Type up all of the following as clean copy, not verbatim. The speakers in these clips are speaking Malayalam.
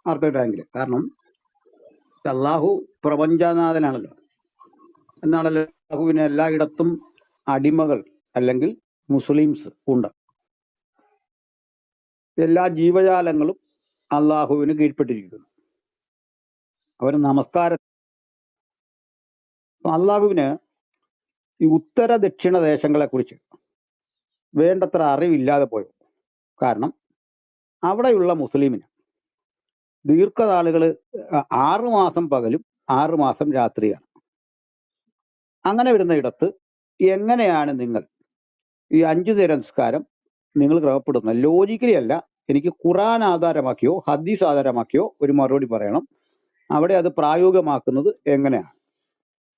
മാർക്കറ്റ് റാങ്കിൽ. കാരണം അള്ളാഹു പ്രപഞ്ചനാഥനാണല്ലോ. എന്നാണല്ലോ അള്ളാഹുവിന് എല്ലായിടത്തും അടിമകൾ അല്ലെങ്കിൽ മുസ്ലിംസ് ഉണ്ട്. എല്ലാ ജീവജാലങ്ങളും അള്ളാഹുവിന് കീഴ്പ്പെട്ടിരിക്കുന്നു. അവർ നമസ്കാരം അള്ളാഹുവിന് ഈ ഉത്തര ദക്ഷിണ ദേശങ്ങളെ കുറിച്ച് വേണ്ടത്ര അറിവില്ലാതെ പോയി. കാരണം അവിടെയുള്ള മുസ്ലിമിന് ദീർഘനാളുകൾ 6 മാസം പകലും 6 മാസം രാത്രിയാണ്. അങ്ങനെ വരുന്ന ഇടത്ത് എങ്ങനെയാണ് നിങ്ങൾ ഈ 5 നേരം നിസ്കാരം നിങ്ങൾ ക്രമപ്പെടുന്നത്? ലോജിക്കലി അല്ല, എനിക്ക് ഖുറാൻ ആധാരമാക്കിയോ ഹദീസ് ആധാരമാക്കിയോ ഒരു മറുപടി പറയണം. അവിടെ അത് പ്രായോഗികമാക്കുന്നത് എങ്ങനെയാണ്?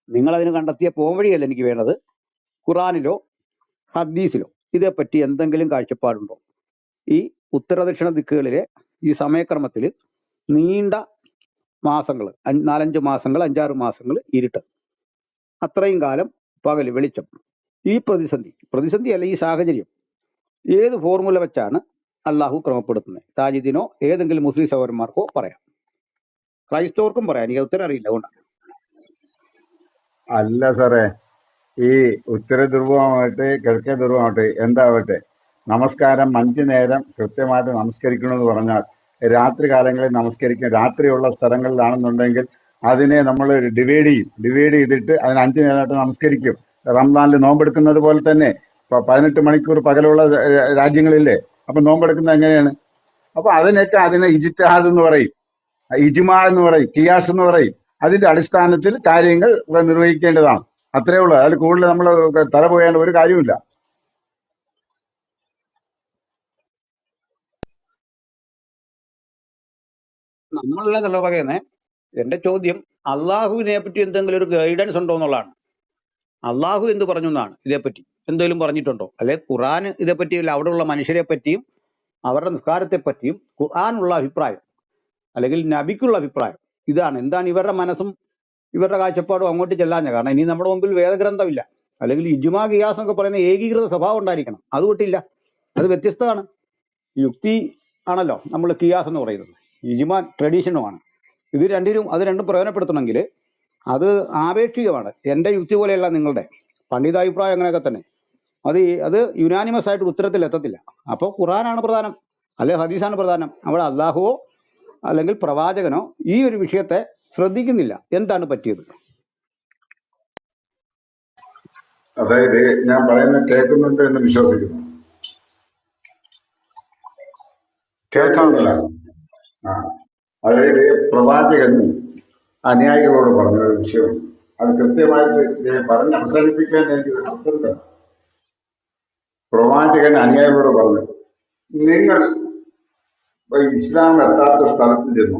നിങ്ങൾ അതിന് കണ്ടെത്തിയ പോംവഴിയല്ല എനിക്ക് വേണ്ടത്. ഖുറാനിലോ ഹദീസിലോ ഇതേപ്പറ്റി എന്തെങ്കിലും കാഴ്ചപ്പാടുണ്ടോ? ഈ ഉത്തരദക്ഷിണ ദിക്കുകളിലെ ഈ സമയക്രമത്തിൽ നീണ്ട മാസങ്ങൾ, 4-5 മാസങ്ങൾ, 5-6 മാസങ്ങൾ ഇരുട്ട്, അത്രയും കാലം പകല് വെളിച്ചം, ഈ പ്രതിസന്ധി അല്ല, ഈ സാഹചര്യം ഏത് ഫോർമുല വെച്ചാണ് അള്ളാഹു ക്രമപ്പെടുത്തുന്നത്? താജിദിനോ ഏതെങ്കിലും മുസ്ലിം സഹോദരന്മാർക്കോ പറയാം, ക്രൈസ്തവർക്കും പറയാം. എനിക്ക് ഉത്തരം അറിയില്ല, അതുകൊണ്ടാണ്. അല്ല സാറേ, ഈ ഉത്തര ധ്രുവമാവട്ടെ കിഴക്കേ ധ്രുവമാവട്ടെ എന്താവട്ടെ, നമസ്കാരം 5 നേരം കൃത്യമായിട്ട് നമസ്കരിക്കണമെന്ന് പറഞ്ഞാൽ രാത്രി കാലങ്ങളിൽ നമസ്കരിക്കും. രാത്രിയുള്ള സ്ഥലങ്ങളിലാണെന്നുണ്ടെങ്കിൽ അതിനെ നമ്മൾ ഡിവൈഡ് ചെയ്തിട്ട് അതിന് 5 നേരമായിട്ട് നമസ്കരിക്കും. റംസാനിൽ നോമ്പെടുക്കുന്നത് പോലെ തന്നെ 18 മണിക്കൂർ പകലുള്ള രാജ്യങ്ങളില്ലേ, അപ്പൊ നോമ്പെടുക്കുന്നത് എങ്ങനെയാണ്? അപ്പൊ അതിനെ ഇജ്തിഹാദ് എന്ന് പറയും, ഇജ്മാ എന്ന് പറയും, കിയാസ് എന്ന് പറയും. അതിന്റെ അടിസ്ഥാനത്തിൽ കാര്യങ്ങൾ നിർവഹിക്കേണ്ടതാണ്. അത്രേ ഉള്ളൂ. അതിൽ കൂടുതൽ നമ്മൾ തല പോയേണ്ട ഒരു കാര്യമില്ല. നമ്മളല്ല പറയുന്നത്. എന്റെ ചോദ്യം അള്ളാഹുവിനെ പറ്റി എന്തെങ്കിലും ഒരു ഗൈഡൻസ് ഉണ്ടോ എന്നുള്ളതാണ്. അള്ളാഹു എന്ത് പറഞ്ഞു എന്നാണ് ഇതേപ്പറ്റി എന്തെങ്കിലും പറഞ്ഞിട്ടുണ്ടോ? അല്ലെ ഖുറാൻ ഇതേപ്പറ്റി അവിടെയുള്ള മനുഷ്യരെ പറ്റിയും അവരുടെ നിസ്കാരത്തെ പറ്റിയും ഖുർആനുള്ള അഭിപ്രായം അല്ലെങ്കിൽ നബിക്കുള്ള അഭിപ്രായം ഇതാണ്. എന്താണ് ഇവരുടെ മനസ്സും ഇവരുടെ കാഴ്ചപ്പാടും അങ്ങോട്ട് ചെല്ലാഞ്ഞ? കാരണം ഇനി നമ്മുടെ മുമ്പിൽ വേദഗ്രന്ഥമില്ല, അല്ലെങ്കിൽ ഇജ്മാ ഖിയാസ് എന്നൊക്കെ പറയുന്ന ഏകീകൃത സ്വഭാവം ഉണ്ടായിരിക്കണം. അതുകൊണ്ടില്ല, അത് വ്യത്യസ്തമാണ്. യുക്തി ആണല്ലോ നമ്മൾ ഖിയാസ് എന്ന് പറയുന്നത്, ഇജ്മാ ട്രഡീഷനുമാണ്. അത് രണ്ടും പ്രയോജനപ്പെടുത്തണമെങ്കിൽ അത് ആപേക്ഷികമാണ്. എൻ്റെ യുക്തി പോലെയല്ല നിങ്ങളുടെ പണ്ഡിതാഭിപ്രായം, അങ്ങനെയൊക്കെ തന്നെ. അത് യുനാനിമസ് ആയിട്ട് ഉത്തരത്തിൽ എത്തത്തില്ല. അപ്പോൾ ഖുറാനാണ് പ്രധാനം, അല്ലെ ഹദീസാണ് പ്രധാനം. അവിടെ അള്ളാഹുവോ അല്ലെങ്കിൽ പ്രവാചകനോ ഈ ഒരു വിഷയത്തെ ശ്രദ്ധിക്കുന്നില്ല. എന്താണ് പറ്റിയത്? അതായത് ഞാൻ പറയുന്നത് കേൾക്കുന്നുണ്ട് എന്ന് വിശ്വസിക്കുന്നു. കേൾക്കാം. കേൾക്കുന്നില്ല. ആ, അതായത് പ്രവാചകൻ അനുയായികളോട് പറഞ്ഞ ഒരു വിഷയം, അത് കൃത്യമായിട്ട് പറഞ്ഞ് അവസാനിപ്പിക്കാൻ എനിക്ക് അവസരം തരണം. പ്രവാചകൻ അനുയായികളോട് പറഞ്ഞു, നിങ്ങൾ ഇസ്ലാം എത്താത്ത സ്ഥലത്ത് ചെന്നു.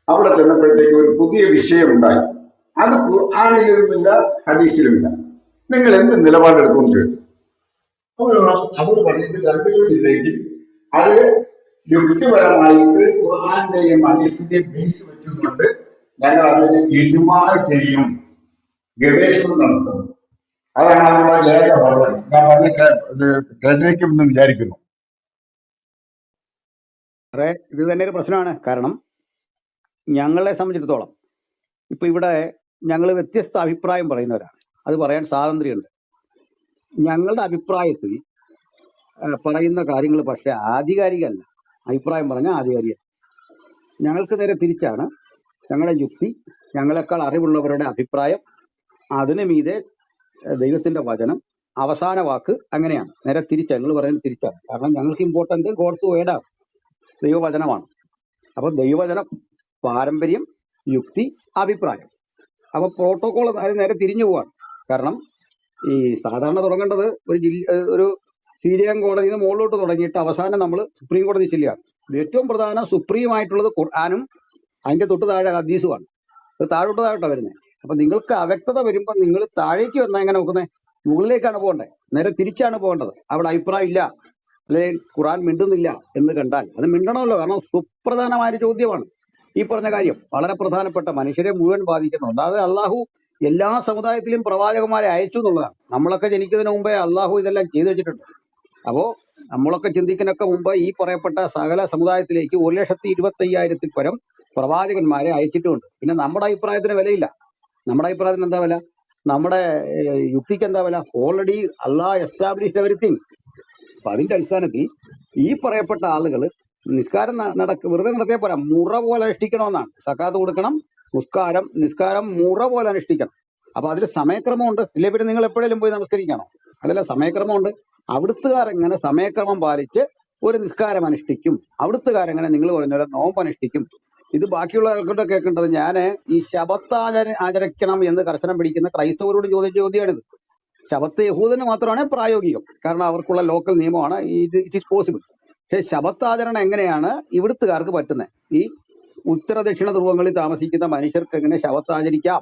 അവിടെ ചെന്നപ്പോഴത്തേക്ക് ഒരു പുതിയ വിഷയം ഉണ്ടായി. അത് ഖുർആനിലുമില്ല ഹദീസിലുമില്ല. നിങ്ങൾ എന്ത് നിലപാടെടുക്കുമെന്ന് ചോദിച്ചു. അവർ പറഞ്ഞിട്ട് രണ്ടുപേരില്ലെങ്കിൽ അത് യുക്തിപരമായിട്ട് ഖുർആന്റെയും ഹദീസിന്റെയും ബേസ് വെച്ചുകൊണ്ട് ഞങ്ങൾ അതിനെ ഇജ്മാ ചെയ്യും, ഗവേഷണം നടത്തും. അതാണ് നമ്മുടെ ലേഖ മറുപടി. ഞാൻ പറഞ്ഞ കേട്ടിരിക്കുമെന്ന് വിചാരിക്കുന്നു. ഇത് തന്നെ ഒരു പ്രശ്നമാണ്. കാരണം ഞങ്ങളെ സംബന്ധിച്ചിടത്തോളം ഇപ്പൊ ഇവിടെ ഞങ്ങൾ വ്യത്യസ്ത അഭിപ്രായം പറയുന്നവരാണ്, അത് പറയാൻ സ്വാതന്ത്ര്യമുണ്ട്. ഞങ്ങളുടെ അഭിപ്രായത്തിൽ പറയുന്ന കാര്യങ്ങൾ പക്ഷെ ആധികാരികമല്ല. അഭിപ്രായം പറഞ്ഞാൽ ആധികാരികമല്ല. ഞങ്ങൾക്ക് നേരെ തിരിച്ചാണ്. ഞങ്ങളുടെ യുക്തി, ഞങ്ങളെക്കാൾ അറിവുള്ളവരുടെ അഭിപ്രായം, അതിനു മീതെ ദൈവത്തിന്റെ വചനം, അവസാന വാക്ക്, അങ്ങനെയാണ്. നേരെ തിരിച്ചാണ് ഞങ്ങൾ പറയുന്നത്, തിരിച്ചാണ്. കാരണം ഞങ്ങൾക്ക് ഇമ്പോർട്ടന്റ് ഗോഡ്സ് വേർഡാണ്, ദൈവവചനമാണ്. അപ്പൊ ദൈവവചനം, പാരമ്പര്യം, യുക്തി, അഭിപ്രായം. അപ്പൊ പ്രോട്ടോകോൾ അത് നേരെ തിരിഞ്ഞു പോവാണ്. കാരണം ഈ സാധാരണ തുടങ്ങേണ്ടത് ഒരു സീരിയൻ കോടതിയിൽ നിന്ന് മുകളിലോട്ട് തുടങ്ങിയിട്ട് അവസാനം നമ്മൾ സുപ്രീം കോടതി ചെല്ലുകയാണ്. ഏറ്റവും പ്രധാനം സുപ്രീമായിട്ടുള്ളത് ഖുർആനും അതിന്റെ തൊട്ട് താഴെ ഹദീസുമാണ്. അത് താഴോട്ടാണ് വരുന്നത്. അപ്പൊ നിങ്ങൾക്ക് അവ്യക്തത വരുമ്പോൾ നിങ്ങൾ താഴേക്ക് വന്നാൽ എങ്ങനെ നോക്കുന്നത്? മുകളിലേക്കാണ് പോകേണ്ടത്, നേരെ തിരിച്ചാണ് പോകേണ്ടത്. അവിടെ അഭിപ്രായം ഇല്ല, അല്ലെങ്കിൽ ഖുർആൻ മിണ്ടുന്നില്ല എന്ന് കണ്ടാൽ അത് മിണ്ടണമല്ലോ. കാരണം സുപ്രധാനമായ ഒരു ചോദ്യമാണ് ഈ പറഞ്ഞ കാര്യം. വളരെ പ്രധാനപ്പെട്ട, മനുഷ്യരെ മുഴുവൻ ബാധിക്കുന്നുണ്ട്. അത് അള്ളാഹു എല്ലാ സമുദായത്തിലും പ്രവാചകന്മാരെ അയച്ചു എന്നുള്ളതാണ്. നമ്മളൊക്കെ ജനിക്കുന്നതിന് മുമ്പേ അള്ളാഹു ഇതെല്ലാം ചെയ്തു വെച്ചിട്ടുണ്ട്. അപ്പോ നമ്മളൊക്കെ ചിന്തിക്കുന്നൊക്കെ മുമ്പ് ഈ പറയപ്പെട്ട സകല സമുദായത്തിലേക്ക് 1,25,000 പരം പ്രവാചകന്മാരെ അയച്ചിട്ടുമുണ്ട്. പിന്നെ നമ്മുടെ അഭിപ്രായത്തിന് വിലയില്ല. നമ്മുടെ അഭിപ്രായത്തിന് എന്താ വില? നമ്മുടെ യുക്തിക്ക് എന്താ വില? ഓൾറെഡി അള്ളാഹ് എസ്റ്റാബ്ലിഷ്ഡ് എവരിത്തിങ്. അപ്പൊ അതിന്റെ അടിസ്ഥാനത്തിൽ ഈ പറയപ്പെട്ട ആളുകൾ നിസ്കാരം വെറുതെ നടത്തിയാൽ പോരാ, മുറ പോലെ അനുഷ്ഠിക്കണമെന്നാണ്. സക്കാത്ത് കൊടുക്കണം, നിസ്കാരം മുറ പോലെ അനുഷ്ഠിക്കണം. അപ്പൊ അതിൽ സമയക്രമമുണ്ട്. ഇല്ലേ പിന്നെ നിങ്ങൾ എപ്പോഴേലും പോയി നമസ്കരിക്കണോ? അതല്ല, സമയക്രമമുണ്ട്. അവിടുത്തുകാരെങ്ങനെ സമയക്രമം പാലിച്ച് ഒരു നിസ്കാരം അനുഷ്ഠിക്കും, അവിടുത്തുകാരെങ്ങനെ നിങ്ങൾ പറഞ്ഞ പോലെ നോമ്പ് അനുഷ്ഠിക്കും. ഇത് ബാക്കിയുള്ള ആൾക്കാരുടെ കേൾക്കേണ്ടത്. ഞാൻ ഈ ശബത്ത് ആചരിക്കണം എന്ന് കർശനം പിടിക്കുന്ന ക്രൈസ്തവരോട് ചോദിച്ച ചോദ്യമാണിത്. ശബത്ത് യഹൂദന് മാത്രമാണ് പ്രായോഗികം, കാരണം അവർക്കുള്ള ലോക്കൽ നിയമമാണ്. It is possible. പക്ഷേ ശബത്ത് ആചരണം എങ്ങനെയാണ് ഇവിടുത്തുകാർക്ക് പറ്റുന്നത്? ഈ ഉത്തര ദക്ഷിണ ധ്രുവങ്ങളിൽ താമസിക്കുന്ന മനുഷ്യർക്ക് എങ്ങനെ ശബത്ത് ആചരിക്കാം?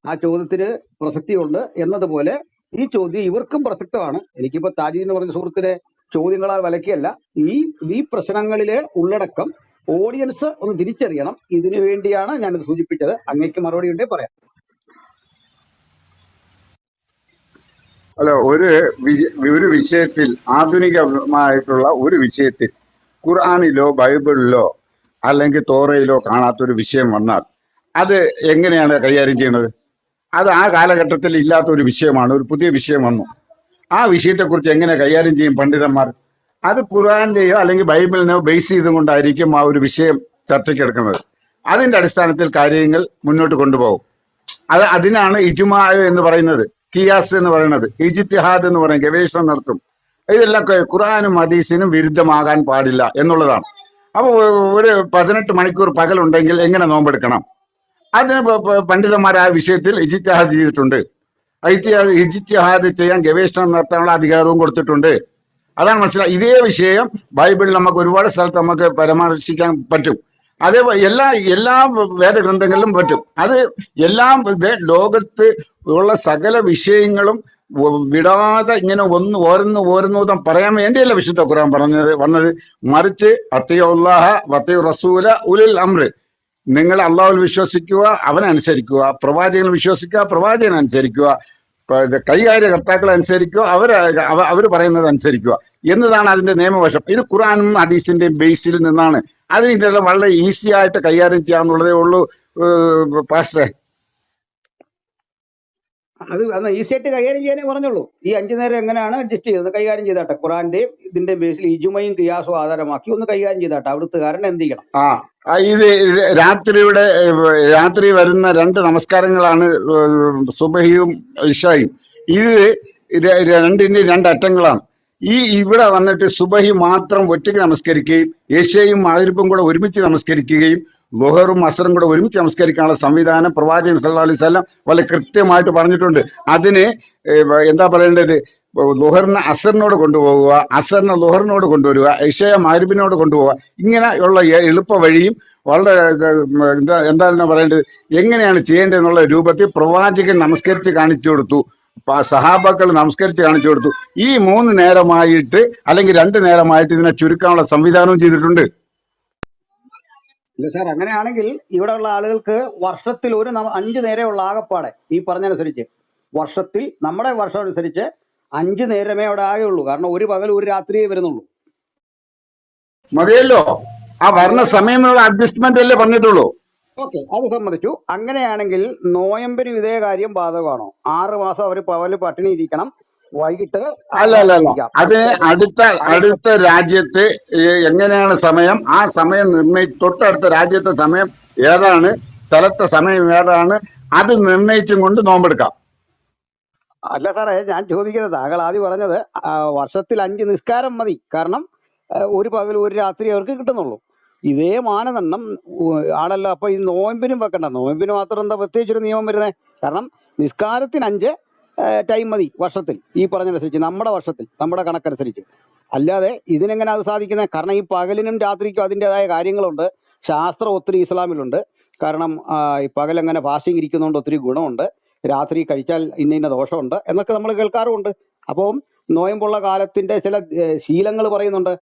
ആ ചോദ്യത്തിന് പ്രസക്തിയുണ്ട് എന്നതുപോലെ ഈ ചോദ്യം ഇവർക്കും പ്രസക്തമാണ്. എനിക്കിപ്പോ താജി എന്ന് പറഞ്ഞ സുഹൃത്തിനെ ചോദ്യങ്ങളാൽ വിലക്കിയല്ല. ഈ ഈ പ്രശ്നങ്ങളിലെ ഉള്ളടക്കം ഓഡിയൻസ് ഒന്ന് തിരിച്ചറിയണം. ഇതിനു വേണ്ടിയാണ് ഞാനിത് സൂചിപ്പിച്ചത്. അങ്ങേക്ക് മറുപടി ഉണ്ടേ പറയാം. അല്ല, ഒരു വിഷയത്തിൽ, ആധുനികമായിട്ടുള്ള ഒരു വിഷയത്തിൽ ഖുർആനിലോ ബൈബിളിലോ അല്ലെങ്കിൽ തോറയിലോ കാണാത്തൊരു വിഷയം വന്നാൽ അത് എങ്ങനെയാണ് കൈകാര്യം ചെയ്യുന്നത്? അത് ആ കാലഘട്ടത്തിൽ ഇല്ലാത്ത ഒരു വിഷയമാണ്, ഒരു പുതിയ വിഷയം വന്നു. ആ വിഷയത്തെക്കുറിച്ച് എങ്ങനെ കൈകാര്യം ചെയ്യും പണ്ഡിതന്മാർ? അത് ഖുർആന്റെയോ അല്ലെങ്കിൽ ബൈബിളിനെയോ ബേസ് ചെയ്തുകൊണ്ടായിരിക്കും ആ ഒരു വിഷയം ചർച്ചയ്ക്ക് എടുക്കുന്നത്. അതിന്റെ അടിസ്ഥാനത്തിൽ കാര്യങ്ങൾ മുന്നോട്ട് കൊണ്ടുപോകും. അതിനാണ് ഇജ്മാ എന്ന് പറയുന്നത്, കിയാസ് എന്ന് പറയുന്നത്, ഇജ്തിഹാദ് എന്ന് പറയുന്നത്, ഗവേഷണം നടത്തും. ഇതെല്ലാം ഖുർആനും ഹദീസിനും വിരുദ്ധമാകാൻ പാടില്ല എന്നുള്ളതാണ്. അപ്പൊ ഒരു 18 മണിക്കൂർ പകലുണ്ടെങ്കിൽ എങ്ങനെ നോമ്പെടുക്കണം? അതിന് പണ്ഡിതന്മാർ ആ വിഷയത്തിൽ ഇജ്തിഹാദ് ചെയ്തിട്ടുണ്ട്. ഇജ്തിഹാദ് ചെയ്യാൻ ഗവേഷണം നടത്താനുള്ള അധികാരവും കൊടുത്തിട്ടുണ്ട്. അതാണ് മനസ്സിലായി. ഇതേ വിഷയം ബൈബിളിൽ നമുക്ക് ഒരുപാട് സ്ഥലത്ത് നമുക്ക് പരാമർശിക്കാൻ പറ്റും. അതേപോലെ എല്ലാ വേദഗ്രന്ഥങ്ങളിലും പറ്റും. അത് എല്ലാം ലോകത്ത് ഉള്ള സകല വിഷയങ്ങളും വിടാതെ ഇങ്ങനെ ഓരോന്നൂതം പറയാൻ വേണ്ടിയല്ല വിശുദ്ധ ഖുർആൻ വന്നത്. മറിച്ച് അത്തിയുല്ലാഹ വത്തി റസൂല ഉലിൽ അംറ്, നിങ്ങൾ അള്ളാഹുവിൽ വിശ്വസിക്കുക, അവനനുസരിക്കുക, പ്രവാചകൻ വിശ്വസിക്കുക, പ്രവാചകൻ അനുസരിക്കുക, കൈകാര്യകർത്താക്കളെ അനുസരിക്കുക, അവർ പറയുന്നത് അനുസരിക്കുക എന്നതാണ് അതിന്റെ നിയമവശം. ഇത് ഖുർആനും ഹദീസിന്റെയും ബേസിൽ നിന്നാണ്. അതിന് ഇതെല്ലാം വളരെ ഈസി ആയിട്ട് കൈകാര്യം ചെയ്യാന്നുള്ളതേ ഉള്ളൂ പാസ്റ്ററെ. അത് ഈസി ആയിട്ട് കൈകാര്യം ചെയ്യാനേ പറഞ്ഞുള്ളൂ. ഈ 5 നേരം എങ്ങനെയാണ് അഡ്ജസ്റ്റ് ചെയ്തത് കൈകാര്യം ചെയ്താട്ടെ. ഖുറാന്റെയും ഇതിന്റെ ബേസിൽ ഇജുമയും കിയാസും ആധാരമാക്കി ഒന്ന് കൈകാര്യം ചെയ്താട്ടെ. അവിടുത്തുകാരൻ എന്ത് ചെയ്യണം? ഇത് രാത്രി വരുന്ന 2 നമസ്കാരങ്ങളാണ്, സുബഹിയും ഇശായും. ഇത് രണ്ടിന്റെ 2 അറ്റങ്ങളാണ്. ഇവിടെ വന്നിട്ട് സുബഹി മാത്രം ഒറ്റയ്ക്ക് നമസ്കരിക്കുകയും ഏഷ്യയും മഗ്‌രിബും കൂടെ ഒരുമിച്ച് നമസ്കരിക്കുകയും ളുഹറും അസറും കൂടെ ഒരുമിച്ച് നമസ്കരിക്കാനുള്ള സംവിധാനം പ്രവാചകൻ സല്ലല്ലാഹു അലൈഹി വസല്ലം വളരെ കൃത്യമായിട്ട് പറഞ്ഞിട്ടുണ്ട്. അതിന് എന്താ പറയേണ്ടത്? ളുഹറിനെ അസറിനോട് കൊണ്ടുപോകുക, അസറിനെ ളുഹറിനോട് കൊണ്ടുവരിക, ഇശയെ മഗ്‌രിബിനോട് കൊണ്ടുപോവുക. ഇങ്ങനെയുള്ള എളുപ്പ വഴിയും വളരെ എന്താണ് പറയേണ്ടത്, എങ്ങനെയാണ് ചെയ്യേണ്ടതെന്നുള്ള രൂപത്തിൽ പ്രവാചകൻ നമസ്കരിച്ച് കാണിച്ചു കൊടുത്തു, സഹാബാക്കൾ നമസ്കരിച്ച് കാണിച്ചു കൊടുത്തു. ഈ 3 നേരമായിട്ട് അല്ലെങ്കിൽ 2 നേരമായിട്ട് ഇതിനെ ചുരുക്കാനുള്ള സംവിധാനവും ചെയ്തിട്ടുണ്ട്. ഇല്ല സാർ, അങ്ങനെയാണെങ്കിൽ ഇവിടെ ഉള്ള ആളുകൾക്ക് വർഷത്തിൽ 5 നേരമുള്ള ആകപ്പാടെ ഈ പറഞ്ഞനുസരിച്ച് വർഷത്തിൽ, നമ്മുടെ വർഷം അനുസരിച്ച് 5 നേരമേ അവിടെ ആകെയുള്ളൂ. കാരണം ഒരു പകൽ ഒരു രാത്രിയേ വരുന്നുള്ളൂ. മതിയല്ലോ, ആ വർണ്ണ സമയമുള്ള അഡ്ജസ്റ്റ്മെന്റ് അല്ലേ പറഞ്ഞിട്ടുള്ളൂ. ഓക്കെ, അത് സമ്മതിച്ചു. അങ്ങനെയാണെങ്കിൽ നോയമ്പിനും ഇതേ കാര്യം ബാധകമാണോ? 6 മാസം അവർ പകല് പട്ടിണി ഇരിക്കണം, വൈകിട്ട് അല്ല. അതിന് അടുത്ത രാജ്യത്ത് എങ്ങനെയാണ് സമയം, ആ സമയം തൊട്ടടുത്ത രാജ്യത്തെ സമയം ഏതാണ്, സ്ഥലത്തെ സമയം ഏതാണ്, അത് നിർണയിച്ചും കൊണ്ട് നോമ്പെടുക്കാം. അല്ല സാറേ, ഞാൻ ചോദിക്കുന്നത്, താങ്കൾ ആദ്യം പറഞ്ഞത് വർഷത്തിൽ 5 നിസ്കാരം മതി, കാരണം ഒരു പകൽ ഒരു രാത്രി അവർക്ക് കിട്ടുന്നുള്ളൂ. ഇതേ മാനദണ്ഡം ആണല്ലോ അപ്പൊ ഈ നോയമ്പിനും വെക്കണ്ട. നോയമ്പിന് മാത്രം എന്താ പ്രത്യേകിച്ചൊരു നിയമം വരുന്നത്? കാരണം നിസ്കാരത്തിന് 5 ടൈം മതി വർഷത്തിൽ, ഈ പറഞ്ഞതനുസരിച്ച്, നമ്മുടെ വർഷത്തിൽ, നമ്മുടെ കണക്കനുസരിച്ച്. അല്ലാതെ ഇതിനെങ്ങനെ അത് സാധിക്കുന്നത്? കാരണം ഈ പകലിനും രാത്രിക്കും അതിൻ്റെതായ കാര്യങ്ങളുണ്ട്, ശാസ്ത്രം ഒത്തിരി ഇസ്ലാമിലുണ്ട്. കാരണം ഈ പകലെങ്ങനെ ഫാസ്റ്റിംഗ് ഇരിക്കുന്നതുകൊണ്ട് ഒത്തിരി ഗുണമുണ്ട്, രാത്രി കഴിച്ചാൽ ഇന്ന ദോഷമുണ്ട് എന്നൊക്കെ നമ്മൾ കേൾക്കാറുമുണ്ട്. അപ്പം നോയമ്പുള്ള കാലത്തിന്റെ ചില ശീലങ്ങൾ പറയുന്നുണ്ട്.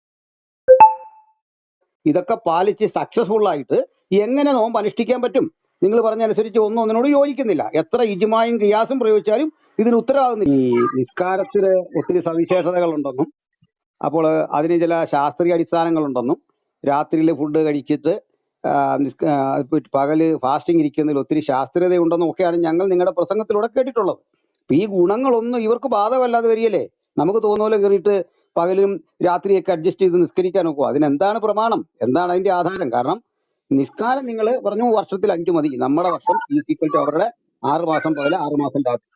ഇതൊക്കെ പാലിച്ച് സക്സസ്ഫുൾ ആയിട്ട് എങ്ങനെ നോമ്പ് അനുഷ്ഠിക്കാൻ പറ്റും? നിങ്ങൾ പറഞ്ഞനുസരിച്ച് ഒന്നിനോട് യോജിക്കുന്നില്ല. എത്ര ഇജ്മായും കിയാസും പ്രയോഗിച്ചാലും ഇതിന് ഉത്തരവാകുന്നില്ല. ഈ നിസ്കാരത്തിന് ഒത്തിരി സവിശേഷതകൾ ഉണ്ടെന്നും അപ്പോൾ അതിന് ചില ശാസ്ത്രീയ അടിസ്ഥാനങ്ങളുണ്ടെന്നും രാത്രിയിൽ ഫുഡ് കഴിച്ചിട്ട് ആ, പകല് ഫാസ്റ്റിംഗ് ഇരിക്കുന്നതിൽ ഒത്തിരി ശാസ്ത്രീയതയുണ്ടെന്നും ഒക്കെയാണ് ഞങ്ങൾ നിങ്ങളുടെ പ്രസംഗത്തിലൂടെ കേട്ടിട്ടുള്ളത്. അപ്പൊ ഈ ഗുണങ്ങളൊന്നും ഇവർക്ക് ബാധകമല്ലാതെ വരികയല്ലേ? നമുക്ക് തോന്നുന്ന പോലെ കയറിയിട്ട് പകലും രാത്രിയൊക്കെ അഡ്ജസ്റ്റ് ചെയ്ത് നിസ്കരിക്കാൻ നോക്കുക. അതിനെന്താണ് പ്രമാണം? എന്താണ് അതിന്റെ ആധാരം? കാരണം നിസ്കാരം നിങ്ങൾ പറഞ്ഞു വർഷത്തിൽ 5 മതി. നമ്മുടെ വർഷം ഈക്വൽ ടു അവരുടെ 6 മാസം പകല് 6 മാസം രാത്രി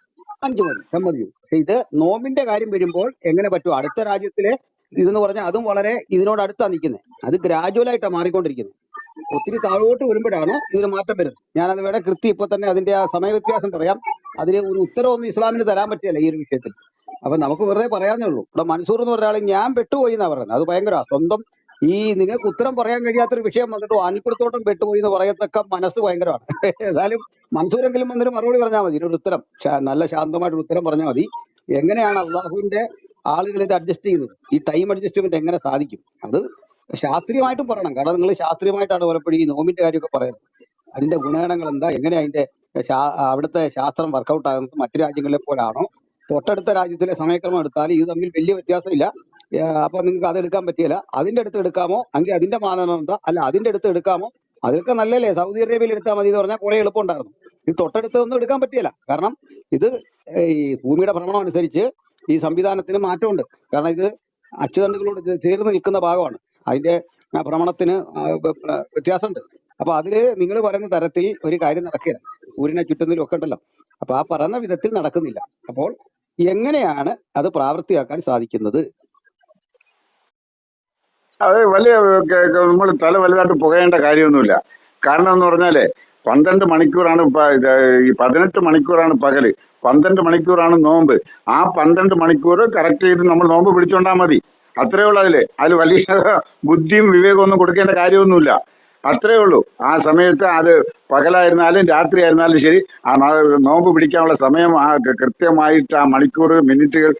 5 മതി, സമ്മതിച്ചു. പക്ഷെ ഇത് നോമ്പിന്റെ കാര്യം വരുമ്പോൾ എങ്ങനെ പറ്റും? അടുത്ത രാജ്യത്തിലെ ഇതെന്ന് പറഞ്ഞാൽ അതും വളരെ ഇതിനോട് അടുത്താ നിൽക്കുന്നത്. അത് ഗ്രാജുവൽ ആയിട്ടാണ് മാറിക്കൊണ്ടിരിക്കുന്നത്. ഒത്തിരി താഴോട്ട് വരുമ്പോഴാണ് ഇതിന് മാറ്റം വരുന്നത്. ഞാനത് വേണേ കൃത്യം ഇപ്പൊ തന്നെ അതിന്റെ ആ സമയവ്യത്യാസം പറയാം. അതിന് ഒരു ഉത്തരവൊന്നും ഇസ്ലാമിന് തരാൻ പറ്റില്ല ഈ ഒരു വിഷയത്തിൽ. അപ്പൊ നമുക്ക് വെറുതെ പറയാന്നേ ഉള്ളൂ. ഇവിടെ മൻസൂർ എന്ന് പറഞ്ഞ ആൾ ഞാൻ പെട്ടുപോയി എന്നാ പറയുന്നത്. അത് ഭയങ്കര സ്വന്തം ഈ നിങ്ങൾക്ക് ഉത്തരം പറയാൻ കഴിയാത്തൊരു വിഷയം വന്നിട്ട് അനിൽക്കുടത്തോട്ടം പെട്ടുപോയി എന്ന് പറയത്തക്ക മനസ്സ് ഭയങ്കരമാണ്. ഏതായാലും മൻസൂരെങ്കിലും വന്നൊരു മറുപടി പറഞ്ഞാൽ മതി. ഇതിനൊരു ഉത്തരം നല്ല ശാന്തമായിട്ടൊരു ഉത്തരം പറഞ്ഞാൽ മതി. എങ്ങനെയാണ് അള്ളാഹുവിന്റെ ആളുകൾ ഇത് അഡ്ജസ്റ്റ് ചെയ്യുന്നത്? ഈ ടൈം അഡ്ജസ്റ്റ്മെന്റ് എങ്ങനെ സാധിക്കും? അത് ശാസ്ത്രീയമായിട്ടും പറയണം. കാരണം നിങ്ങൾ ശാസ്ത്രീയമായിട്ടാണ് പലപ്പോഴും ഈ നോമിന്റെ കാര്യമൊക്കെ പറയുന്നത്. അതിന്റെ ഗുണഗണങ്ങൾ എന്താ, എങ്ങനെ അതിന്റെ അവിടുത്തെ ശാസ്ത്രം വർക്കൗട്ട് ആകുന്നത് മറ്റു രാജ്യങ്ങളെ പോലാണോ? തൊട്ടടുത്ത രാജ്യത്തിലെ സമയക്രമം എടുത്താൽ ഇത് തമ്മിൽ വലിയ വ്യത്യാസമില്ല. അപ്പൊ നിങ്ങൾക്ക് അത് എടുക്കാൻ പറ്റിയല്ല. അതിന്റെ അടുത്ത് എടുക്കാമോ? എങ്കിൽ അതിന്റെ മാനദണ്ഡം എന്താ? അല്ല അതിന്റെ അടുത്ത് എടുക്കാമോ? അതൊക്കെ നല്ലല്ലേ? സൗദി അറേബ്യയിൽ എടുത്താൽ മതി എന്ന് പറഞ്ഞാൽ കുറെ എളുപ്പമുണ്ടായിരുന്നു. ഇത് തൊട്ടടുത്ത് ഒന്നും എടുക്കാൻ പറ്റിയല്ല. കാരണം ഇത് ഈ ഭൂമിയുടെ ഭ്രമണം അനുസരിച്ച് ഈ സംവിധാനത്തിന് മാറ്റമുണ്ട്. കാരണം ഇത് അച്ചുതണ്ടുകളോട് ചേർന്ന് നിൽക്കുന്ന ഭാഗമാണ്. അതിന്റെ ഭ്രമണത്തിന് വ്യത്യാസമുണ്ട്. അപ്പൊ അതില് നിങ്ങൾ പറയുന്ന തരത്തിൽ ഒരു കാര്യം നടക്കില്ല. സൂര്യനെ ചുറ്റുന്നതിലും ഒക്കെ ഉണ്ടല്ലോ. അപ്പൊ ആ പറയുന്ന വിധത്തിൽ നടക്കുന്നില്ല. അപ്പോൾ എങ്ങനെയാണ് അത് പ്രാവർത്തിയാക്കാൻ സാധിക്കുന്നത്? അത് വലിയ നമ്മൾ തല വലുതായിട്ട് പുകയേണ്ട കാര്യമൊന്നുമില്ല. കാരണം എന്ന് പറഞ്ഞാലേ 12 മണിക്കൂറാണ് ഈ 18 മണിക്കൂറാണ് പകല്, 12 മണിക്കൂറാണ് നോമ്പ്. ആ 12 മണിക്കൂർ കറക്റ്റ് ചെയ്ത് നമ്മൾ നോമ്പ് പിടിച്ചോണ്ടാ മതി. അത്രേ ഉള്ളൂ. അതിൽ വലിയ ബുദ്ധിയും വിവേകവും ഒന്നും കൊടുക്കേണ്ട കാര്യമൊന്നുമില്ല. അത്രേ ഉള്ളൂ. ആ സമയത്ത് അത് പകലായിരുന്നാലും രാത്രി ആയിരുന്നാലും ശരി, ആ നോമ്പ് പിടിക്കാനുള്ള സമയം കൃത്യമായിട്ട് ആ മണിക്കൂർ മിനിറ്റുകൾ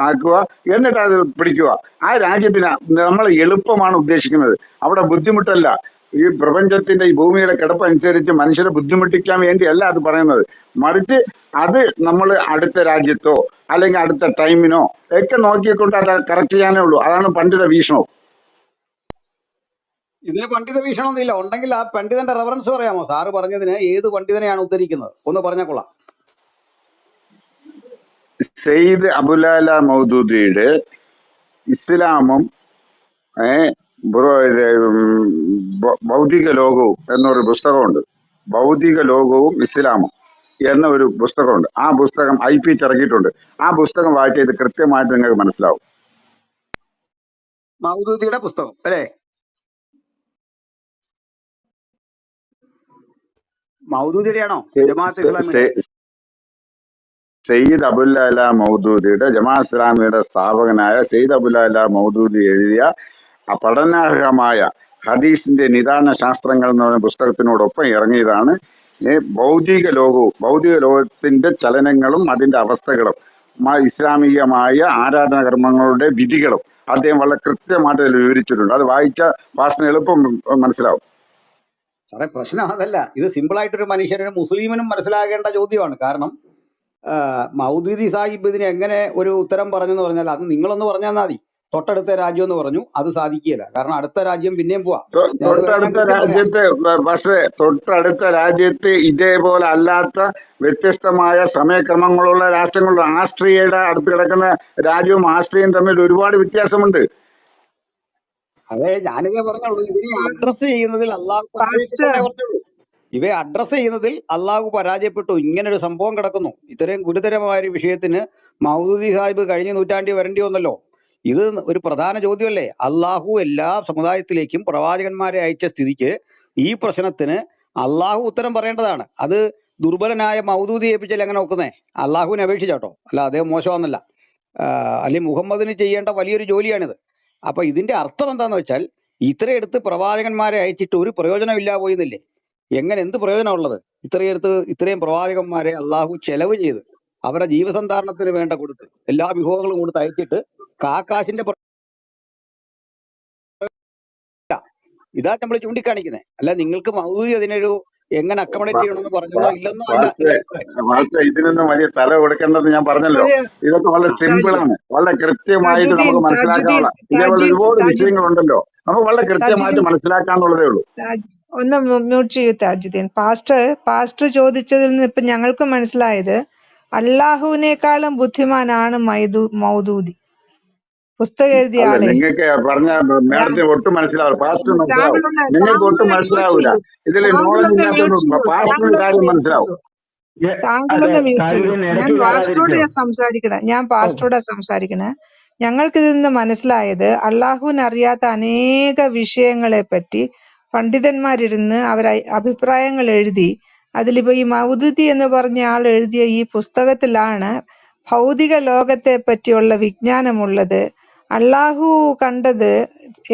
ആക്കുക. എന്നിട്ട് അത് പിടിക്കുക. ആ രാജ്യത്തിന് നമ്മൾ എളുപ്പമാണ് ഉദ്ദേശിക്കുന്നത്, അവിടെ ബുദ്ധിമുട്ടല്ല. ഈ പ്രപഞ്ചത്തിന്റെ ഈ ഭൂമിയുടെ കിടപ്പനുസരിച്ച് മനുഷ്യരെ ബുദ്ധിമുട്ടിക്കാൻ വേണ്ടിയല്ല അത് പറയുന്നത്. മറിച്ച് അത് നമ്മൾ അടുത്ത രാജ്യത്തോ അല്ലെങ്കിൽ അടുത്ത ടൈമിനോ ഒക്കെ നോക്കിക്കൊണ്ട് അത് കറക്റ്റ് ചെയ്യാനേ ഉള്ളൂ. അതാണ് പണ്ഡിത വീക്ഷണം. ഇതിന് പണ്ഡിത വീക്ഷണമൊന്നും ഇല്ല. ഉണ്ടെങ്കിൽ ആ പണ്ഡിതന്റെ റെഫറൻസ് പറയാമോ? സാറ് പറഞ്ഞതിന് ഏത് പണ്ഡിതനെയാണ് ഉദ്ധരിക്കുന്നത്? ഒന്ന് പറഞ്ഞാൽ കൊള്ളാം. സെയ്ദ് അബുലാല മൗദൂദിയുടെ ഇസ്ലാമും ഭൗതിക ലോകവും എന്നൊരു പുസ്തകമുണ്ട്. ഭൗതിക ലോകവും ഇസ്ലാമും എന്ന ഒരു പുസ്തകമുണ്ട്. ആ പുസ്തകം IP ഇറക്കിയിട്ടുണ്ട്. ആ പുസ്തകം വായിച്ച് ഇത് കൃത്യമായിട്ട് നിങ്ങൾക്ക് മനസ്സിലാവും. മൗദൂദിയുടെ പുസ്തകം അല്ലേ? മൗദൂദിയുടെ ആണോ? ജമാഅത്ത് ഇസ്ലാമിയുടെ? സെയ്ദ് അബുലാല മൗദൂദിയുടെ, ജമാഅത്ത് ഇസ്ലാമിയുടെ സ്ഥാപകനായ സെയ്ദ് അബുലാല മൗദൂദി എഴുതിയ പഠനാർഹമായ ഹദീസിന്റെ നിദാന ശാസ്ത്രങ്ങൾ എന്ന് പറയുന്ന പുസ്തകത്തിനോടൊപ്പം ഇറങ്ങിയതാണ് ഭൗതിക ലോകവും. ഭൗതിക ലോകത്തിന്റെ ചലനങ്ങളും അതിന്റെ അവസ്ഥകളും ഇസ്ലാമികമായ ആരാധനാകർമ്മങ്ങളുടെ വിധികളും അദ്ദേഹം വളരെ കൃത്യമായിട്ട് അതിൽ വിവരിച്ചിട്ടുണ്ട്. അത് വായിച്ച വാസന എളുപ്പം മനസ്സിലാവും. സാറേ പ്രശ്നം അതല്ല. ഇത് സിമ്പിൾ ആയിട്ടൊരു മനുഷ്യനും മുസ്ലിമിനും മനസ്സിലാകേണ്ട ചോദ്യമാണ്. കാരണം മൗദൂദി സാഹിബ് ഇതിന് എങ്ങനെ ഒരു ഉത്തരം പറഞ്ഞെന്ന് പറഞ്ഞാൽ അത് നിങ്ങളൊന്ന് പറഞ്ഞാൽ മതി. തൊട്ടടുത്ത രാജ്യം എന്ന് പറഞ്ഞു, അത് സാധിക്കുകയില്ല. കാരണം അടുത്ത രാജ്യം പിന്നെയും പോവാം. പക്ഷേ തൊട്ടടുത്ത രാജ്യത്ത് ഇതേപോലെ അല്ലാത്ത വ്യത്യസ്തമായ സമയക്രമങ്ങളുള്ള രാഷ്ട്രങ്ങളുണ്ട്. ആസ്ട്രിയയുടെ അടുത്ത് കിടക്കുന്ന രാജ്യവും ആസ്ട്രിയയും തമ്മിൽ ഒരുപാട് വ്യത്യാസമുണ്ട്. അതെ, ഞാനിതേ പറഞ്ഞുള്ളൂ. ഇതിനെ അഡ്രസ് ചെയ്യുന്നതിൽ അള്ളാഹു പറഞ്ഞുള്ളൂ. ഇവയെ അഡ്രസ് ചെയ്യുന്നതിൽ അള്ളാഹു പരാജയപ്പെട്ടു. ഇങ്ങനൊരു സംഭവം കിടക്കുന്നു. ഇത്രയും ഗുരുതരമായ ഒരു വിഷയത്തിന് മൗദൂദി സാഹിബ് കഴിഞ്ഞ നൂറ്റാണ്ടിൽ വരേണ്ടി വന്നല്ലോ. ഇത് ഒരു പ്രധാന ചോദ്യമല്ലേ? അള്ളാഹു എല്ലാ സമുദായത്തിലേക്കും പ്രവാചകന്മാരെ അയച്ച സ്ഥിതിക്ക് ഈ പ്രശ്നത്തിന് അള്ളാഹു ഉത്തരം പറയേണ്ടതാണ്. അത് ദുർബലനായ മൗദൂദി ഏൽപ്പിച്ചാൽ എങ്ങനെ നോക്കുന്നേ? അള്ളാഹുവിനെ അപേക്ഷിച്ചാട്ടോ, അല്ല അദ്ദേഹം മോശമാണെന്നല്ല. അല്ലെങ്കിൽ മുഹമ്മദിന് ചെയ്യേണ്ട വലിയൊരു ജോലിയാണിത്. അപ്പൊ ഇതിന്റെ അർത്ഥം എന്താന്ന് വെച്ചാൽ ഇത്രയെടുത്ത് പ്രവാചകന്മാരെ അയച്ചിട്ട് ഒരു പ്രയോജനമില്ല പോയെന്നില്ലേ? എങ്ങനെ എന്ത് പ്രയോജനമുള്ളത്? ഇത്രയും പ്രവാചകന്മാരെ അള്ളാഹു ചെലവ് ചെയ്ത് അവരുടെ ജീവസന്ധാരണത്തിന് വേണ്ട കൊടുത്ത് എല്ലാ വിഭവങ്ങളും കൊടുത്ത് അയച്ചിട്ട് കാക്കാശിന്റെ ഇതാ നമ്മൾ ചൂണ്ടിക്കാണിക്കുന്നത്. അല്ല നിങ്ങൾക്ക് മൗദൂദി അതിനൊരു എങ്ങനെ അക്കോമഡേറ്റ് ചെയ്യണമെന്ന് പറഞ്ഞെന്നോ ഇല്ലെന്നോ അല്ല പാസ്റ്ററെ എന്റെ അഭിപ്രായം. പാസ്റ്ററെ ഇതിനൊന്നും വലിയ തല കൊടുക്കേണ്ടെന്ന് ഞാൻ പറഞ്ഞല്ലോ. ഒരു ഇതൊക്കെ വളരെ ആ സിമ്പിൾ താജു ആണ്, വളരെ കൃത്യമായിട്ട് താജുദ്ദീൻ നമുക്ക് താജുദ്ദീൻ മനസ്സിലാക്കാനുള്ള. ഇതേപോലെ താജു ഒരുപാട് താജു വിഷയങ്ങളുണ്ടല്ലോ, നമുക്ക് വളരെ കൃത്യമായിട്ട് താജുദ്ദീൻ മനസ്സിലാക്കാന്നുള്ളതേ ഉള്ളൂ. ഒന്ന് മ്യൂട്ട് ചെയ്യൂ താജുദ്ദീൻ. പാസ്റ്റർ ചോദിച്ചതിൽ നിന്ന് ഇപ്പൊ ഞങ്ങൾക്ക് മനസ്സിലായത് അള്ളാഹുവിനേക്കാളും ബുദ്ധിമാനാണ് മൗദൂദി, പുസ്തകം എഴുതിയ അല്ല, ആളെ. നിങ്ങൾക്ക് പറഞ്ഞ മേഡത്തിന് ഒട്ടും മനസ്സിലാവില്ല, പാസ്റ്റിന് മനസ്സിലാവും, താങ്കളൊന്ന് നിങ്ങൾക്ക് ഒട്ടും താങ്കളൊന്ന് മ്യൂട്ട് മനസ്സിലാവൂല. ചെയ്യൂ. ഇതിൽ നോളജ് താങ്കളൊന്ന് മ്യൂട്ട് ഇല്ലാത്തതുകൊണ്ട് ചെയ്യൂ. പാസ്റ്റിന് താങ്കളൊന്ന് കാര്യം മ്യൂട്ട് മനസ്സിലാവും. ചെയ്യൂ. അതെ, താങ്കളൊന്ന് മ്യൂട്ട് ചെയ്യൂ. താജുദ്ദീൻ ഞാൻ ഇടയ്ക്ക് പാസ്റ്ററോട് കയറാതിരിക്കോ? പാസ്റ്ററോടാ സംസാരിക്കണേ. ഞങ്ങൾക്ക് ഇതിൽ നിന്ന് മനസ്സിലായത് അള്ളാഹുവിന് അറിയാത്ത അനേക വിഷയങ്ങളെ പറ്റി പണ്ഡിതന്മാരിരുന്ന് അവർ അഭിപ്രായങ്ങൾ എഴുതി. അതിലിപ്പോ ഈ മൗദൂദി എന്ന് പറഞ്ഞ ആൾ എഴുതിയ ഈ പുസ്തകത്തിലാണ് ഭൗതിക ലോകത്തെ പറ്റിയുള്ള വിജ്ഞാനമുള്ളത്. അള്ളാഹു കണ്ടത്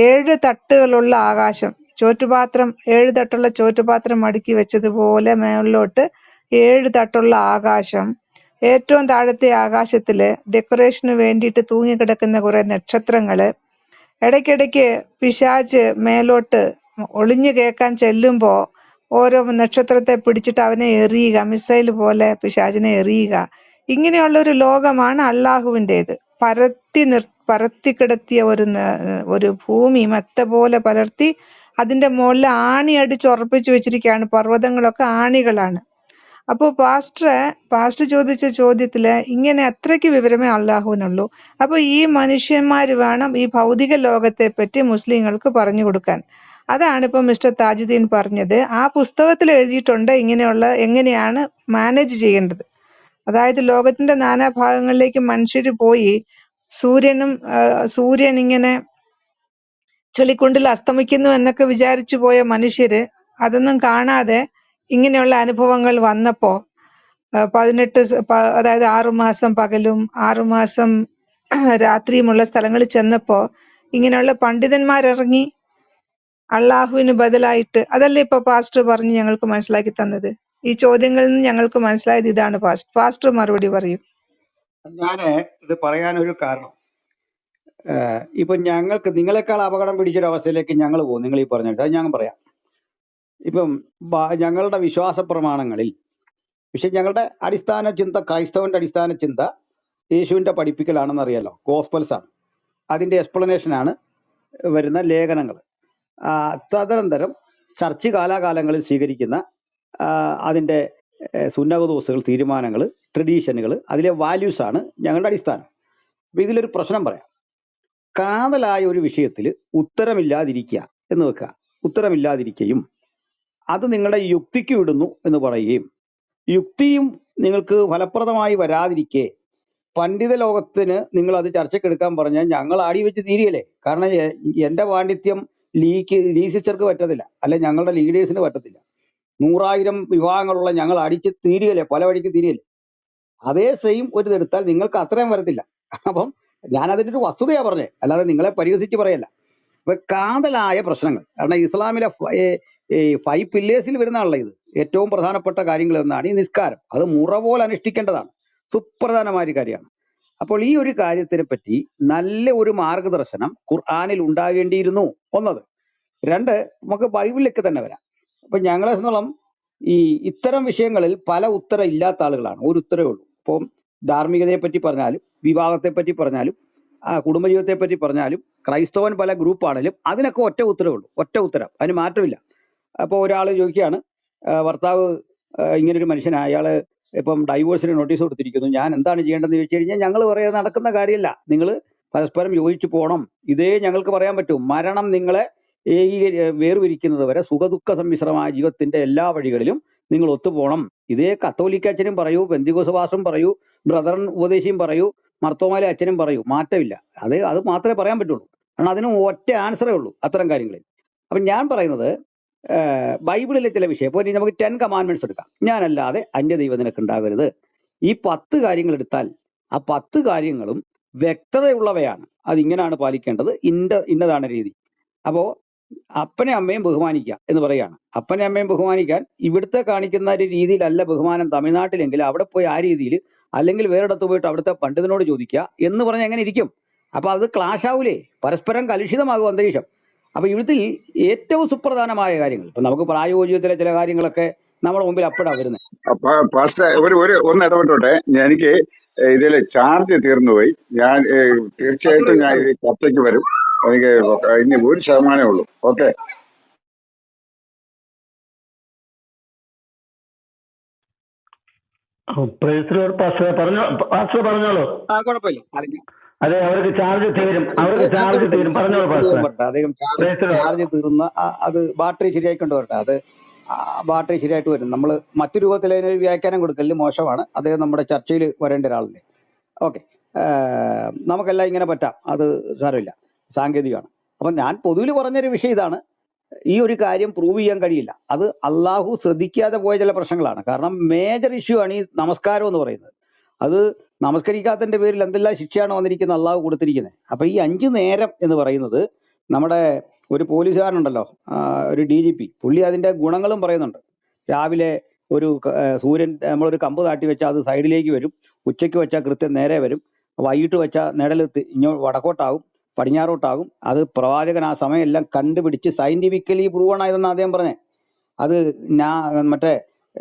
7 തട്ടുകളുള്ള ആകാശം, ചോറ്റുപാത്രം 7 തട്ടുള്ള ചോറ്റുപാത്രം അടുക്കി വെച്ചതുപോലെ മേളിലോട്ട് 7 തട്ടുള്ള ആകാശം, ഏറ്റവും താഴത്തെ ആകാശത്തില് ഡെക്കറേഷന് വേണ്ടിയിട്ട് തൂങ്ങിക്കിടക്കുന്ന കുറെ നക്ഷത്രങ്ങള്, ഇടയ്ക്കിടയ്ക്ക് പിശാച് മേലോട്ട് ഒളിഞ്ഞു കേൾക്കാൻ ചെല്ലുമ്പോ ഓരോ നക്ഷത്രത്തെ പിടിച്ചിട്ട് അവനെ എറിയുക, മിസൈൽ പോലെ പിശാചിനെ എറിയുക. ഇങ്ങനെയുള്ള ഒരു ലോകമാണ് അള്ളാഹുവിൻ്റെത്. പരത്തി കിടത്തിയ ഒരു ഭൂമി മെത്ത പോലെ പലർത്തി അതിന്റെ മുകളിൽ ആണി അടിച്ച് ഉറപ്പിച്ചു വെച്ചിരിക്കുകയാണ്. പർവ്വതങ്ങളൊക്കെ ആണികളാണ്. അപ്പോ പാസ്റ്റർ ചോദിച്ച ചോദ്യത്തില് ഇങ്ങനെ അത്രയ്ക്ക് വിവരമേ അള്ളാഹുവിനുള്ളൂ. അപ്പൊ ഈ മനുഷ്യന്മാര് വേണം ഈ ഭൗതിക ലോകത്തെ പറ്റി മുസ്ലിങ്ങൾക്ക് പറഞ്ഞു കൊടുക്കാൻ. അതാണ് ഇപ്പൊ മിസ്റ്റർ താജുദ്ദീൻ പറഞ്ഞത്. ആ പുസ്തകത്തിൽ എഴുതിയിട്ടുണ്ട് എങ്ങനെയാണ് മാനേജ് ചെയ്യേണ്ടത്. അതായത് ലോകത്തിന്റെ നാനാഭാഗങ്ങളിലേക്ക് മനുഷ്യര് പോയി സൂര്യൻ ഇങ്ങനെ ചെളിക്കുണ്ടിൽ അസ്തമിക്കുന്നു എന്നൊക്കെ വിചാരിച്ചു പോയ മനുഷ്യര് അതൊന്നും കാണാതെ ഇങ്ങനെയുള്ള അനുഭവങ്ങൾ വന്നപ്പോ 18 അതായത് 6 മാസം പകലും 6 മാസം രാത്രിയുമുള്ള സ്ഥലങ്ങളിൽ ചെന്നപ്പോ ഇങ്ങനെയുള്ള പണ്ഡിതന്മാരിറങ്ങി അള്ളാഹുവിന് ബദലായിട്ട്. അതല്ലേ ഇപ്പൊ പാസ്റ്റർ പറഞ്ഞ് ഞങ്ങൾക്ക് മനസ്സിലാക്കി തന്നത്. ഈ ചോദ്യങ്ങളിൽ നിന്ന് ഞങ്ങൾക്ക് മനസ്സിലായത് ഇതാണ്. പാസ്റ്റർ മറുപടി പറയും. ഞാന് ഇത് പറയാനൊരു കാരണം, ഇപ്പൊ ഞങ്ങൾക്ക് നിങ്ങളെക്കാൾ അപകടം പിടിച്ചൊരു അവസ്ഥയിലേക്ക് ഞങ്ങൾ പോകും. നിങ്ങൾ ഈ പറഞ്ഞിട്ട് അത് ഞാൻ പറയാം. ഇപ്പം ഞങ്ങളുടെ വിശ്വാസ പ്രമാണങ്ങളിൽ, പക്ഷെ ഞങ്ങളുടെ അടിസ്ഥാന ചിന്ത, ക്രൈസ്തവന്റെ അടിസ്ഥാന ചിന്ത യേശുവിന്റെ പഠിപ്പിക്കലാണെന്ന് അറിയാലോ, ഗോസ്പൽസ് ആണ്. അതിന്റെ എക്സ്പ്ലനേഷൻ ആണ് വരുന്ന ലേഖനങ്ങൾ. തദനന്തരം ചർച്ച് കാലാകാലങ്ങളിൽ സ്വീകരിക്കുന്ന അതിന്റെ സുന്നഹദോസുകൾ, തീരുമാനങ്ങൾ, ട്രഡീഷനുകൾ, അതിലെ വാല്യൂസ് ആണ് ഞങ്ങളുടെ അടിസ്ഥാനം. അപ്പൊ ഇതിലൊരു പ്രശ്നം പറയാം. കാതലായ ഒരു വിഷയത്തിൽ ഉത്തരമില്ലാതിരിക്കുക എന്ന് വെക്കുക, ഉത്തരമില്ലാതിരിക്കുകയും അത് നിങ്ങളുടെ യുക്തിക്ക് വിടുന്നു എന്ന് പറയുകയും യുക്തിയും നിങ്ങൾക്ക് ഫലപ്രദമായി വരാതിരിക്കെ പണ്ഡിത ലോകത്തിന് നിങ്ങൾ അത് ചർച്ചയ്ക്കെടുക്കാൻ പറഞ്ഞാൽ ഞങ്ങൾ ആടി വെച്ച് തീരുകയല്ലേ. കാരണം എന്റെ പാണ്ഡിത്യം ലീ സിസ്റ്റർക്ക് പറ്റത്തില്ല, അല്ലെ ഞങ്ങളുടെ ലീഡേഴ്സിന് പറ്റത്തില്ല. 100,000 വിഭാഗങ്ങളുള്ള ഞങ്ങൾ അടിച്ച് തീരുകയല്ലേ, പല വഴിക്ക് തീരുകയല്ലേ. അതേ സെയിം ഒരു ഇതെടുത്താൽ നിങ്ങൾക്ക് അത്രയും വരത്തില്ല. അപ്പം ഞാൻ അതിൻ്റെ ഒരു വസ്തുതയാ പറഞ്ഞേ, അല്ലാതെ നിങ്ങളെ പരിഹസിച്ച് പറയല്ല. അപ്പൊ കാതലായ പ്രശ്നങ്ങൾ, കാരണം ഇസ്ലാമിലെ 5 പില്ലേഴ്സിൽ വരുന്നതാണല്ലോ ഇത്. ഏറ്റവും പ്രധാനപ്പെട്ട കാര്യങ്ങൾ എന്നാണ് ഈ നിസ്കാരം. അത് മുറ പോലെ അനുഷ്ഠിക്കേണ്ടതാണ്, സുപ്രധാനമായ ഒരു കാര്യമാണ്. അപ്പോൾ ഈ ഒരു കാര്യത്തിനെ പറ്റി നല്ല ഒരു മാർഗദർശനം ഖുർആനിൽ ഉണ്ടാകേണ്ടിയിരുന്നു, ഒന്നത്. 2, നമുക്ക് ബൈബിളിലേക്ക് തന്നെ വരാം. അപ്പൊ ഞങ്ങളെ സംബന്ധിച്ചോളം ഈ ഇത്തരം വിഷയങ്ങളിൽ പല ഉത്തരം ഇല്ലാത്ത ആളുകളാണ്. ഒരു ഉത്തരവേ ഉള്ളൂ. ഇപ്പം ധാർമ്മികതയെ പറ്റി പറഞ്ഞാലും, വിവാഹത്തെ പറ്റി പറഞ്ഞാലും, കുടുംബജീവിതത്തെ പറ്റി പറഞ്ഞാലും, ക്രൈസ്തവൻ പല ഗ്രൂപ്പാണെങ്കിലും അതിനൊക്കെ ഒറ്റ ഉത്തരവേ ഉള്ളൂ, ഒറ്റ ഉത്തരം, അതിന് മാറ്റമില്ല. അപ്പോൾ ഒരാൾ ചോദിക്കുകയാണ്, ഭർത്താവ് ഇങ്ങനൊരു മനുഷ്യനാണ്, അയാള് ഇപ്പം ഡൈവോഴ്സിന് നോട്ടീസ് കൊടുത്തിരിക്കുന്നു, ഞാൻ എന്താണ് ചെയ്യേണ്ടതെന്ന് ചോദിച്ചു കഴിഞ്ഞാൽ ഞങ്ങൾ പറയാതെ നടക്കുന്ന കാര്യമല്ല. നിങ്ങൾ പരസ്പരം യോജിച്ചു പോകണം, ഇതേ ഞങ്ങൾക്ക് പറയാൻ പറ്റൂ. മരണം നിങ്ങളെ വേർപിരിക്കുന്നത് വരെ സുഖദുഃഖ സമ്മിശ്രമായ ജീവിതത്തിന്റെ എല്ലാ വഴികളിലും നിങ്ങൾ ഒത്തുപോകണം. ഇതേ കത്തോലിക്ക അച്ഛനും പറയൂ, പെന്തിക്കോസ്ത് പാസ്റ്ററും പറയൂ, ബ്രദറൻ ഉപദേശിയും പറയൂ, മർത്തോമാലെ അച്ഛനും പറയൂ, മാറ്റമില്ല. അത് മാത്രമേ പറയാൻ പറ്റുള്ളൂ. കാരണം അതിന് ഒറ്റ ആൻസറേ ഉള്ളൂ അത്തരം കാര്യങ്ങളിൽ. അപ്പം ഞാൻ പറയുന്നത് ബൈബിളിലെ ചില വിഷയം, ഇപ്പോൾ നമുക്ക് 10 കമാൻഡ്മെന്റ്സ് എടുക്കാം. ഞാനല്ലാതെ അന്യദൈവം നിനക്ക് ഉണ്ടാകരുത്. ഈ 10 കാര്യങ്ങൾ എടുത്താൽ ആ 10 കാര്യങ്ങളും വ്യക്തതയുള്ളവയാണ്. അതിങ്ങനെയാണ് പാലിക്കേണ്ടത്, ഇന്നതാണ് രീതി. അപ്പോ അപ്പനെ അമ്മയും ബഹുമാനിക്കുക എന്ന് പറയുകയാണ്. അപ്പനെ അമ്മയും ബഹുമാനിക്കാൻ ഇവിടുത്തെ കാണിക്കുന്ന ഒരു രീതിയിലല്ല ബഹുമാനം തമിഴ്നാട്ടിലെങ്കിൽ അവിടെ പോയി ആ രീതിയിൽ, അല്ലെങ്കിൽ വേറെടുത്ത് പോയിട്ട് അവിടുത്തെ പണ്ഡിതനോട് ചോദിക്കുക എന്ന് പറഞ്ഞാൽ എങ്ങനെ ഇരിക്കും? അപ്പൊ അത് ക്ലാഷ് ആവൂലേ, പരസ്പരം കലുഷിതമാകും അന്തരീക്ഷം. അപ്പൊ ഇവിടുത്തെ ഏറ്റവും സുപ്രധാനമായ കാര്യങ്ങൾ, ഇപ്പൊ നമുക്ക് പ്രായോഗികത്തിലെ ചില കാര്യങ്ങളൊക്കെ നമ്മുടെ മുമ്പിൽ അപ്പോഴാണ് വരുന്നത്. പാസ്റ്റർ ഒന്ന് ഇടപെട്ടോട്ടെ. എനിക്ക് ഇതിൽ ചാർജ് തീർന്നുപോയി. ഞാൻ തീർച്ചയായിട്ടും ഞാൻ ഈ ചർച്ചയ്ക്ക് വരും. എനിക്ക് ഇനി 1% ഉള്ളൂ. ഓക്കെ. പറഞ്ഞോളൂ. കുഴപ്പമില്ല. അതെ, അവർക്ക് ചാർജ് തീരും. പറഞ്ഞോളൂ അദ്ദേഹം വരട്ടെ. അദ്ദേഹം ചാർജ് തീർന്ന അത് ബാറ്ററി ശരിയായിക്കൊണ്ട് വരട്ടെ. അത് ബാറ്ററി ശരിയായിട്ട് വരും. നമ്മൾ മറ്റു രൂപത്തിൽ അതിനൊരു വ്യാഖ്യാനം കൊടുക്കല് മോശമാണ്. അദ്ദേഹം നമ്മുടെ ചർച്ചയിൽ വരേണ്ട ഒരാളല്ലേ. ഓക്കെ, നമുക്കെല്ലാം ഇങ്ങനെ പറ്റാം, അത് സാരമില്ല, സാങ്കേതികമാണ്. അപ്പം ഞാൻ പൊതുവിൽ പറഞ്ഞൊരു വിഷയം ഇതാണ്, ഈ ഒരു കാര്യം പ്രൂവ് ചെയ്യാൻ കഴിയില്ല. അത് അള്ളാഹു ശ്രദ്ധിക്കാതെ പോയ ചില പ്രശ്നങ്ങളാണ്. കാരണം മേജർ ഇഷ്യൂ ആണ് ഈ നമസ്കാരം എന്ന് പറയുന്നത്. അത് നമസ്കരിക്കാത്തതിന്റെ പേരിൽ എന്തെല്ലാം ശിക്ഷയാണ് വന്നിരിക്കുന്നത് അള്ളാഹു കൊടുത്തിരിക്കുന്നത്. അപ്പൊ ഈ 5 നേരം എന്ന് പറയുന്നത് നമ്മുടെ ഒരു പോലീസുകാരനുണ്ടല്ലോ, ഒരു DGP, പുള്ളി അതിന്റെ ഗുണങ്ങളും പറയുന്നുണ്ട്. രാവിലെ ഒരു സൂര്യൻ നമ്മളൊരു കമ്പ് താട്ടി വെച്ചാൽ അത് സൈഡിലേക്ക് വരും, ഉച്ചയ്ക്ക് വെച്ചാൽ കൃത്യം നേരെ വരും, വൈകിട്ട് വെച്ചാൽ നിഴൽ വടക്കോട്ടാകും, പടിഞ്ഞാറോട്ടാകും. അത് പ്രവാചകൻ ആ സമയം എല്ലാം കണ്ടുപിടിച്ച് സയന്റിഫിക്കലി പ്രൂവൺ ആയതെന്ന് ആദ്യം പറഞ്ഞേ. അത് മറ്റേ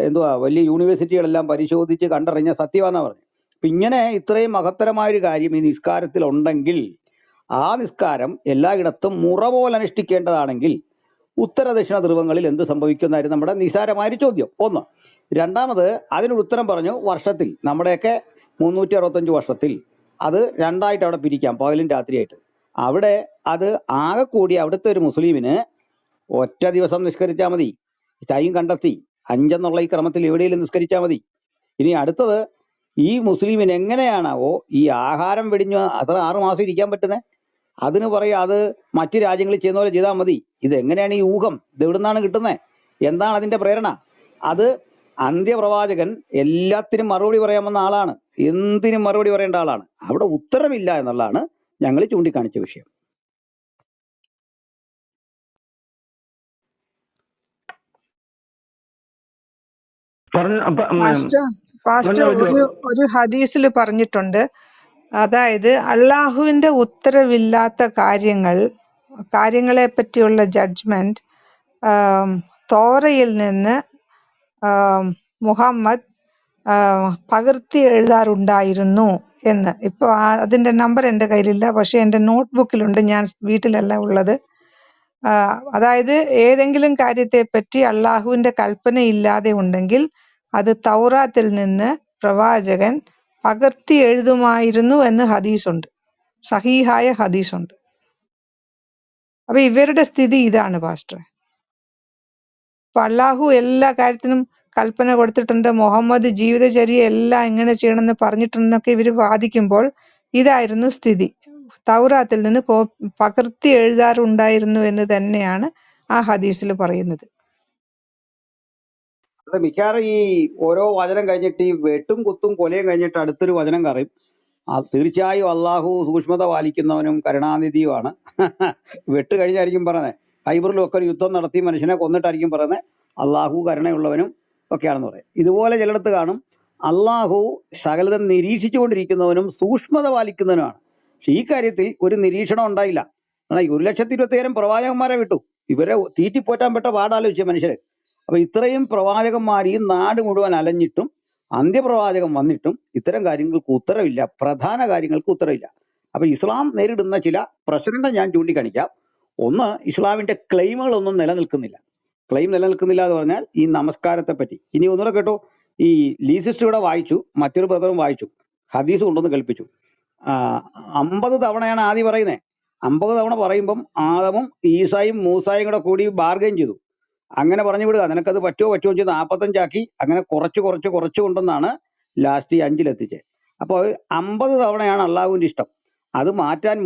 എന്തുവാ വലിയ യൂണിവേഴ്സിറ്റികളെല്ലാം പരിശോധിച്ച് കണ്ടറിഞ്ഞ സത്യമാണെന്നാ പറഞ്ഞു. അപ്പൊ ഇങ്ങനെ ഇത്രയും മഹത്തരമായൊരു കാര്യം ഈ നിസ്കാരത്തിൽ ഉണ്ടെങ്കിൽ ആ നിസ്കാരം എല്ലായിടത്തും മുറ പോലെ അനുഷ്ഠിക്കേണ്ടതാണെങ്കിൽ ഉത്തരദക്ഷിണ ധ്രുവങ്ങളിൽ എന്ത് സംഭവിക്കുന്നതായിരുന്നു നമ്മുടെ നിസാരമായൊരു ചോദ്യം. ഒന്ന്. രണ്ടാമത് അതിനൊരു ഉത്തരം പറഞ്ഞു, വർഷത്തിൽ നമ്മുടെയൊക്കെ 365 വർഷത്തിൽ അത് രണ്ടായിട്ട് അവിടെ പിരിക്കാം, പകലും രാത്രിയായിട്ട്. അവിടെ അത് ആകെ കൂടി അവിടുത്തെ ഒരു മുസ്ലിമിന് ഒറ്റ ദിവസം നിസ്കരിച്ചാൽ മതി. ടൈം കണ്ടെത്തി 5 എന്നുള്ള ഈ ക്രമത്തിൽ എവിടെയെങ്കിലും നിസ്കരിച്ചാൽ മതി. ഇനി അടുത്തത്, ഈ മുസ്ലിമിന് എങ്ങനെയാണാവോ ഈ ആഹാരം വെടിഞ്ഞ് അത്ര 6 മാസം ഇരിക്കാൻ പറ്റുന്നത്? അതിന് പറയാ അത് മറ്റു രാജ്യങ്ങളിൽ ചെയ്യുന്ന പോലെ ചെയ്താൽ മതി. ഇത് എങ്ങനെയാണ് ഈ ഊഹം? ഇത് എവിടെ നിന്നാണ് കിട്ടുന്നത്? എന്താണ് അതിന്റെ പ്രേരണ? അത് അന്ത്യപ്രവാചകൻ എല്ലാത്തിനും മറുപടി പറയാമെന്ന ആളാണ്, എന്തിനും മറുപടി പറയേണ്ട ആളാണ്. അവിടെ ഉത്തരമില്ല എന്നുള്ളതാണ് ഞങ്ങൾ ചൂണ്ടിക്കാണിച്ച വിഷയം. പാസ്റ്റർ ഒരു ഹദീസിൽ പറഞ്ഞിട്ടുണ്ട്, അതായത് അള്ളാഹുവിന്റെ ഉത്തരവില്ലാത്ത കാര്യങ്ങളെ പറ്റിയുള്ള ജഡ്ജ്മെന്റ് തോറയിൽ നിന്ന് മുഹമ്മദ് പകർത്തി എഴുതാറുണ്ടായിരുന്നു എന്ന്. ഇപ്പൊ അതിന്റെ നമ്പർ എൻ്റെ കയ്യിലില്ല, പക്ഷെ എൻ്റെ നോട്ട്ബുക്കിലുണ്ട്, ഞാൻ വീട്ടിലല്ല ഉള്ളത്. അതായത് ഏതെങ്കിലും കാര്യത്തെപ്പറ്റി അള്ളാഹുവിന്റെ കൽപ്പന ഇല്ലാതെ ഉണ്ടെങ്കിൽ അത് തൗറാത്തിൽ നിന്ന് പ്രവാചകൻ പകർത്തി എഴുതുമായിരുന്നു എന്ന് ഹദീസുണ്ട്, സഹീഹായ ഹദീസുണ്ട്. അപ്പൊ ഇവരുടെ സ്ഥിതി ഇതാണ് പാസ്റ്റർ. അപ്പൊ അള്ളാഹു എല്ലാ കാര്യത്തിനും കൽപ്പന കൊടുത്തിട്ടുണ്ട്, മുഹമ്മദ് ജീവിതചര്യ എല്ലാം എങ്ങനെ ചെയ്യണമെന്ന് പറഞ്ഞിട്ടുണ്ടെന്നൊക്കെ ഇവർ വാദിക്കുമ്പോൾ ഇതായിരുന്നു സ്ഥിതി. തൗറാത്തിൽ നിന്ന് പകർത്തി എഴുതാറുണ്ടായിരുന്നു എന്ന് തന്നെയാണ് ആ ഹദീസിൽ പറയുന്നത്. അത് മിക്കവാറും ഈ ഓരോ വചനം കഴിഞ്ഞിട്ട് ഈ വെട്ടും കുത്തും കൊലയും കഴിഞ്ഞിട്ട് അടുത്തൊരു വചനം കറയും. തീർച്ചയായും അള്ളാഹു സൂക്ഷ്മത പാലിക്കുന്നവനും കരുണാനിധിയുമാണ്. വെട്ട് കഴിഞ്ഞായിരിക്കും പറയുന്നത്. ഖൈബറിലും ഒക്കെ ഒരു യുദ്ധം നടത്തി മനുഷ്യനെ കൊന്നിട്ടായിരിക്കും പറയുന്നത് അള്ളാഹു കരുണയുള്ളവനും ഒക്കെയാണെന്ന് പറയും. ഇതുപോലെ ചിലയിടത്ത് കാണും അള്ളാഹു സകലതും നിരീക്ഷിച്ചുകൊണ്ടിരിക്കുന്നവനും സൂക്ഷ്മത പാലിക്കുന്നവനുമാണ്. പക്ഷെ ഈ കാര്യത്തിൽ ഒരു നിരീക്ഷണം ഉണ്ടായില്ല. എന്നാൽ 1,25,000 പ്രവാചകന്മാരെ വിട്ടു. ഇവരെ തീറ്റിപ്പോറ്റാൻ പെട്ട പാടാലോചിച്ച മനുഷ്യര്. അപ്പൊ ഇത്രയും പ്രവാചകന്മാർ ഈ നാട് മുഴുവൻ അലഞ്ഞിട്ടും അന്ത്യപ്രവാചകം വന്നിട്ടും ഇത്തരം കാര്യങ്ങൾക്ക് ഉത്തരവില്ല, പ്രധാന കാര്യങ്ങൾക്ക് ഉത്തരവില്ല. അപ്പൊ ഇസ്ലാം നേരിടുന്ന ചില പ്രശ്നങ്ങൾ ഞാൻ ചൂണ്ടിക്കാണിക്കാം. ഒന്ന്, ഇസ്ലാമിന്റെ ക്ലെയിമുകളൊന്നും നിലനിൽക്കുന്നില്ല. ക്ലെയിം നിലനിൽക്കുന്നില്ല എന്ന് പറഞ്ഞാൽ ഈ നമസ്കാരത്തെ പറ്റി. ഇനി ഒന്നുകൂടെ കേട്ടോ, ഈ ലീസിസ്റ്റ് ഇവിടെ വായിച്ചു, മറ്റൊരു ബ്രദറും വായിച്ചു, ഹദീസ് കൊണ്ടുവന്ന് കൽപ്പിച്ചു. 50 തവണയാണ് ആദ്യം പറയുന്നത്. 50 തവണ പറയുമ്പം ആദമും ഈസായും മൂസായും കൂടെ കൂടി ബാർഗൈൻ ചെയ്തു. അങ്ങനെ പറഞ്ഞു വിടുക, നിനക്കത് പറ്റുമോ ചെയ്ത് 45 ആക്കി. അങ്ങനെ കുറച്ച് കൊണ്ടെന്നാണ് ലാസ്റ്റ് ഈ 5-ലെത്തിച്ചത്. അപ്പോൾ 50 തവണയാണ് അള്ളാഹുവിന്റെ ഇഷ്ടം. അത് മാറ്റാൻ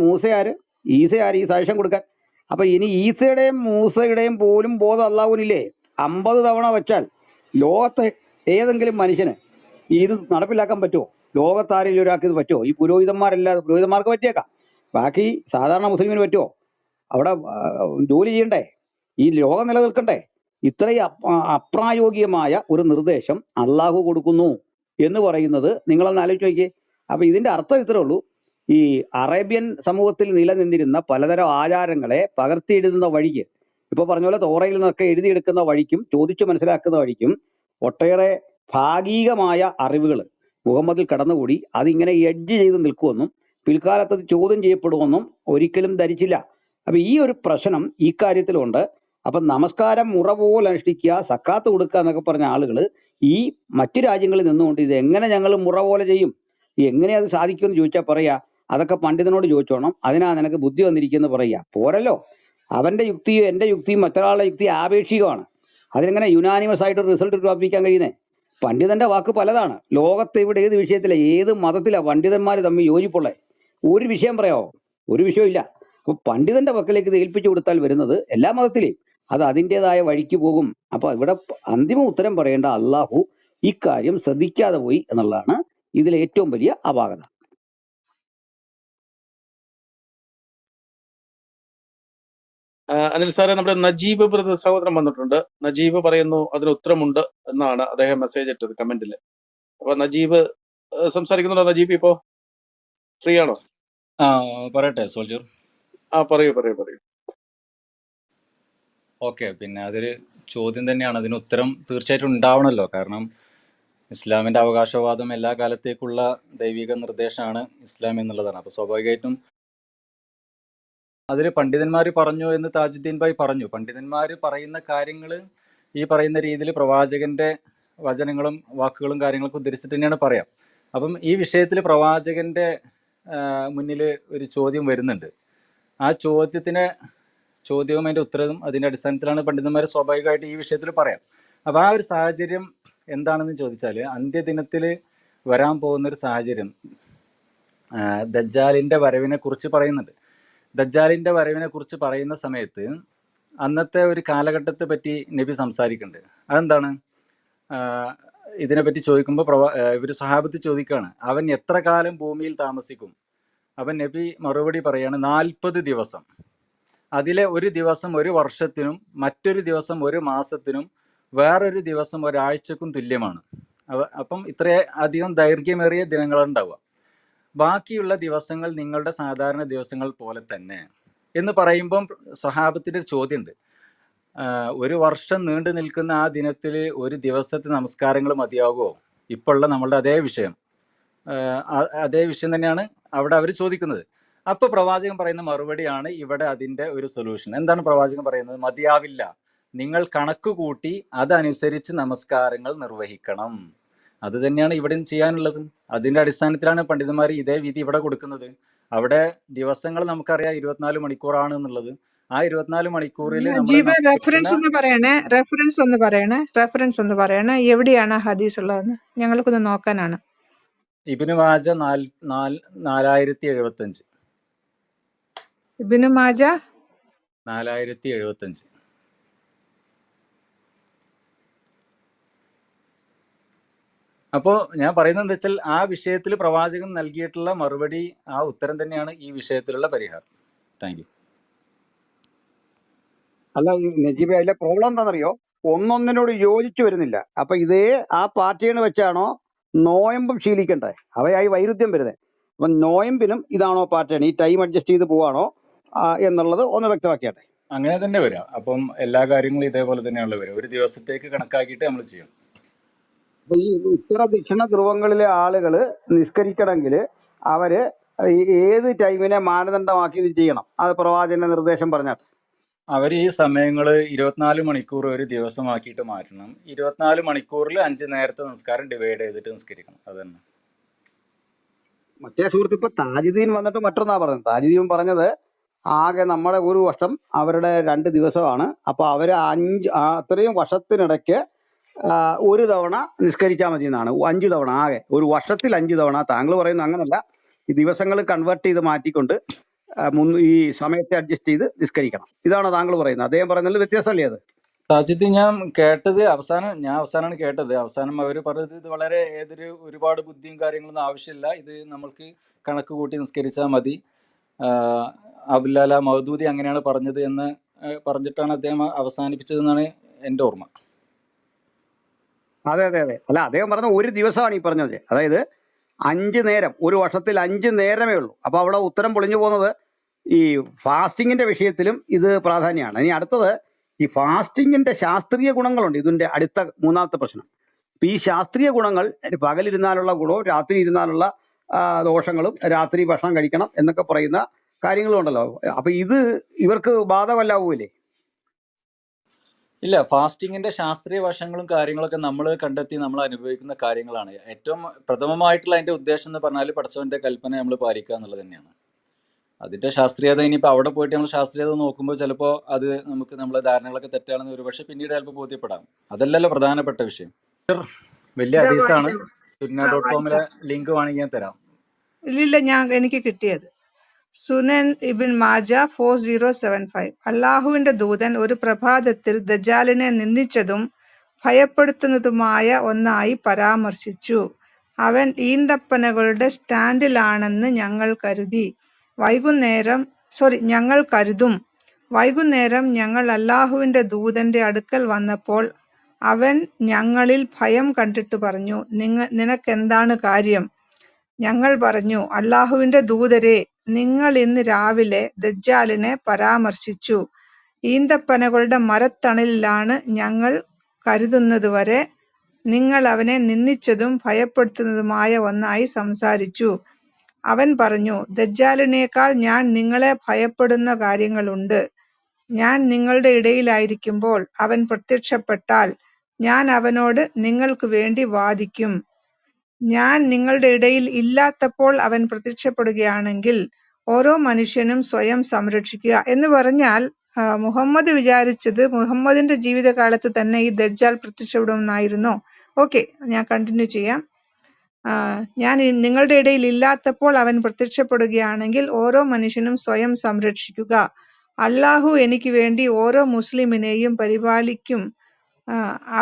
ഈസയാര് ഈ സാക്ഷ്യം കൊടുക്കാൻ? അപ്പൊ ഇനി ഈസയുടെയും മൂസയുടെയും പോലും ബോധം അള്ളാഹുവിനില്ലേ? 50 തവണ വെച്ചാൽ ലോകത്തെ ഏതെങ്കിലും മനുഷ്യന് ഇത് നടപ്പിലാക്കാൻ പറ്റുമോ? ലോകത്താരെങ്കിലും ഒരാൾക്ക് ഇത് പറ്റുമോ? ഈ പുരോഹിതന്മാർക്ക് പറ്റിയേക്കാം, ബാക്കി സാധാരണ മുസ്ലിമിന് പറ്റുമോ? അവിടെ ജോലി ചെയ്യണ്ടേ? ഈ ലോകം നിലനിൽക്കണ്ടേ? ഇത്രയും അപ്രായോഗികമായ ഒരു നിർദ്ദേശം അള്ളാഹു കൊടുക്കുന്നു എന്ന് പറയുന്നത് നിങ്ങളൊന്ന് ആലോചിച്ച് നോക്കിയേ. അപ്പൊ ഇതിന്റെ അർത്ഥം ഇത്രേ ഉള്ളൂ, ഈ അറേബ്യൻ സമൂഹത്തിൽ നിലനിന്നിരുന്ന പലതരം ആചാരങ്ങളെ പകർത്തി എഴുതുന്ന വഴിക്ക്, ഇപ്പൊ പറഞ്ഞ പോലെ തോറയിൽ നിന്നൊക്കെ എഴുതിയെടുക്കുന്ന വഴിക്കും ചോദിച്ചു മനസ്സിലാക്കുന്ന വഴിക്കും ഒട്ടേറെ ഭാഗികമായ അറിവുകൾ മുഹമ്മദിൽ കടന്നുകൂടി അതിങ്ങനെ എഡ്ജ് ചെയ്ത് നിൽക്കുമെന്നും പിൽക്കാലത്ത് അത് ചോദ്യം ചെയ്യപ്പെടുമെന്നും ഒരിക്കലും ധരിച്ചില്ല. അപ്പൊ ഈ ഒരു പ്രശ്നം ഈ കാര്യത്തിലുണ്ട്. അപ്പൊ നമസ്കാരം മുറ പോലെ അനുഷ്ഠിക്കുക, സക്കാത്ത് കൊടുക്കുക എന്നൊക്കെ പറഞ്ഞ ആളുകൾ ഈ മറ്റു രാജ്യങ്ങളിൽ നിന്നുകൊണ്ട് ഇത് എങ്ങനെ ഞങ്ങൾ മുറ പോലെ ചെയ്യും, എങ്ങനെ അത് സാധിക്കുമെന്ന് ചോദിച്ചാൽ പറയാ അതൊക്കെ പണ്ഡിതനോട് ചോദിച്ചോണം, അതിനാ നിനക്ക് ബുദ്ധി വന്നിരിക്കുന്നത് പറയാ. പോരല്ലോ, അവന്റെ യുക്തിയും എന്റെ യുക്തിയും മറ്റൊരാളുടെ യുക്തി ആപേക്ഷികമാണ്. അതിനെങ്ങനെ യുനാനിമസ് ആയിട്ട് ഒരു റിസൾട്ട് പ്രാപിക്കാൻ കഴിയുന്നേ? പണ്ഡിതന്റെ വാക്ക് പലതാണ്. ലോകത്ത് ഇവിടെ ഏത് വിഷയത്തിലെ ഏത് മതത്തിലാ പണ്ഡിതന്മാർ തമ്മിൽ യോജിപ്പുള്ളേ? ഒരു വിഷയം പറയാമോ? ഒരു വിഷയവും ഇല്ല. അപ്പൊ പണ്ഡിതന്റെ പക്കലേക്ക് ഇത് ഏൽപ്പിച്ചു കൊടുത്താൽ വരുന്നത് എല്ലാ മതത്തിലെയും അത് അതിൻ്റെതായ വഴിക്ക് പോകും. അപ്പൊ ഇവിടെ അന്തിമ ഉത്തരം പറയേണ്ട അള്ളാഹു ഇക്കാര്യം ശ്രദ്ധിക്കാതെ പോയി എന്നുള്ളതാണ് ഇതിലെ ഏറ്റവും വലിയ അപാകത. അനിൽ സാറെ, നമ്മുടെ നജീബ് ബ്രദർ സഹോദരൻ വന്നിട്ടുണ്ട്. നജീബ് പറയുന്നു അതിന് ഉത്തരമുണ്ട് എന്നാണ് അദ്ദേഹം മെസ്സേജ് ഇട്ടത് കമന്റിൽ. അപ്പൊ നജീബ് സംസാരിക്കുന്നുണ്ടോ? നജീബ് ഇപ്പോ ഫ്രീ ആണോ? പറയട്ടെ സോൾജർ. പറയൂ. ഓക്കെ, പിന്നെ അതൊരു ചോദ്യം തന്നെയാണ്. അതിന് ഉത്തരം തീർച്ചയായിട്ടും ഉണ്ടാവണമല്ലോ. കാരണം ഇസ്ലാമിൻ്റെ അവകാശവാദം എല്ലാ കാലത്തേക്കുള്ള ദൈവിക നിർദ്ദേശമാണ് ഇസ്ലാം എന്നുള്ളതാണ്. അപ്പോൾ സ്വാഭാവികമായിട്ടും അതിൽ പണ്ഡിതന്മാർ പറഞ്ഞു എന്ന് താജുദ്ദീൻ ഭായ് പറഞ്ഞു. പണ്ഡിതന്മാർ പറയുന്ന കാര്യങ്ങൾ ഈ പറയുന്ന രീതിയിൽ പ്രവാചകന്റെ വചനങ്ങളും വാക്കുകളും കാര്യങ്ങളൊക്കെ ഉദ്ധരിച്ചിട്ട് തന്നെയാണ് പറയാം. അപ്പം ഈ വിഷയത്തിൽ പ്രവാചകന്റെ മുന്നിൽ ഒരു ചോദ്യം വരുന്നുണ്ട്. ആ ചോദ്യവും അതിൻ്റെ ഉത്തരവും അതിൻ്റെ അടിസ്ഥാനത്തിലാണ് പണ്ഡിതന്മാർ സ്വാഭാവികമായിട്ട് ഈ വിഷയത്തിൽ പറയാം. അപ്പോൾ ആ ഒരു സാഹചര്യം എന്താണെന്ന് ചോദിച്ചാൽ, അന്ത്യദിനത്തിൽ വരാൻ പോകുന്നൊരു സാഹചര്യം ദജ്ജാലിൻ്റെ വരവിനെ കുറിച്ച് പറയുന്നുണ്ട്. ദജ്ജാലിൻ്റെ വരവിനെ കുറിച്ച് പറയുന്ന സമയത്ത് അന്നത്തെ ഒരു കാലഘട്ടത്തെ പറ്റി നബി സംസാരിക്കുന്നുണ്ട്. അതെന്താണ്? ഇതിനെപ്പറ്റി ചോദിക്കുമ്പോൾ ഇവർ സ്വഹാബത്ത് ചോദിക്കുകയാണ്, അവൻ എത്ര കാലം ഭൂമിയിൽ താമസിക്കും? അവൻ നബി മറുപടി പറയാണ്, 40 ദിവസം. അതിലെ ഒരു ദിവസം ഒരു വർഷത്തിനും മറ്റൊരു ദിവസം ഒരു മാസത്തിനും വേറൊരു ദിവസം ഒരാഴ്ചക്കും തുല്യമാണ്. അപ്പം ഇത്രയധികം ദൈർഘ്യമേറിയ ദിനങ്ങളുണ്ടാവുക. ബാക്കിയുള്ള ദിവസങ്ങൾ നിങ്ങളുടെ സാധാരണ ദിവസങ്ങൾ പോലെ തന്നെ എന്ന് പറയുമ്പം സ്വഹാബത്തിൻ്റെ ഒരു ചോദ്യമുണ്ട്. ഒരു വർഷം നീണ്ടു നിൽക്കുന്ന ആ ദിനത്തിൽ ഒരു ദിവസത്തെ നമസ്കാരങ്ങൾ മതിയാകുമോ? ഇപ്പോഴുള്ള നമ്മളുടെ അതേ വിഷയം തന്നെയാണ് അവിടെ അവർ ചോദിക്കുന്നത്. അപ്പോൾ പ്രവാചകൻ പറയുന്ന മറുപടിയാണ് ഇവിടെ അതിൻ്റെ ഒരു സൊല്യൂഷൻ. എന്താണ് പ്രവാചകൻ പറയുന്നത്? മതിയാവില്ല, നിങ്ങൾ കണക്ക് കൂട്ടി അതനുസരിച്ച് നമസ്കാരങ്ങൾ നിർവഹിക്കണം. അത് തന്നെയാണ് ഇവിടെ ചെയ്യാനുള്ളത്. അതിൻ്റെ അടിസ്ഥാനത്തിലാണ് പണ്ഡിതന്മാർ ഇതേ വിധി ഇവിടെ കൊടുക്കുന്നത്. അവിടെ ദിവസങ്ങൾ നമുക്കറിയാം 24 മണിക്കൂറാണ് എന്നുള്ളത്. ആ 24 മണിക്കൂറിൽ റെഫറൻസ് ഒന്ന് പറയണേ എവിടെയാണ് ഹദീസ് ഉള്ളതെന്ന് ഞങ്ങൾക്കൊന്ന് നോക്കാനാണ്. ഇബ്നു മാജ 4075. ഇബ്നു മാജ 4075. അപ്പോൾ ഞാൻ പറയുന്നത് എന്താ വെച്ചാൽ, ആ വിഷയത്തിൽ പ്രവാചകൻ നൽകിയിട്ടുള്ള മറുപടി, ആ ഉത്തരം തന്നെയാണ് ഈ വിഷയത്തിലുള്ള പരിഹാരം. Thank you. അല്ല നജീബ്, അതിലെ പ്രോബ്ലം എന്താണെന്നറിയോ? ഒന്നൊന്നിനോട് യോജിച്ചു വരുന്നില്ല. അപ്പൊ ഇതേ ആ പാറ്റേൺ വെച്ചാണോ നോയമ്പും ശീലിക്കണ്ടേ? അവയായി വൈരുദ്ധ്യം വരുന്നത്. അപ്പൊ നോയമ്പിനും ഇതാണോ പാറ്റേൺ? ഈ ടൈം അഡ്ജസ്റ്റ് ചെയ്ത് പോവാണോ എന്നുള്ളത് ഒന്ന് വ്യക്തമാക്കിയാട്ടെ. അങ്ങനെ തന്നെ വരാം. അപ്പം എല്ലാ കാര്യങ്ങളും ഇതേപോലെ തന്നെയാണല്ലോ വരിക. ഒരു ദിവസത്തേക്ക് കണക്കാക്കിയിട്ട് നമ്മൾ ചെയ്യണം. അപ്പൊ ഈ ഉത്തര ദക്ഷിണ ധ്രുവങ്ങളിലെ ആളുകൾ നിസ്കരിക്കണമെങ്കിൽ അവര് ഏത് ടൈമിനെ മാനദണ്ഡമാക്കി ഇത് ചെയ്യണം? അത് പ്രവാചകന്റെ നിർദ്ദേശം പറഞ്ഞാൽ അവർ ഈ സമയങ്ങൾ 24 മണിക്കൂർ ഒരു ദിവസമാക്കിയിട്ട് മാറ്റണം. 24 മണിക്കൂറിൽ 5 നേരത്തെ നിസ്കാരം ഡിവൈഡ് ചെയ്തിട്ട് നിസ്കരിക്കണം. അത് തന്നെ. മറ്റേ സുഹൃത്ത് ഇപ്പൊ താജുദ്ദീൻ വന്നിട്ട് മറ്റൊന്നാ പറഞ്ഞത്. താജുദ്ദീൻ പറഞ്ഞത് ആകെ നമ്മുടെ ഒരു വർഷം അവരുടെ 2 ദിവസമാണ്. അപ്പൊ അവര് അത്രയും വർഷത്തിനിടയ്ക്ക് ഒരു തവണ നിസ്കരിച്ചാൽ മതി എന്നാണ്. 5 തവണ, ആകെ ഒരു വർഷത്തിൽ 5 തവണ. താങ്കൾ പറയുന്നത് അങ്ങനല്ല, ഈ ദിവസങ്ങൾ കൺവേർട്ട് ചെയ്ത് മാറ്റിക്കൊണ്ട് ഈ സമയത്തെ അഡ്ജസ്റ്റ് ചെയ്ത് നിസ്കരിക്കണം. ഇതാണ് താങ്കൾ പറയുന്നത്. അദ്ദേഹം പറയുന്നതിൽ വ്യത്യാസമല്ലേ അത്? താജുദ്ദീൻ, ഞാൻ കേട്ടത് അവസാനമാണ് കേട്ടത്. അവസാനം അവർ പറഞ്ഞത് ഇത് വളരെ ഒരുപാട് ബുദ്ധിയും കാര്യങ്ങളൊന്നും ആവശ്യമില്ല, ഇത് നമ്മൾക്ക് കണക്ക് കൂട്ടി നിസ്കരിച്ചാൽ മതി. അബുല്ലാല മൗദൂദി അങ്ങനെയാണ് പറഞ്ഞത് എന്ന് പറഞ്ഞിട്ടാണ് അദ്ദേഹം അവസാനിപ്പിച്ചതെന്നാണ് എൻ്റെ ഓർമ്മ. അതെ. അല്ല, അദ്ദേഹം പറഞ്ഞ ഒരു ദിവസമാണ് ഈ പറഞ്ഞത്. അതായത് 5 നേരം, ഒരു വർഷത്തിൽ 5 നേരമേ ഉള്ളൂ. അപ്പൊ അവിടെ ഉത്തരം പൊളിഞ്ഞു പോകുന്നത് ഈ ഫാസ്റ്റിങ്ങിന്റെ വിഷയത്തിലും ഇത് പ്രാധാന്യമാണ്. ഇനി അടുത്തത്, ഈ ഫാസ്റ്റിങ്ങിന്റെ ശാസ്ത്രീയ ഗുണങ്ങളുണ്ട്. ഇതിന്റെ അടുത്ത മൂന്നാമത്തെ പ്രശ്നം. ഇപ്പൊ ഈ ശാസ്ത്രീയ ഗുണങ്ങൾ പകലിരുന്നാലുള്ള ഗുണവും രാത്രി ഇരുന്നാലുള്ള ദോഷങ്ങളും, രാത്രി ഭക്ഷണം കഴിക്കണം എന്നൊക്കെ പറയുന്ന കാര്യങ്ങളും ഉണ്ടല്ലോ. അപ്പൊ ഇത് ഇവർക്ക് ബാധകമല്ലാവൂലേ? ഇല്ല, ഫാസ്റ്റിങ്ങിന്റെ ശാസ്ത്രീയ വശങ്ങളും കാര്യങ്ങളൊക്കെ നമ്മൾ കണ്ടെത്തി നമ്മൾ അനുഭവിക്കുന്ന കാര്യങ്ങളാണ്. ഏറ്റവും പ്രഥമമായിട്ടുള്ള അതിന്റെ ഉദ്ദേശം എന്ന് പറഞ്ഞാൽ പടച്ചവന്റെ കൽപ്പന നമ്മൾ പാലിക്കുക എന്നുള്ളത് തന്നെയാണ്. അതിന്റെ ശാസ്ത്രീയത ഇനിയിപ്പോൾ അവിടെ പോയിട്ട് നമ്മൾ ശാസ്ത്രീയത നോക്കുമ്പോൾ ചിലപ്പോൾ അത് നമുക്ക് നമ്മളെ ധാരണകളൊക്കെ തെറ്റാണെന്ന് ഒരുപക്ഷെ പിന്നീട് ചിലപ്പോൾ ബോധ്യപ്പെടാം. അതല്ലല്ലോ പ്രധാനപ്പെട്ട വിഷയം. വലിയ ഇതാ ഹദീസാണ്. വായിക്കാം. sunna.com-ലെ വായിക്കാം. ലിങ്ക് വേണമെങ്കിൽ ഞാൻ തരാം. ഇല്ലില്ല, എനിക്ക് കിട്ടിയത് സുനൻ ഇബിൻ മാജ 4075. അള്ളാഹുവിന്റെ ദൂതൻ ഒരു പ്രഭാതത്തിൽ ദജ്ജാലിനെ നിന്ദിച്ചതും ഭയപ്പെടുത്തുന്നതുമായ ഒന്നായി പരാമർശിച്ചു. അവൻ ഈന്തപ്പനകളുടെ സ്റ്റാൻഡിലാണെന്ന് ഞങ്ങൾ കരുതും. വൈകുന്നേരം ഞങ്ങൾ അള്ളാഹുവിന്റെ ദൂതന്റെ അടുക്കൽ വന്നപ്പോൾ അവൻ ഞങ്ങളിൽ ഭയം കണ്ടിട്ട് പറഞ്ഞു, നിനക്കെന്താണ് കാര്യം? ഞങ്ങൾ പറഞ്ഞു, അള്ളാഹുവിന്റെ ദൂതരെ, നിങ്ങൾ ഇന്ന് രാവിലെ ദജ്ജാലിനെ പരാമർശിച്ചു. ഈന്തപ്പനകളുടെ മരത്തണലിലാണ് ഞങ്ങൾ കരുതുന്നതുവരെ നിങ്ങൾ അവനെ നിന്ദിച്ചതും ഭയപ്പെടുത്തുന്നതുമായ ഒന്നായി സംസാരിച്ചു. അവൻ പറഞ്ഞു, ദജ്ജാലിനേക്കാൾ ഞാൻ നിങ്ങളെ ഭയപ്പെടുന്ന കാര്യങ്ങളുണ്ട്. ഞാൻ നിങ്ങളുടെ ഇടയിലായിരിക്കുമ്പോൾ അവൻ പ്രത്യക്ഷപ്പെട്ടാൽ ഞാൻ അവനോട് നിങ്ങൾക്ക് വേണ്ടി വാദിക്കും. ഞാൻ നിങ്ങളുടെ ഇടയിൽ ഇല്ലാത്തപ്പോൾ അവൻ പ്രത്യക്ഷപ്പെടുകയാണെങ്കിൽ ഓരോ മനുഷ്യനും സ്വയം സംരക്ഷിക്കുക. എന്ന് പറഞ്ഞാൽ മുഹമ്മദ് വിചാരിച്ചത് മുഹമ്മദിന്റെ ജീവിതകാലത്ത് തന്നെ ഈ ദജ്ജാൽ പ്രത്യക്ഷപ്പെടുമെന്നായിരുന്നോ? ഓക്കെ, ഞാൻ കണ്ടിന്യൂ ചെയ്യാം. ഞാൻ നിങ്ങളുടെ ഇടയിൽ ഇല്ലാത്തപ്പോൾ അവൻ പ്രത്യക്ഷപ്പെടുകയാണെങ്കിൽ ഓരോ മനുഷ്യനും സ്വയം സംരക്ഷിക്കുക. അള്ളാഹു എനിക്ക് വേണ്ടി ഓരോ മുസ്ലിമിനെയും പരിപാലിക്കും.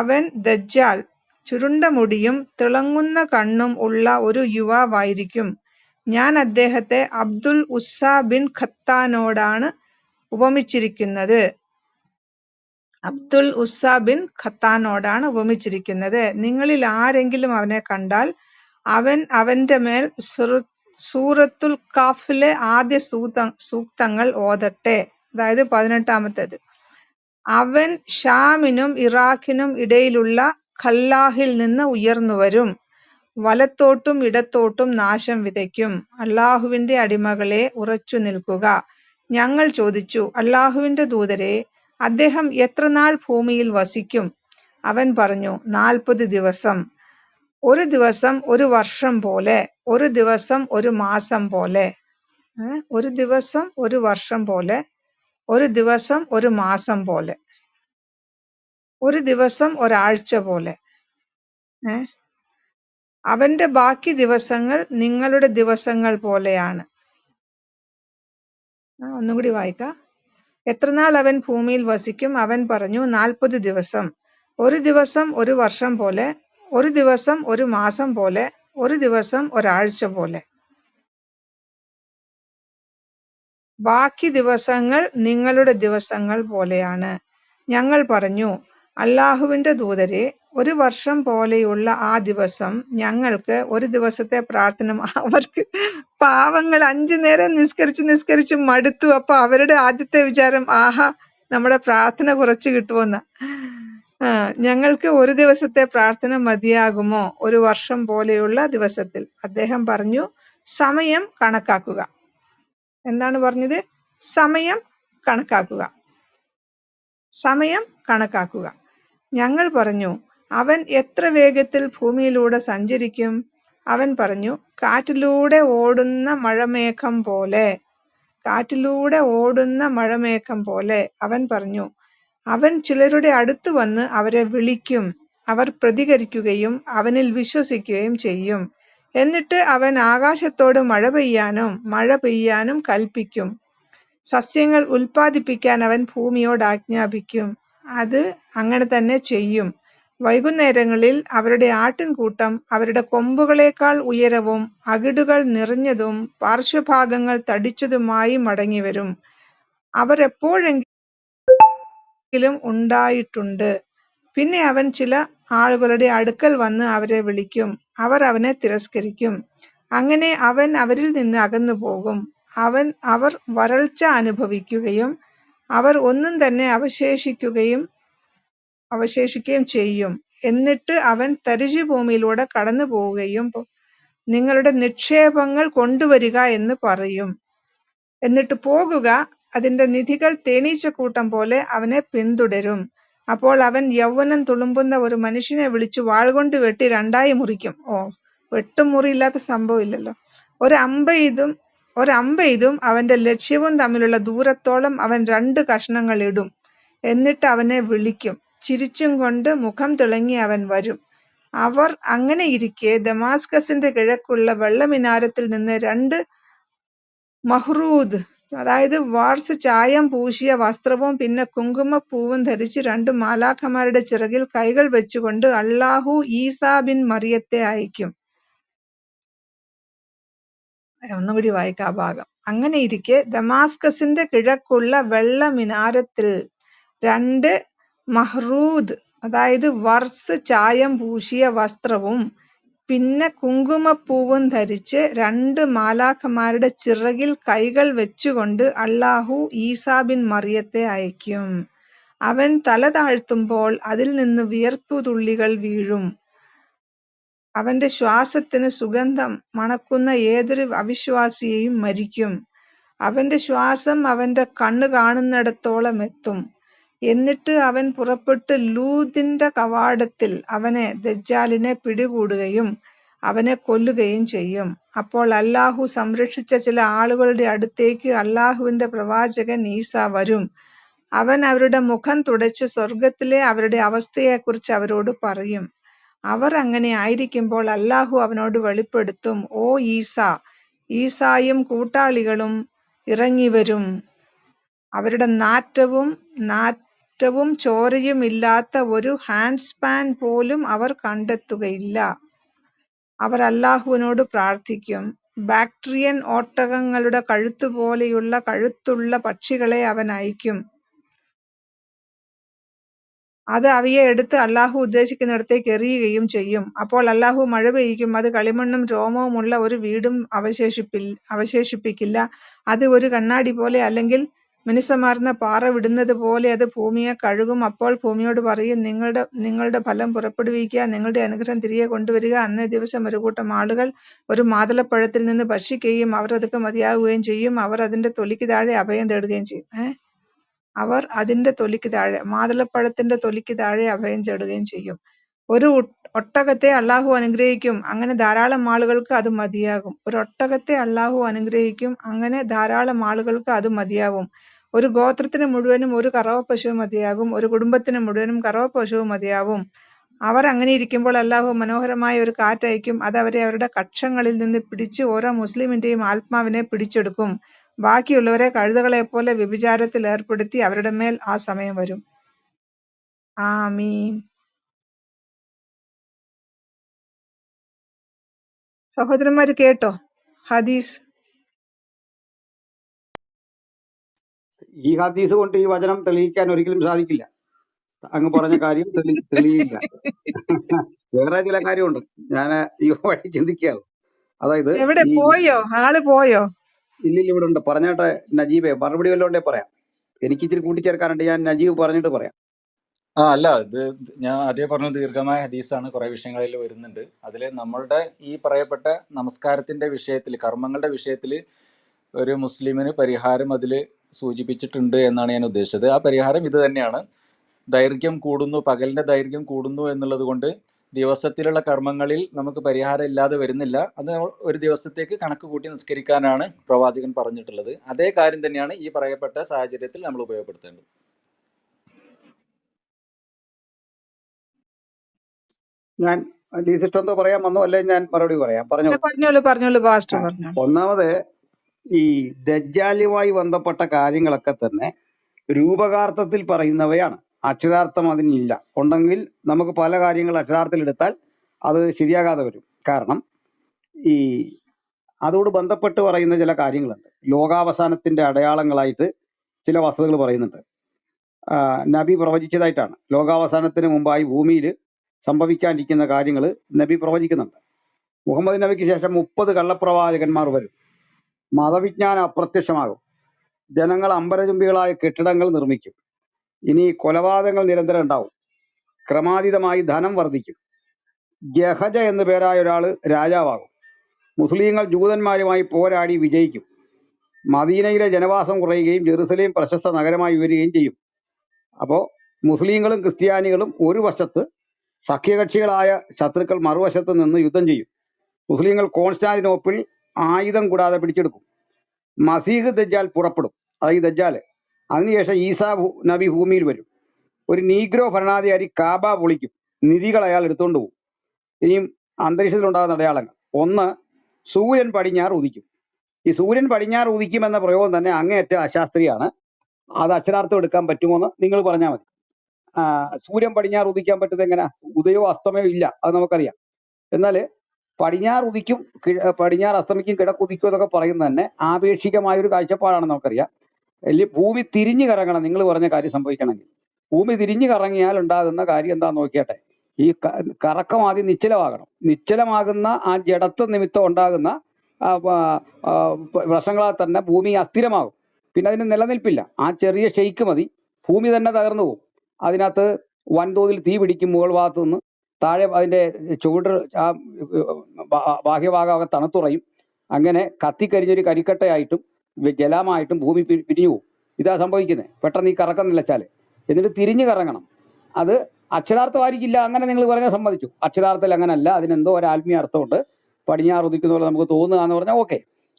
അവൻ ദജ്ജാൽ ചുരുണ്ട മുടിയും തിളങ്ങുന്ന കണ്ണും ഉള്ള ഒരു യുവാവായിരിക്കും. ഞാൻ അദ്ദേഹത്തെ അബ്ദുൽ ഉസ്സ ബിൻ ഖത്താനോടാണ് ഉപമിച്ചിരിക്കുന്നത്. നിങ്ങളിൽ ആരെങ്കിലും അവനെ കണ്ടാൽ അവൻ അവന്റെ മേൽ സൂറത്തുൽ കാഫിലെ ആദ്യ സൂക്തങ്ങൾ ഓതട്ടെ. അതായത് 18-ാമത്തേത്. അവൻ ഷാമിനും ഇറാഖിനും ഇടയിലുള്ള ഖല്ലാഹിൽ നിന്ന് ഉയർന്നുവരും. വലത്തോട്ടും ഇടത്തോട്ടും നാശം വിതയ്ക്കും. അള്ളാഹുവിന്റെ അടിമകളെ, ഉറച്ചു നിൽക്കുക. ഞങ്ങൾ ചോദിച്ചു, അള്ളാഹുവിന്റെ ദൂതരെ, അദ്ദേഹം എത്ര നാൾ ഭൂമിയിൽ വസിക്കും? അവൻ പറഞ്ഞു, 40 ദിവസം. ഒരു ദിവസം ഒരു വർഷം പോലെ, ഒരു ദിവസം ഒരു മാസം പോലെ. ഒരു ദിവസം ഒരു വർഷം പോലെ, ഒരു ദിവസം ഒരു മാസം പോലെ, ഒരു ദിവസം ഒരാഴ്ച പോലെ. അവന്റെ ബാക്കി ദിവസങ്ങൾ നിങ്ങളുടെ ദിവസങ്ങൾ പോലെയാണ്. ഒന്നും കൂടി വായിക്കാം. എത്രനാൾ അവൻ ഭൂമിയിൽ വസിക്കും? അവൻ പറഞ്ഞു, 40 ദിവസം. ഒരു ദിവസം ഒരു വർഷം പോലെ, ഒരു ദിവസം ഒരു മാസം പോലെ, ഒരു ദിവസം ഒരാഴ്ച പോലെ. ബാക്കി ദിവസങ്ങൾ നിങ്ങളുടെ ദിവസങ്ങൾ പോലെയാണ്. ഞങ്ങൾ പറഞ്ഞു, അള്ളാഹുവിന്റെ ദൂതരെ, ഒരു വർഷം പോലെയുള്ള ആ ദിവസം ഞങ്ങൾക്ക് ഒരു ദിവസത്തെ പ്രാർത്ഥന. അവർക്ക് പാവങ്ങൾ 5 നേരം നിസ്കരിച്ച് മടുത്തു. അപ്പൊ അവരുടെ ആദ്യത്തെ വിചാരം, ആഹാ, നമ്മുടെ പ്രാർത്ഥന കുറച്ച് കിട്ടുമെന്ന്. ഞങ്ങൾക്ക് ഒരു ദിവസത്തെ പ്രാർത്ഥന മതിയാകുമോ ഒരു വർഷം പോലെയുള്ള ദിവസത്തിൽ? അദ്ദേഹം പറഞ്ഞു, സമയം കണക്കാക്കുക. എന്താണ് പറഞ്ഞത്? സമയം കണക്കാക്കുക. ഞങ്ങൾ പറഞ്ഞു, അവൻ എത്ര വേഗത്തിൽ ഭൂമിയിലൂടെ സഞ്ചരിക്കും? അവൻ പറഞ്ഞു, കാറ്റിലൂടെ ഓടുന്ന മഴമേഘം പോലെ. അവൻ പറഞ്ഞു, അവൻ ചിലരുടെ അടുത്ത് വന്ന് അവരെ വിളിക്കും. അവർ പ്രതികരിക്കുകയും അവനിൽ വിശ്വസിക്കുകയും ചെയ്യും. എന്നിട്ട് അവൻ ആകാശത്തോട് മഴ പെയ്യാനും കൽപ്പിക്കും. സസ്യങ്ങൾ ഉൽപ്പാദിപ്പിക്കാൻ അവൻ ഭൂമിയോട് ആജ്ഞാപിക്കും. അത് അങ്ങനെ തന്നെ ചെയ്യും. വൈകുന്നേരങ്ങളിൽ അവരുടെ ആട്ടിൻകൂട്ടം അവരുടെ കൊമ്പുകളേക്കാൾ ഉയരവും അകിടുകൾ നിറഞ്ഞതും പാർശ്വഭാഗങ്ങൾ തടിച്ചതുമായി മടങ്ങിവരും. അവരെപ്പോഴെങ്കിലും ഉണ്ടായിട്ടുണ്ട്. പിന്നെ അവൻ ചില ആളുകളുടെ അടുക്കൽ വന്ന് അവരെ വിളിക്കും. അവർ അവനെ തിരസ്കരിക്കും. അങ്ങനെ അവൻ അവരിൽ നിന്ന് അകന്നു പോകും. അവർ വരൾച്ച അനുഭവിക്കുകയും അവർ ഒന്നും തന്നെ അവശേഷിക്കുകയും ചെയ്യും. എന്നിട്ട് അവൻ തരിശുഭൂമിയിലൂടെ കടന്നു പോവുകയും നിങ്ങളുടെ നിക്ഷേപങ്ങൾ കൊണ്ടുവരിക എന്ന് പറയും. എന്നിട്ട് പോകുക, അതിന്റെ നിധികൾ തേനീച്ചക്കൂട്ടം പോലെ അവനെ പിന്തുടരും. അപ്പോൾ അവൻ യൗവനം തുളുമ്പുന്ന ഒരു മനുഷ്യനെ വിളിച്ചു വാൾകൊണ്ട് വെട്ടി രണ്ടായി മുറിക്കും. വെട്ടും മുറിയില്ലാത്ത സംഭവം ഇല്ലല്ലോ. ഒരമ്പെയ്തും അവന്റെ ലക്ഷ്യവും തമ്മിലുള്ള ദൂരത്തോളം അവൻ 2 കഷണങ്ങൾ ഇടും. എന്നിട്ട് അവനെ വിളിക്കും. ചിരിച്ചും കൊണ്ട് മുഖം തിളങ്ങി അവൻ വരും. അവർ അങ്ങനെയിരിക്കെ ദമാസ്കസിന്റെ കിഴക്കുള്ള വെള്ളമിനാരത്തിൽ നിന്ന് 2 മഹ്റൂദ്, അതായത് വാർസ് ചായം പൂശിയ വസ്ത്രവും പിന്നെ കുങ്കുമപ്പൂവും ധരിച്ച് 2 മാലാഖമാരുടെ ചിറകിൽ കൈകൾ വെച്ചുകൊണ്ട് അല്ലാഹു ഈസാ ബിൻ മറിയത്തെ അയക്കും. ഒന്നുകൂടി വായിക്കാം ആ ഭാഗം. അങ്ങനെയിരിക്കെ ദമാസ്കസിന്റെ കിഴക്കുള്ള വെള്ളമിനാരത്തിൽ 2 മഹ്റൂദ്, അതായത് വർസ് ചായം പൂശിയ വസ്ത്രവും പിന്നെ കുങ്കുമപ്പൂവും ധരിച്ച് 2 മാലാഖമാരുടെ ചിറകിൽ കൈകൾ വെച്ചുകൊണ്ട് അല്ലാഹു ഈസാ ബിൻ മറിയത്തെ അയക്കും. അവൻ തല താഴ്ത്തുമ്പോൾ അതിൽ നിന്ന് വിയർപ്പുതുള്ളികൾ വീഴും. അവന്റെ ശ്വാസത്തിന് സുഗന്ധം മണക്കുന്ന ഏതൊരു അവിശ്വാസിയെയും മരിക്കും. അവന്റെ ശ്വാസം അവന്റെ കണ്ണ് കാണുന്നിടത്തോളം എത്തും. എന്നിട്ട് അവൻ പുറപ്പെട്ട് ലൂദിന്റെ കവാടത്തിൽ അവനെ, ദജ്ജാലിനെ പിടികൂടുകയും അവനെ കൊല്ലുകയും ചെയ്യും. അപ്പോൾ അല്ലാഹു സംരക്ഷിച്ച ചില ആളുകളുടെ അടുത്തേക്ക് അല്ലാഹുവിന്റെ പ്രവാചകൻ ഈസാ വരും. അവൻ അവരുടെ മുഖം തുടച്ച് സ്വർഗത്തിലെ അവരുടെ അവസ്ഥയെക്കുറിച്ച് അവരോട് പറയും. അവർ അങ്ങനെ ആയിരിക്കുമ്പോൾ അല്ലാഹു അവനോട് വെളിപ്പെടുത്തും, ഓ ഈസായും കൂട്ടാളികളും ഇറങ്ങിവരും. അവരുടെ നാറ്റവും ചോരയും ഇല്ലാത്ത ഒരു ഹാൻഡ്സ്പാൻ പോലും അവർ കണ്ടെത്തുകയില്ല. അവർ അല്ലാഹുവിനോട് പ്രാർത്ഥിക്കും. ബാക്ട്രിയൻ ഒട്ടകങ്ങളുടെ കഴുത്തുപോലെയുള്ള കഴുത്തുള്ള പക്ഷികളെ അവൻ അയക്കും. അത് അവയെ എടുത്ത് അല്ലാഹു ഉദ്ദേശിക്കുന്നിടത്തേക്ക് എറിയുകയും ചെയ്യും. അപ്പോൾ അല്ലാഹു മഴ പെയ്യിക്കും. അത് കളിമണ്ണും രോമവും ഉള്ള ഒരു വീടും അവശേഷിപ്പിക്കില്ല. അത് ഒരു കണ്ണാടി പോലെ അല്ലെങ്കിൽ മിനുസമാർന്ന പാറ വിടുന്നത് പോലെ അത് ഭൂമിയെ കഴുകും. അപ്പോൾ ഭൂമിയോട് പറയും, നിങ്ങളുടെ ഫലം പുറപ്പെടുവിക്കുക, നിങ്ങളുടെ അനുഗ്രഹം തിരികെ കൊണ്ടുവരിക. അന്നേ ദിവസം ഒരു കൂട്ടം ആളുകൾ ഒരു മാതളപ്പഴത്തിൽ നിന്ന് ഭക്ഷിക്കുകയും അവർ അതൊക്കെ മതിയാകുകയും ചെയ്യും. അവർ അതിന്റെ തൊലിക്ക് താഴെ അഭയം തേടുകയും ചെയ്യും. അവർ അതിന്റെ തൊലിക്ക് താഴെ, മാതളപ്പഴത്തിന്റെ തൊലിക്ക് താഴെ അഭയം തേടുകയും ചെയ്യും. ഒരു ഒട്ടകത്തെ അല്ലാഹു അനുഗ്രഹിക്കും, അങ്ങനെ ധാരാളം ആളുകൾക്ക് അത് മതിയാകും. ഒരു ഒട്ടകത്തെ അല്ലാഹു അനുഗ്രഹിക്കും, അങ്ങനെ ധാരാളം ആളുകൾക്ക് അത് മതിയാകും. ഒരു ഗോത്രത്തിന് മുഴുവനും ഒരു കറവ പശുവും മതിയാകും. ഒരു കുടുംബത്തിന് മുഴുവനും കറവ പശുവും മതിയാകും. അവർ അങ്ങനെ ഇരിക്കുമ്പോൾ അല്ലാഹു മനോഹരമായ ഒരു കാറ്റയക്കും. അത് അവരെ അവരുടെ കക്ഷങ്ങളിൽ നിന്ന് പിടിച്ച് ഓരോ മുസ്ലിമിന്റെയും ആത്മാവിനെ പിടിച്ചെടുക്കും. ബാക്കിയുള്ളവരെ കഴുതകളെപ്പോലെ വ്യഭിചാരത്തിൽ ഏർപ്പെടുത്തി അവരുടെ മേൽ ആ സമയം വരും. ആമീൻ. സഹോദരന്മാര് കേട്ടോ ഹദീസ്? ഈ ഹദീസ് കൊണ്ട് ഈ വചനം തെളിയിക്കാൻ ഒരിക്കലും സാധിക്കില്ല. അങ്ങ് പറഞ്ഞ കാര്യം തെളിയില്ല. വേറെ ചില കാര്യമുണ്ട്. ഞാൻ ഈ വഴി ചിന്തിക്കുകയാണ്. അതായത് എവിടെ ഈ പോയോ? ആള് പോയോ? ഇല്ലില്ല, ഇവിടെ ഉണ്ട്. പറഞ്ഞാട്ടെ നജീബെ, മറുപടി വല്ലോണ്ടേ പറയാം. എനിക്ക് ഇച്ചിരി കൂട്ടിച്ചേർക്കാനുണ്ട്. ഞാൻ നജീബ് പറഞ്ഞിട്ട് പറയാം. അല്ല, ഇത് ഞാൻ ആദ്യം പറഞ്ഞ ദീർഘമായ ഹദീസാണ്, കുറെ വിഷയങ്ങളിൽ വരുന്നുണ്ട്. അതിൽ നമ്മളുടെ ഈ പറയപ്പെട്ട നമസ്കാരത്തിന്റെ വിഷയത്തിൽ, കർമ്മങ്ങളുടെ വിഷയത്തിൽ ഒരു മുസ്ലിമിന് പരിഹാരം അതിൽ സൂചിപ്പിച്ചിട്ടുണ്ട് എന്നാണ് ഞാൻ ഉദ്ദേശിച്ചത്. ആ പരിഹാരം ഇത് തന്നെയാണ്. ദൈർഘ്യം കൂടുന്നു, പകലിന്റെ ദൈർഘ്യം കൂടുന്നു എന്നുള്ളത് കൊണ്ട് ദിവസത്തിലുള്ള കർമ്മങ്ങളിൽ നമുക്ക് പരിഹാരം ഇല്ലാതെ വരുന്നില്ല. അത് ഒരു ദിവസത്തേക്ക് കണക്ക് കൂട്ടി നിസ്കരിക്കാനാണ് പ്രവാചകൻ പറഞ്ഞിട്ടുള്ളത്. അതേ കാര്യം തന്നെയാണ് ഈ പറയപ്പെട്ട സാഹചര്യത്തിൽ നമ്മൾ ഉപയോഗപ്പെടുത്തേണ്ടത്. ഞാൻ ഹദീസ് എന്തോ പറയാൻ വന്നു, അല്ലെ ഞാൻ മറുപടി പറയാം? പറഞ്ഞോളൂ പാസ്റ്റർ പറഞ്ഞോളൂ. ഒന്നാമത്, ഈ ദജ്ജാലുമായി ബന്ധപ്പെട്ട കാര്യങ്ങളൊക്കെ തന്നെ രൂപകാർത്ഥത്തിൽ പറയുന്നവയാണ്. അക്ഷരാർത്ഥം അതിനില്ല. ഉണ്ടെങ്കിൽ നമുക്ക് പല കാര്യങ്ങൾ അക്ഷരാർത്ഥത്തിൽ എടുത്താൽ അത് ശരിയാകാതെ വരും. കാരണം ഈ അതോട് ബന്ധപ്പെട്ട് പറയുന്ന ചില കാര്യങ്ങളുണ്ട്. ലോകാവസാനത്തിന്റെ അടയാളങ്ങളായിട്ട് ചില വസ്തുതകൾ പറയുന്നുണ്ട്. നബി പ്രവചിച്ചതായിട്ടാണ്. ലോകാവസാനത്തിന് മുമ്പായി ഭൂമിയിൽ സംഭവിക്കാനിരിക്കുന്ന കാര്യങ്ങൾ നബി പ്രവചിക്കുന്നുണ്ട്. മുഹമ്മദ് നബിക്ക് ശേഷം 30 കള്ളപ്രവാചകന്മാർ വരും. മതവിജ്ഞാനം അപ്രത്യക്ഷമാകും. ജനങ്ങൾ അമ്പരചുംബികളായ കെട്ടിടങ്ങൾ നിർമ്മിക്കും. ഇനി കൊലപാതകങ്ങൾ നിരന്തരം ഉണ്ടാവും. ക്രമാതീതമായി ധനം വർദ്ധിക്കും. ജഹജ എന്നു പേരായ ഒരാൾ രാജാവാകും. മുസ്ലിങ്ങൾ ജൂതന്മാരുമായി പോരാടി വിജയിക്കും. മദീനയിലെ ജനവാസം കുറയുകയും ജെറുസലേം പ്രശസ്ത നഗരമായി ഉയരുകയും ചെയ്യും. അപ്പോൾ മുസ്ലിങ്ങളും ക്രിസ്ത്യാനികളും ഒരു വശത്ത്, സഖ്യകക്ഷികളായ ശത്രുക്കൾ മറുവശത്ത് നിന്ന് യുദ്ധം ചെയ്യും. മുസ്ലിങ്ങൾ കോൺസ്റ്റാന്റിനോപ്പിൾ ആയുധം കൂടാതെ പിടിച്ചെടുക്കും. മസീഹ് ദജ്ജാൽ പുറപ്പെടും, അതായത് ഈ ദജ്ജാല്. അതിനുശേഷം ഈസാ നബി ഭൂമിയിൽ വരും. ഒരു നീഗ്രോ ഭരണാധികാരി കാബ പൊളിക്കും. നിധികൾ അയാൾ എടുത്തുകൊണ്ട് പോകും. ഇനിയും അന്തരീക്ഷത്തിലുണ്ടാകുന്ന അടയാളങ്ങൾ: ഒന്ന്, സൂര്യൻ പടിഞ്ഞാറ് ഉദിക്കും. ഈ സൂര്യൻ പടിഞ്ഞാറ് ഉദിക്കും എന്ന പ്രയോഗം തന്നെ അങ്ങേയറ്റം അശാസ്ത്രീയമാണ്. അത് അക്ഷരാർത്ഥം എടുക്കാൻ പറ്റുമോന്ന് നിങ്ങൾ പറഞ്ഞാൽ മതി. സൂര്യൻ പടിഞ്ഞാറ് ഉദിക്കാൻ പറ്റുന്നത് എങ്ങനെ? ഉദയോ അസ്തമയോ ഇല്ല, അത് നമുക്കറിയാം. എന്നാൽ പടിഞ്ഞാറ് ഉദിക്കും, പടിഞ്ഞാറ് അസ്തമിക്കും, കിഴക്കുദിക്കും എന്നൊക്കെ പറയുന്നത് തന്നെ ആപേക്ഷികമായ ഒരു കാഴ്ചപ്പാടാണെന്ന് നമുക്കറിയാം. അല്ലെങ്കിൽ ഭൂമി തിരിഞ്ഞു കറങ്ങണം, നിങ്ങൾ പറഞ്ഞ കാര്യം സംഭവിക്കണമെങ്കിൽ. ഭൂമി തിരിഞ്ഞു കറങ്ങിയാൽ ഉണ്ടാകുന്ന കാര്യം എന്താന്ന് നോക്കിയാട്ടെ. ഈ കറക്കം ആദ്യം നിശ്ചലമാകണം. നിശ്ചലമാകുന്ന ആ ജഡത്വ നിമിത്തം ഉണ്ടാകുന്ന പ്രശ്നങ്ങളാൽ തന്നെ ഭൂമി അസ്ഥിരമാകും. പിന്നെ അതിന് നിലനിൽപ്പില്ല. ആ ചെറിയ ഷെയ്ക്ക് മതി, ഭൂമി തന്നെ തകർന്നു പോകും. അതിനകത്ത് വൻതോതിൽ തീ പിടിക്കും. മുകൾ ഭാഗത്തു നിന്ന് താഴെ അതിൻ്റെ ചുവട് ആ ബാഹ്യഭാഗമൊക്കെ തണുത്തുറയും. അങ്ങനെ കത്തിക്കരിഞ്ഞൊരു കരിക്കട്ടയായിട്ടും ജലമായിട്ടും ഭൂമി പിരിഞ്ഞു പോകും. ഇതാ സംഭവിക്കുന്നത് പെട്ടെന്ന് ഈ കറക്കം നിലച്ചാൽ. എന്നിട്ട് തിരിഞ്ഞു കറങ്ങണം. അത് അക്ഷരാർത്ഥമായിരിക്കില്ല, അങ്ങനെ നിങ്ങൾ പറഞ്ഞാൽ സമ്മതിച്ചു. അക്ഷരാർത്ഥത്തിൽ അങ്ങനല്ല, അതിനെന്തോ ഒരു ആത്മീയ അർത്ഥമുണ്ട്. പടിഞ്ഞാറ് ഉദിക്കുന്ന പോലെ നമുക്ക് തോന്നുക എന്ന് പറഞ്ഞാൽ ഓക്കെ.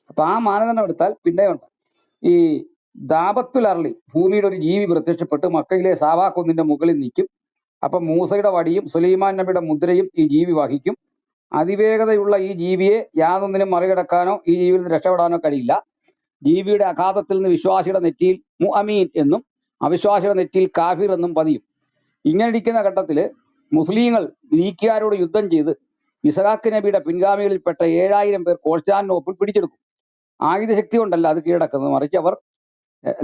അപ്പൊ ആ മാനദണ്ഡം എടുത്താൽ പിന്നെ ഉണ്ട് ഈ ദാബത്തുൽ അർളി, ഭൂമിയുടെ ഒരു ജീവി പ്രത്യക്ഷപ്പെട്ട് മക്കയിലെ സാവാ കുന്നിന്റെ മുകളിൽ നിൽക്കും. അപ്പൊ മൂസയുടെ വടിയും സുലൈമാൻ നബിയുടെ മുദ്രയും ഈ ജീവി വഹിക്കും. അതിവേഗതയുള്ള ഈ ജീവിയെ യാതൊന്നിനും മറികടക്കാനോ ഈ ജീവിയിൽ നിന്ന് രക്ഷപ്പെടാനോ കഴിയില്ല. ജീവിയുടെ അഘാതത്തിൽ നിന്ന് വിശ്വാസിയുടെ നെറ്റിയിൽ മുഅമീൻ എന്നും അവിശ്വാസിയുടെ നെറ്റിയിൽ കാഫിർ എന്നും പതിയും. ഇങ്ങനെ ഇരിക്കുന്ന ഘട്ടത്തിൽ മുസ്ലിങ്ങൾ ഗ്രീക്കുകാരോട് യുദ്ധം ചെയ്ത് ഇസഹാക്ക് നബിയുടെ പിൻഗാമികളിൽപ്പെട്ട 7000 പേർ കോൺസ്റ്റാന്റിനോപ്പിൾ പിടിച്ചെടുക്കും. ആയുധശക്തി കൊണ്ടല്ല അത് കീഴടക്കുന്നത്, മറിച്ച് അവർ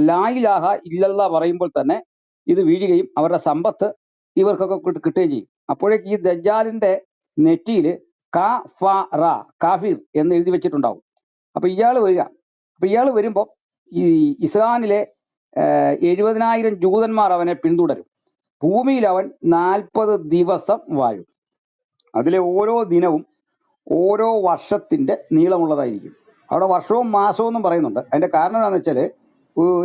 ലാ ഇലാഹ ഇല്ലല്ലാ പറയുമ്പോൾ തന്നെ ഇത് വീഴുകയും അവരുടെ സമ്പത്ത് ഇവർക്കൊക്കെ കിട്ടുകയും ചെയ്യും. അപ്പോഴേക്ക് ഈ ദജ്ജാലിന്റെ നെറ്റിയിൽ കാഫിർ എന്ന് എഴുതി വെച്ചിട്ടുണ്ടാവും. അപ്പൊ ഇയാൾ വരിക. അപ്പൊ ഇയാൾ വരുമ്പോൾ ഈ ഇസ്രാനിലെ 70,000 ജൂതന്മാർ അവനെ പിന്തുടരും. ഭൂമിയിൽ അവൻ 40 ദിവസം വാഴും. അതിലെ ഓരോ ദിനവും ഓരോ വർഷത്തിന്റെ നീളമുള്ളതായിരിക്കും. അവിടെ വർഷവും മാസവും എന്നും പറയുന്നുണ്ട്. അതിന്റെ കാരണം എന്താണെന്ന് വെച്ചാൽ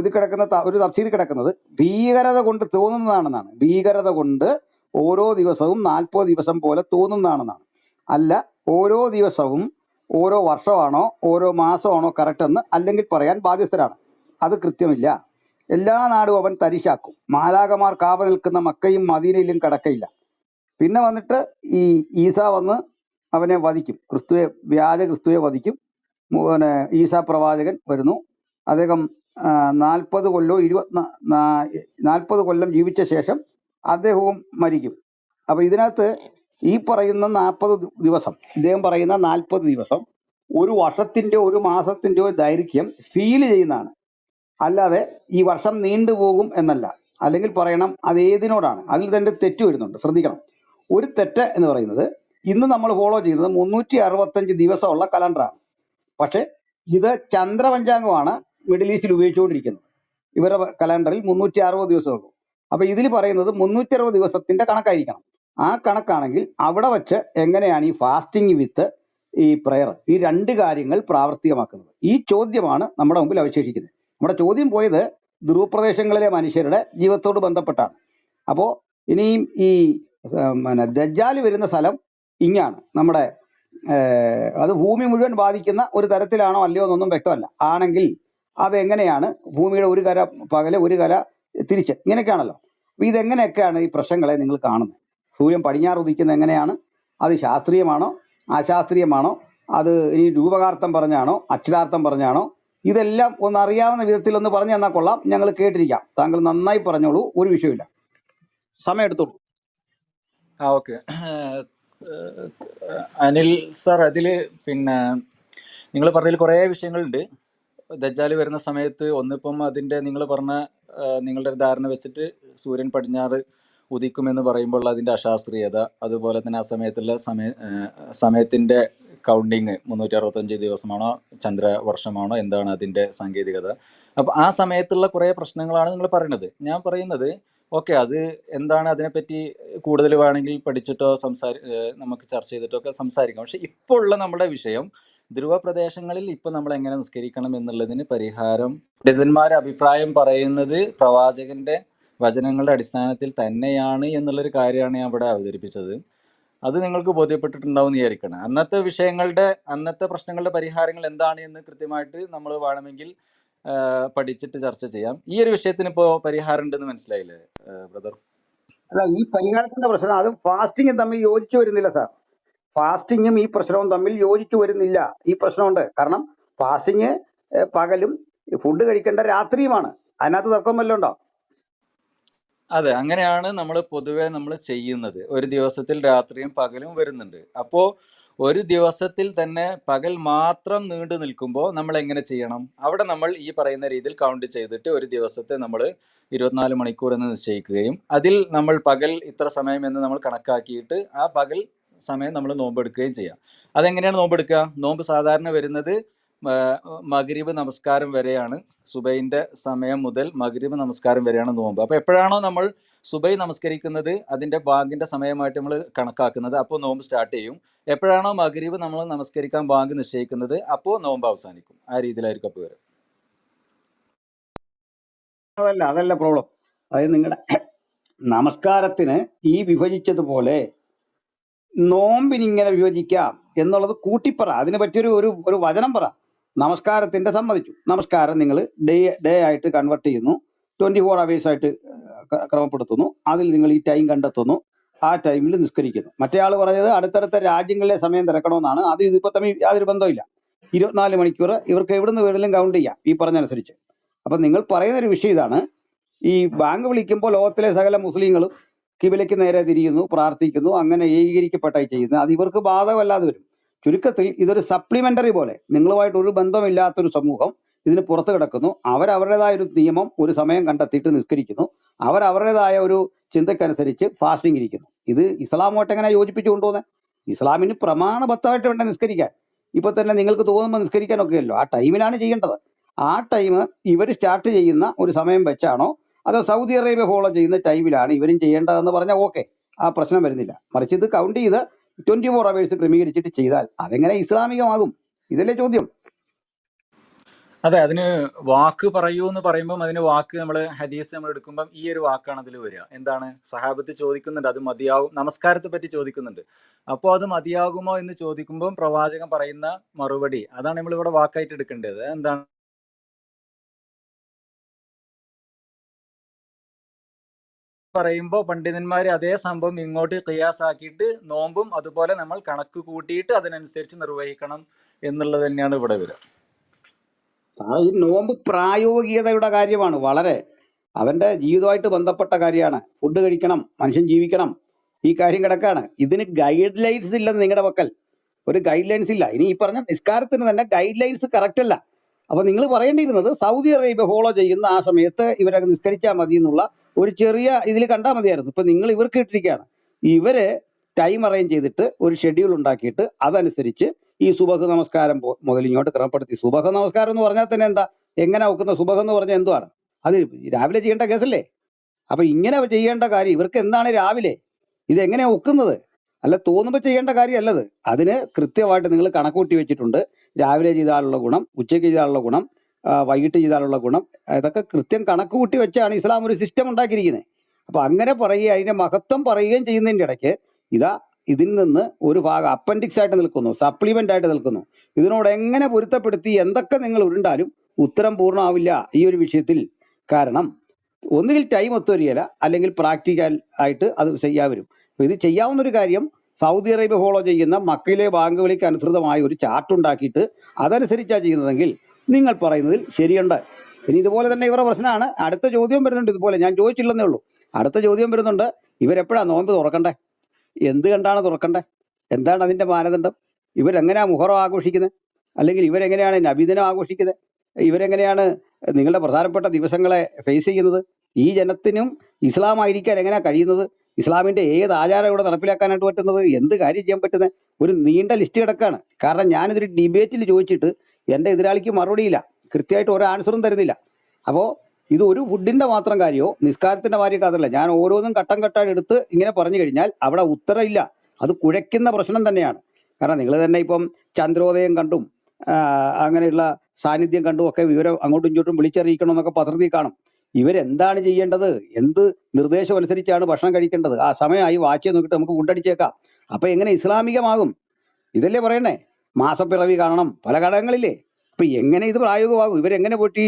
ഇത് കിടക്കുന്ന ഒരു തഫ്സീർ കിടക്കുന്നത് ഭീകരത കൊണ്ട് തോന്നുന്നതാണെന്നാണ്. ഭീകരത കൊണ്ട് ഓരോ ദിവസവും 40 ദിവസം പോലെ തോന്നുന്നതാണെന്നാണ്. അല്ല ഓരോ ദിവസവും ഓരോ വർഷമാണോ ഓരോ മാസമാണോ കറക്റ്റ് എന്ന് അല്ലെങ്കിൽ പറയാൻ ബാധ്യസ്ഥരാണ്. അത് കൃത്യമില്ല. എല്ലാ നാടും അവൻ തരിശാക്കും. മാലാകമാർ കാവ നിൽക്കുന്ന മക്കയും മദീനയിലും കടക്കയില്ല. പിന്നെ വന്നിട്ട് ഈ ഈസ വന്ന് അവനെ വധിക്കും. വ്യാജ ക്രിസ്തുവെ വധിക്കും. പിന്നെ ഈസാ പ്രവാചകൻ വരുന്നു. അദ്ദേഹം 40 കൊല്ലോ 40 കൊല്ലം ജീവിച്ച ശേഷം അദ്ദേഹവും മരിക്കും. അപ്പൊ ഇതിനകത്ത് ഈ പറയുന്ന 40 ദിവസം, ഇദ്ദേഹം പറയുന്ന 40 ദിവസം ഒരു വർഷത്തിൻ്റെയോ ഒരു മാസത്തിൻ്റെയോ ദൈർഘ്യം ഫീൽ ചെയ്യുന്നതാണ്. അല്ലാതെ ഈ വർഷം നീണ്ടുപോകും എന്നല്ല. അല്ലെങ്കിൽ പറയണം അത് ഏതിനോടാണ്. അതിൽ തന്നെ തെറ്റ് വരുന്നുണ്ട്, ശ്രദ്ധിക്കണം. ഒരു തെറ്റ് എന്ന് പറയുന്നത് ഇന്ന് നമ്മൾ ഫോളോ ചെയ്യുന്നത് 365 ദിവസമുള്ള കലണ്ടറാണ്. പക്ഷെ ഇത് ചന്ദ്രപഞ്ചാംഗമാണ് മിഡിൽ ഈസ്റ്റിൽ ഉപയോഗിച്ചുകൊണ്ടിരിക്കുന്നത്. ഇവരുടെ കലണ്ടറിൽ 360 ദിവസമുള്ളൂ. അപ്പൊ ഇതിൽ പറയുന്നത് 360 ദിവസത്തിന്റെ കണക്കായിരിക്കണം. ആ കണക്കാണെങ്കിൽ അവിടെ വച്ച് എങ്ങനെയാണ് ഈ ഫാസ്റ്റിംഗ് വിത്ത് ഈ പ്രയർ, ഈ രണ്ട് കാര്യങ്ങൾ പ്രാവർത്തികമാക്കുന്നത്? ഈ ചോദ്യമാണ് നമ്മുടെ മുമ്പിൽ അവശേഷിക്കുന്നത്. നമ്മുടെ ചോദ്യം പോയത് ധ്രുവപ്രദേശങ്ങളിലെ മനുഷ്യരുടെ ജീവിതത്തോട് ബന്ധപ്പെട്ടാണ്. അപ്പോൾ ഇനിയും ഈ ദജ്ജാൽ വരുന്ന സ്ഥലം ഇങ്ങാണ്. നമ്മുടെ അത് ഭൂമി മുഴുവൻ ബാധിക്കുന്ന ഒരു തരത്തിലാണോ അല്ലയോ എന്നൊന്നും വ്യക്തമല്ല. ആണെങ്കിൽ അതെങ്ങനെയാണ് ഭൂമിയുടെ ഒരു കര പകല് ഒരു കര തിരിച്ച്, ഇങ്ങനെയൊക്കെയാണല്ലോ. അപ്പൊ ഇതെങ്ങനെയൊക്കെയാണ് ഈ പ്രശ്നങ്ങളെ നിങ്ങൾ കാണുന്നത്? സൂര്യൻ പടിഞ്ഞാറ് ഉദിക്കുന്നത് എങ്ങനെയാണ്? അത് ശാസ്ത്രീയമാണോ അശാസ്ത്രീയമാണോ? അത് ഈ രൂപകാർത്ഥം പറഞ്ഞാണോ അക്ഷരാർത്ഥം പറഞ്ഞാണോ? ഇതെല്ലാം ഒന്ന് അറിയാവുന്ന വിധത്തിൽ ഒന്ന് പറഞ്ഞു തന്നാൽ കൊള്ളാം. ഞങ്ങൾ കേട്ടിരിക്കാം. താങ്കൾ നന്നായി പറഞ്ഞോളൂ, ഒരു വിഷയമില്ല, സമയം എടുത്തോളൂ. ഓക്കെ. അനിൽ സാർ, അതിൽ പിന്നെ നിങ്ങൾ പറഞ്ഞതിൽ കുറേ വിഷയങ്ങളുണ്ട്. ദജ്ജാൽ വരുന്ന സമയത്ത് ഒന്നിപ്പം അതിൻ്റെ നിങ്ങൾ പറഞ്ഞ നിങ്ങളുടെ ഒരു ധാരണ വെച്ചിട്ട് സൂര്യൻ പടിഞ്ഞാറ് ഉദിക്കുമെന്ന് പറയുമ്പോൾ അതിൻ്റെ അശാസ്ത്രീയത, അതുപോലെ തന്നെ ആ സമയത്തുള്ള സമയത്തിൻ്റെ കൗണ്ടിങ് 365 ദിവസമാണോ ചന്ദ്രവർഷമാണോ എന്താണ് അതിൻ്റെ സാങ്കേതികത, അപ്പോൾ ആ സമയത്തുള്ള കുറേ പ്രശ്നങ്ങളാണ് നിങ്ങൾ പറയുന്നത്. ഞാൻ പറയുന്നത് ഓക്കെ, അത് എന്താണ് അതിനെപ്പറ്റി കൂടുതൽ വേണമെങ്കിൽ പഠിച്ചിട്ടോ നമുക്ക് ചർച്ച ചെയ്തിട്ടോ ഒക്കെ സംസാരിക്കാം. പക്ഷെ ഇപ്പോൾ ഉള്ള നമ്മുടെ വിഷയം ധ്രുവ പ്രദേശങ്ങളിൽ ഇപ്പൊ നമ്മൾ എങ്ങനെ നിസ്കരിക്കണം എന്നുള്ളതിന് പരിഹാരം പണ്ഡിതന്മാരെ അഭിപ്രായം പറയുന്നത് പ്രവാചകന്റെ വചനങ്ങളുടെ അടിസ്ഥാനത്തിൽ തന്നെയാണ് എന്നുള്ളൊരു കാര്യമാണ് ഞാൻ ഇവിടെ അവതരിപ്പിച്ചത്. അത് നിങ്ങൾക്ക് ബോധ്യപ്പെട്ടിട്ടുണ്ടാവും എന്ന് വിചാരിക്കണം. അന്നത്തെ പ്രശ്നങ്ങളുടെ പരിഹാരങ്ങൾ എന്താണ് എന്ന് കൃത്യമായിട്ട് നമ്മൾ വേണമെങ്കിൽ പഠിച്ചിട്ട് ചർച്ച ചെയ്യാം. ഈ ഒരു വിഷയത്തിന് ഇപ്പോൾ പരിഹാരം ഉണ്ടെന്ന് മനസ്സിലായില്ലേ ബ്രദർ? അല്ല, ഈ പരിഹാരത്തിന്റെ പ്രശ്നം അത് ഫാസ്റ്റിങ്ങും തമ്മിൽ യോജിച്ചു വരുന്നില്ല സാർ. ഫാസ്റ്റിങ്ങും ഈ പ്രശ്നവും തമ്മിൽ യോജിച്ചു വരുന്നില്ല. ഈ പ്രശ്നമുണ്ട്. കാരണം ഫാസ്റ്റിങ് പകലും ഫുഡ് കഴിക്കേണ്ട രാത്രിയുമാണ്. അതിനകത്ത് തർക്കം വല്ലതും ഉണ്ടോ? അതെ, അങ്ങനെയാണ് നമ്മൾ പൊതുവെ നമ്മൾ ചെയ്യുന്നത്. ഒരു ദിവസത്തിൽ രാത്രിയും പകലും വരുന്നുണ്ട്. അപ്പോൾ ഒരു ദിവസത്തിൽ തന്നെ പകൽ മാത്രം നീണ്ടു നിൽക്കുമ്പോൾ നമ്മൾ എങ്ങനെ ചെയ്യണം? അവിടെ നമ്മൾ ഈ പറയുന്ന രീതിയിൽ കൗണ്ട് ചെയ്തിട്ട് ഒരു ദിവസത്തെ നമ്മൾ 24 മണിക്കൂർ എന്ന് നിശ്ചയിക്കുകയും അതിൽ നമ്മൾ പകൽ ഇത്ര സമയം എന്ന് നമ്മൾ കണക്കാക്കിയിട്ട് ആ പകൽ സമയം നമ്മൾ നോമ്പെടുക്കുകയും ചെയ്യാം. അതെങ്ങനെയാണ് നോമ്പെടുക്കുക? നോമ്പ് സാധാരണ വരുന്നത് മഗ്രിബ് നമസ്കാരം വരെയാണ്. സുബൈന്റെ സമയം മുതൽ മഗ്രിബ് നമസ്കാരം വരെയാണ് നോമ്പ്. അപ്പോൾ എപ്പോഴാണോ നമ്മൾ സുബൈ നമസ്കരിക്കുന്നത് അതിന്റെ ബാങ്കിന്റെ സമയമായിട്ട് നമ്മൾ കണക്കാക്കുന്നത്, അപ്പോൾ നോമ്പ് സ്റ്റാർട്ട് ചെയ്യും. എപ്പോഴാണോ മഗ്രിബ് നമ്മൾ നമസ്കരിക്കാൻ ബാങ്ക് നിശ്ചയിക്കുന്നത് അപ്പോൾ നോമ്പ് അവസാനിക്കും. ആ രീതിയിലായിരിക്കും അപ്പോൾ വരും. അതല്ല പ്രോബ്ലം. അതായത് നിങ്ങളുടെ നമസ്കാരത്തിന് ഈ വിഭജിച്ചതുപോലെ നോമ്പിനിങ്ങനെ വിഭജിക്കാം എന്നുള്ളത് കൂട്ടിപ്പറ. അതിനെ പറ്റിയൊരു ഒരു വചനം പറ. നമസ്കാരത്തിന്റെ സമ്മതിച്ചു. നമസ്കാരം നിങ്ങൾ ഡേ ആയിട്ട് കൺവെർട്ട് ചെയ്യുന്നു, 24 hours ആയിട്ട് ക്രമപ്പെടുത്തുന്നു. അതിൽ നിങ്ങൾ ഈ ടൈം കണ്ടെത്തുന്നു, ആ ടൈമിൽ നിസ്കരിക്കുന്നു. മറ്റേ ആൾ പറഞ്ഞത് അടുത്തടുത്ത രാജ്യങ്ങളിലെ സമയം തിരക്കണമെന്നാണ്. അത് ഇതിപ്പോ തമ്മിൽ യാതൊരു ബന്ധമില്ല. 24 മണിക്കൂർ ഇവർക്ക് എവിടുന്ന് വേണമെങ്കിലും കൗണ്ട് ചെയ്യാം ഈ പറഞ്ഞനുസരിച്ച്. അപ്പൊ നിങ്ങൾ പറയുന്ന ഒരു വിഷയം ഇതാണ്. ഈ ബാങ്ക് വിളിക്കുമ്പോൾ ലോകത്തിലെ സകല മുസ്ലിങ്ങളും കിബിലയ്ക്ക് നേരെ തിരിയുന്നു, പ്രാർത്ഥിക്കുന്നു, അങ്ങനെ ഏകീകരിക്കപ്പെട്ടായി ചെയ്യുന്നത്. അത് ഇവർക്ക് ബാധകമല്ലാതെ വരും. ചുരുക്കത്തിൽ ഇതൊരു സപ്ലിമെന്ററി പോലെ നിങ്ങളുമായിട്ട് ഒരു ബന്ധമില്ലാത്തൊരു സമൂഹം ഇതിന് പുറത്ത് കിടക്കുന്നു. അവരവരുടേതായ ഒരു നിയമം, ഒരു സമയം കണ്ടെത്തിയിട്ട് നിസ്കരിക്കുന്നു. അവരവരുടേതായ ഒരു ചിന്തക്കനുസരിച്ച് ഫാസ്റ്റിംഗ് ഇരിക്കുന്നു. ഇത് ഇസ്ലാമുമായിട്ട് എങ്ങനെ യോജിപ്പിച്ചു കൊണ്ടുപോകുന്നത്? ഇസ്ലാമിന് പ്രമാണബദ്ധമായിട്ട് വേണ്ട നിസ്കരിക്കാൻ. ഇപ്പൊ തന്നെ നിങ്ങൾക്ക് തോന്നുമ്പോൾ നിസ്കരിക്കാനൊക്കെയല്ലോ, ആ ടൈമിലാണ് ചെയ്യേണ്ടത്. ആ ടൈം ഇവർ സ്റ്റാർട്ട് ചെയ്യുന്ന ഒരു സമയം വെച്ചാണോ അതോ സൗദി അറേബ്യ ഫോളോ ചെയ്യുന്ന ടൈമിലാണ് ഇവരും ചെയ്യേണ്ടതെന്ന് പറഞ്ഞാൽ ഓക്കെ, ആ പ്രശ്നം വരുന്നില്ല. മറിച്ച് ഇത് കൗണ്ട് ചെയ്ത് 24 hours ക്രമീകരിച്ചിട്ട് ചെയ്താൽ അതെങ്ങനെ ഇസ്ലാമികമാകും? ഇതല്ലേ ചോദ്യം. അതെ, അതിന് വാക്ക് പറയൂ എന്ന് പറയുമ്പം അതിന് വാക്ക് നമ്മൾ ഹദീസ് നമ്മൾ എടുക്കുമ്പം ഈ ഒരു വാക്കാണ് അതിൽ വരിക. എന്താണ്? സഹാബത്ത് ചോദിക്കുന്നുണ്ട് അത് മതിയാകും, നമസ്കാരത്തെ പറ്റി ചോദിക്കുന്നുണ്ട്. അപ്പോൾ അത് മതിയാകുമോ എന്ന് ചോദിക്കുമ്പം പ്രവാചകൻ പറയുന്ന മറുപടി അതാണ് നമ്മൾ ഇവിടെ വാക്കായിട്ട് എടുക്കേണ്ടത്. എന്താണ് പറയുമ്പോൾ പണ്ഡിതന്മാർ അതേ സംഭവം ഇങ്ങോട്ട് ഖിയാസാക്കിയിട്ട് നോമ്പും അതുപോലെ നമ്മൾ കണക്ക് കൂട്ടിയിട്ട് അതിനനുസരിച്ച് നിർവഹിക്കണം എന്നുള്ളത് തന്നെയാണ് ഇവിടെ വരിക. ഈ നോമ്പ് പ്രായോഗികതയുടെ കാര്യമാണ്. വളരെ അവന്റെ ജീവിതമായിട്ട് ബന്ധപ്പെട്ട കാര്യമാണ്. ഫുഡ് കഴിക്കണം, മനുഷ്യൻ ജീവിക്കണം, ഈ കാര്യം കിടക്കാണ്. ഇതിന് ഗൈഡ് ലൈൻസ് ഇല്ലെന്ന് നിങ്ങളുടെ പക്കൽ. ഒരു ഗൈഡ് ലൈൻസ് ഇല്ല. ഇനി ഈ പറഞ്ഞ നിസ്കാരത്തിന് തന്നെ ഗൈഡ് ലൈൻസ് കറക്റ്റ് അല്ല. അപ്പൊ നിങ്ങൾ പറയേണ്ടിയിരുന്നത് സൗദി അറേബ്യ ഫോളോ ചെയ്യുന്ന ആ സമയത്ത് ഇവരൊക്കെ നിസ്കരിച്ചാൽ മതി എന്നുള്ള ഒരു ചെറിയ ഇതിൽ കണ്ടാൽ മതിയായിരുന്നു. ഇപ്പൊ നിങ്ങൾ ഇവർക്ക് ഇട്ടിരിക്കുകയാണ്. ഇവര് ടൈം അറേഞ്ച് ചെയ്തിട്ട് ഒരു ഷെഡ്യൂൾ ഉണ്ടാക്കിയിട്ട് അതനുസരിച്ച് ഈ സുബഹ് നമസ്കാരം മുതൽ ഇങ്ങോട്ട് ക്രമപ്പെടുത്തി. സുബഹ് നമസ്കാരം എന്ന് പറഞ്ഞാൽ തന്നെ എന്താ, എങ്ങനെ ഒക്കുന്ന സുബഹ് എന്ന് പറഞ്ഞാൽ എന്തുവാണ്? അത് രാവിലെ ചെയ്യേണ്ട കേസല്ലേ? അപ്പൊ ഇങ്ങനെ ചെയ്യേണ്ട കാര്യം ഇവർക്ക് എന്താണ് രാവിലെ? ഇതെങ്ങനെയാ ഒക്കുന്നത്? അല്ല, തോന്നുമ്പോൾ ചെയ്യേണ്ട കാര്യമല്ലത്. അതിന് കൃത്യമായിട്ട് നിങ്ങൾ കണക്കൂട്ടി വെച്ചിട്ടുണ്ട്. രാവിലെ ചെയ്താലുള്ള ഗുണം, ഉച്ചയ്ക്ക് ചെയ്താലുള്ള ഗുണം, വൈകിട്ട് ചെയ്താലുള്ള ഗുണം, ഇതൊക്കെ കൃത്യം കണക്ക് കൂട്ടി വെച്ചാണ് ഇസ്ലാം ഒരു സിസ്റ്റം ഉണ്ടാക്കിയിരിക്കുന്നത്. അപ്പൊ അങ്ങനെ പറയുക, അതിന്റെ മഹത്വം പറയുകയും ചെയ്യുന്നതിന്റെ ഇടയ്ക്ക് ഇതിൽ നിന്ന് ഒരു ഭാഗം അപ്പൻഡിക്സ് ആയിട്ട് നിൽക്കുന്നു, സപ്ലിമെന്റ് ആയിട്ട് നിൽക്കുന്നു. ഇതിനോട് എങ്ങനെ പൊരുത്തപ്പെടുത്തി എന്തൊക്കെ നിങ്ങൾ ഉരുണ്ടാലും ഉത്തരം പൂർണ്ണമാവില്ല ഈ ഒരു വിഷയത്തിൽ. കാരണം ഒന്നുകിൽ ടൈം ഒത്തുവരികയില്ല, അല്ലെങ്കിൽ പ്രാക്ടിക്കൽ ആയിട്ട് അത് ചെയ്യാൻ വരും. ഇത് ചെയ്യാവുന്ന ഒരു കാര്യം, സൗദി അറേബ്യ ഫോളോ ചെയ്യുന്ന മക്കയിലെ ബാങ്ക് വിളിക്ക് അനുസൃതമായ ഒരു ചാർട്ട് ഉണ്ടാക്കിയിട്ട് അതനുസരിച്ചാണ് ചെയ്യുന്നതെങ്കിൽ നിങ്ങൾ പറയുന്നതിൽ ശരിയുണ്ട്. ഇനി ഇതുപോലെ തന്നെ ഇവരുടെ പ്രശ്നമാണ്. അടുത്ത ചോദ്യം വരുന്നുണ്ട്. ഇതുപോലെ ഞാൻ ചോദിച്ചില്ലെന്നേ ഉള്ളൂ. അടുത്ത ചോദ്യം വരുന്നുണ്ട്. ഇവരെപ്പോഴാണ് നോമ്പ് തുറക്കണ്ടേ? എന്ത് കണ്ടാണ് തുറക്കണ്ടേ? എന്താണ് അതിന്റെ മാനദണ്ഡം? ഇവരെങ്ങനെയാണ് മുഹറം ആഘോഷിക്കുന്നത്? അല്ലെങ്കിൽ ഇവരെങ്ങനെയാണ് നബിദിനം ആഘോഷിക്കുന്നത്? ഇവരെങ്ങനെയാണ് നിങ്ങളുടെ പ്രധാനപ്പെട്ട ദിവസങ്ങളെ ഫേസ് ചെയ്യുന്നത്? ഈ ജനത്തിനും ഇസ്ലാം ആയിരിക്കാൻ എങ്ങനെയാണ് കഴിയുന്നത്? ഇസ്ലാമിന്റെ ഏത് ആചാരം ഇവിടെ നടപ്പിലാക്കാനായിട്ട് പറ്റുന്നത്? എന്ത് കാര്യം ചെയ്യാൻ പറ്റുന്നത്? ഒരു നീണ്ട ലിസ്റ്റ് കിടക്കാണ്. കാരണം ഞാനിതൊരു ഡിബേറ്റിൽ ചോദിച്ചിട്ട് എൻ്റെ എതിരാളിക്ക് മറുപടിയില്ല, കൃത്യമായിട്ട് ഒരു ആൻസറും തരുന്നില്ല. അപ്പോൾ ഇത് ഒരു ഫുഡിന്റെ മാത്രം കാര്യമോ നിസ്കാരത്തിന്റെ കാര്യമൊക്കെ അതല്ല. ഞാൻ ഓരോന്നും ഘട്ടം ഘട്ടം എടുത്ത് ഇങ്ങനെ പറഞ്ഞു കഴിഞ്ഞാൽ അവിടെ ഉത്തരമില്ല. അത് കുഴയ്ക്കുന്ന പ്രശ്നം തന്നെയാണ്. കാരണം നിങ്ങൾ തന്നെ ഇപ്പം ചന്ദ്രോദയം കണ്ടും അങ്ങനെയുള്ള സാന്നിധ്യം കണ്ടും ഒക്കെ വിവരം അങ്ങോട്ടും ഇങ്ങോട്ടും വിളിച്ചറിയിക്കണം എന്നൊക്കെ പത്രത്തിൽ കാണും. ഇവരെന്താണ് ചെയ്യേണ്ടത്? എന്ത് നിർദ്ദേശം അനുസരിച്ചാണ് ഭക്ഷണം കഴിക്കേണ്ടത്? ആ സമയമായി വാച്ച് നോക്കിയിട്ട് നമുക്ക് ഫുഡടിച്ചേക്കാം. അപ്പൊ എങ്ങനെ ഇസ്ലാമികമാകും? ഇതല്ലേ പറയണേ? മാസപ്പിറവി കാണണം, പല ഘടകങ്ങളില്ലേ? അപ്പൊ എങ്ങനെ ഇത് പ്രായോഗികമാകും? ഇവരെങ്ങനെ പോയിട്ട്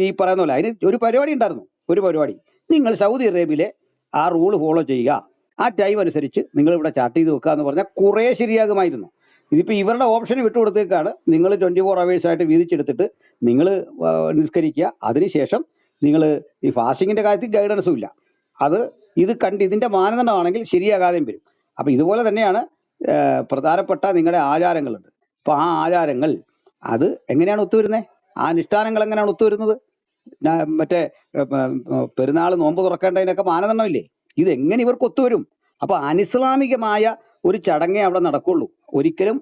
ഈ പറയുന്ന പോലെ അതിന് ഒരു പരിപാടി ഉണ്ടായിരുന്നു. ഒരു പരിപാടി, നിങ്ങൾ സൗദി അറേബ്യയിലെ ആ റൂൾ ഫോളോ ചെയ്യുക, ആ ടൈം അനുസരിച്ച് നിങ്ങൾ ഇവിടെ ചാർട്ട് ചെയ്ത് വെക്കുക എന്ന് പറഞ്ഞാൽ കുറേ ശരിയാകുമായിരുന്നു. ഇതിപ്പോ ഇവരുടെ ഓപ്ഷന് വിട്ടുകൊടുത്തേക്കാണ്. നിങ്ങൾ 24 hours ആയിട്ട് വീതിച്ചെടുത്തിട്ട് നിങ്ങൾ നിസ്കരിക്കുക. അതിനുശേഷം നിങ്ങൾ ഈ ഫാസ്റ്റിങ്ങിന്റെ കാര്യത്തിൽ ഗൈഡൻസും ഇല്ല. അത് ഇത് കണ്ട് ഇതിന്റെ മാനദണ്ഡമാണെങ്കിൽ ശരിയാകാതെയും വരും. അപ്പൊ ഇതുപോലെ തന്നെയാണ് പ്രധാനപ്പെട്ട നിങ്ങളുടെ ആചാരങ്ങളുണ്ട്. അപ്പൊ ആ ആചാരങ്ങൾ അത് എങ്ങനെയാണ് ഒത്തുവരുന്നത്? ആ അനുഷ്ഠാനങ്ങൾ എങ്ങനെയാണ് ഒത്തുവരുന്നത്? മറ്റേ പെരുന്നാൾ നോമ്പ് തുറക്കേണ്ടതിനൊക്കെ മാനദണ്ഡമില്ലേ? ഇതെങ്ങനെ ഇവർക്ക് ഒത്തുവരും? അപ്പൊ അനിസ്ലാമികമായ ഒരു ചടങ്ങേ അവിടെ നടക്കുള്ളൂ. ഒരിക്കലും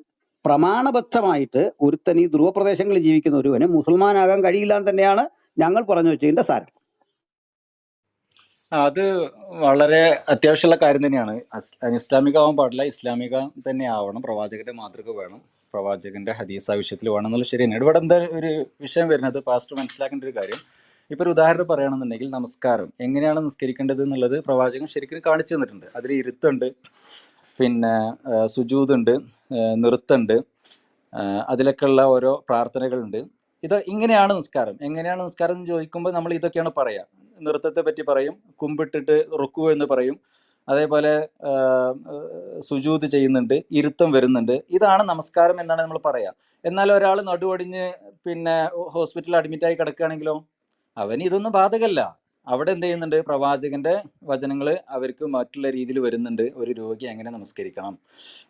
പ്രമാണബദ്ധമായിട്ട് ഒരുത്തൻ ഈ ധ്രുവപ്രദേശങ്ങളിൽ ജീവിക്കുന്ന ഒരുവന് മുസൽമാനാകാൻ കഴിയില്ല എന്ന് തന്നെയാണ് ഞങ്ങൾ പറഞ്ഞു വെച്ചതിന്റെ സാരം. അത് വളരെ അത്യാവശ്യമുള്ള കാര്യം തന്നെയാണ്. അനിസ്ലാമികമാവാൻ പാടില്ല, ഇസ്ലാമിക തന്നെ ആവണം. പ്രവാചകന്റെ മാതൃക വേണം, പ്രവാചകന്റെ ഹദീസ് ആ വിഷയത്തിൽ വേണം എന്നുള്ളത് ശരി തന്നെയാണ്. ഇവിടെ എന്താ ഒരു വിഷയം വരുന്നത്, പാസ്റ്റർ മനസ്സിലാക്കേണ്ട ഒരു കാര്യം, ഇപ്പൊ ഒരു ഉദാഹരണം പറയുകയാണെന്നുണ്ടെങ്കിൽ നമസ്കാരം എങ്ങനെയാണ് നിസ്കരിക്കേണ്ടത് എന്നുള്ളത് പ്രവാചകൻ ശരിക്കും കാണിച്ചു തന്നിട്ടുണ്ട്. അതിൽ ഇരുത്തുണ്ട്, പിന്നെ സുജൂദുണ്ട്, നൃത്തുണ്ട്, അതിലൊക്കെയുള്ള ഓരോ പ്രാർത്ഥനകളുണ്ട്. ഇത് ഇങ്ങനെയാണ് നിസ്കാരം. എങ്ങനെയാണ് നിസ്കാരം എന്ന് ചോദിക്കുമ്പോൾ നമ്മൾ ഇതൊക്കെയാണ് പറയാ. നൃത്തത്തെ പറ്റി പറയും, കുമ്പിട്ടിട്ട് റുക്കു എന്ന് പറയും, അതേപോലെ സുജൂദ് ചെയ്യുന്നുണ്ട്, ഇരുത്തം വരുന്നുണ്ട്. ഇതാണ് നമസ്കാരം എന്നാണ് നമ്മൾ പറയാ. എന്നാൽ ഒരാൾ നടുവടിഞ്ഞ് പിന്നെ ഹോസ്പിറ്റലിൽ അഡ്മിറ്റായി കിടക്കുകയാണെങ്കിലോ അവന് ഇതൊന്നും ബാധകല്ല. അവിടെ എന്ത് ചെയ്യുന്നുണ്ട്? പ്രവാചകന്റെ വചനങ്ങൾ അവർക്ക് മറ്റുള്ള രീതിയിൽ വരുന്നുണ്ട്. ഒരു രോഗി എങ്ങനെ നമസ്കരിക്കണം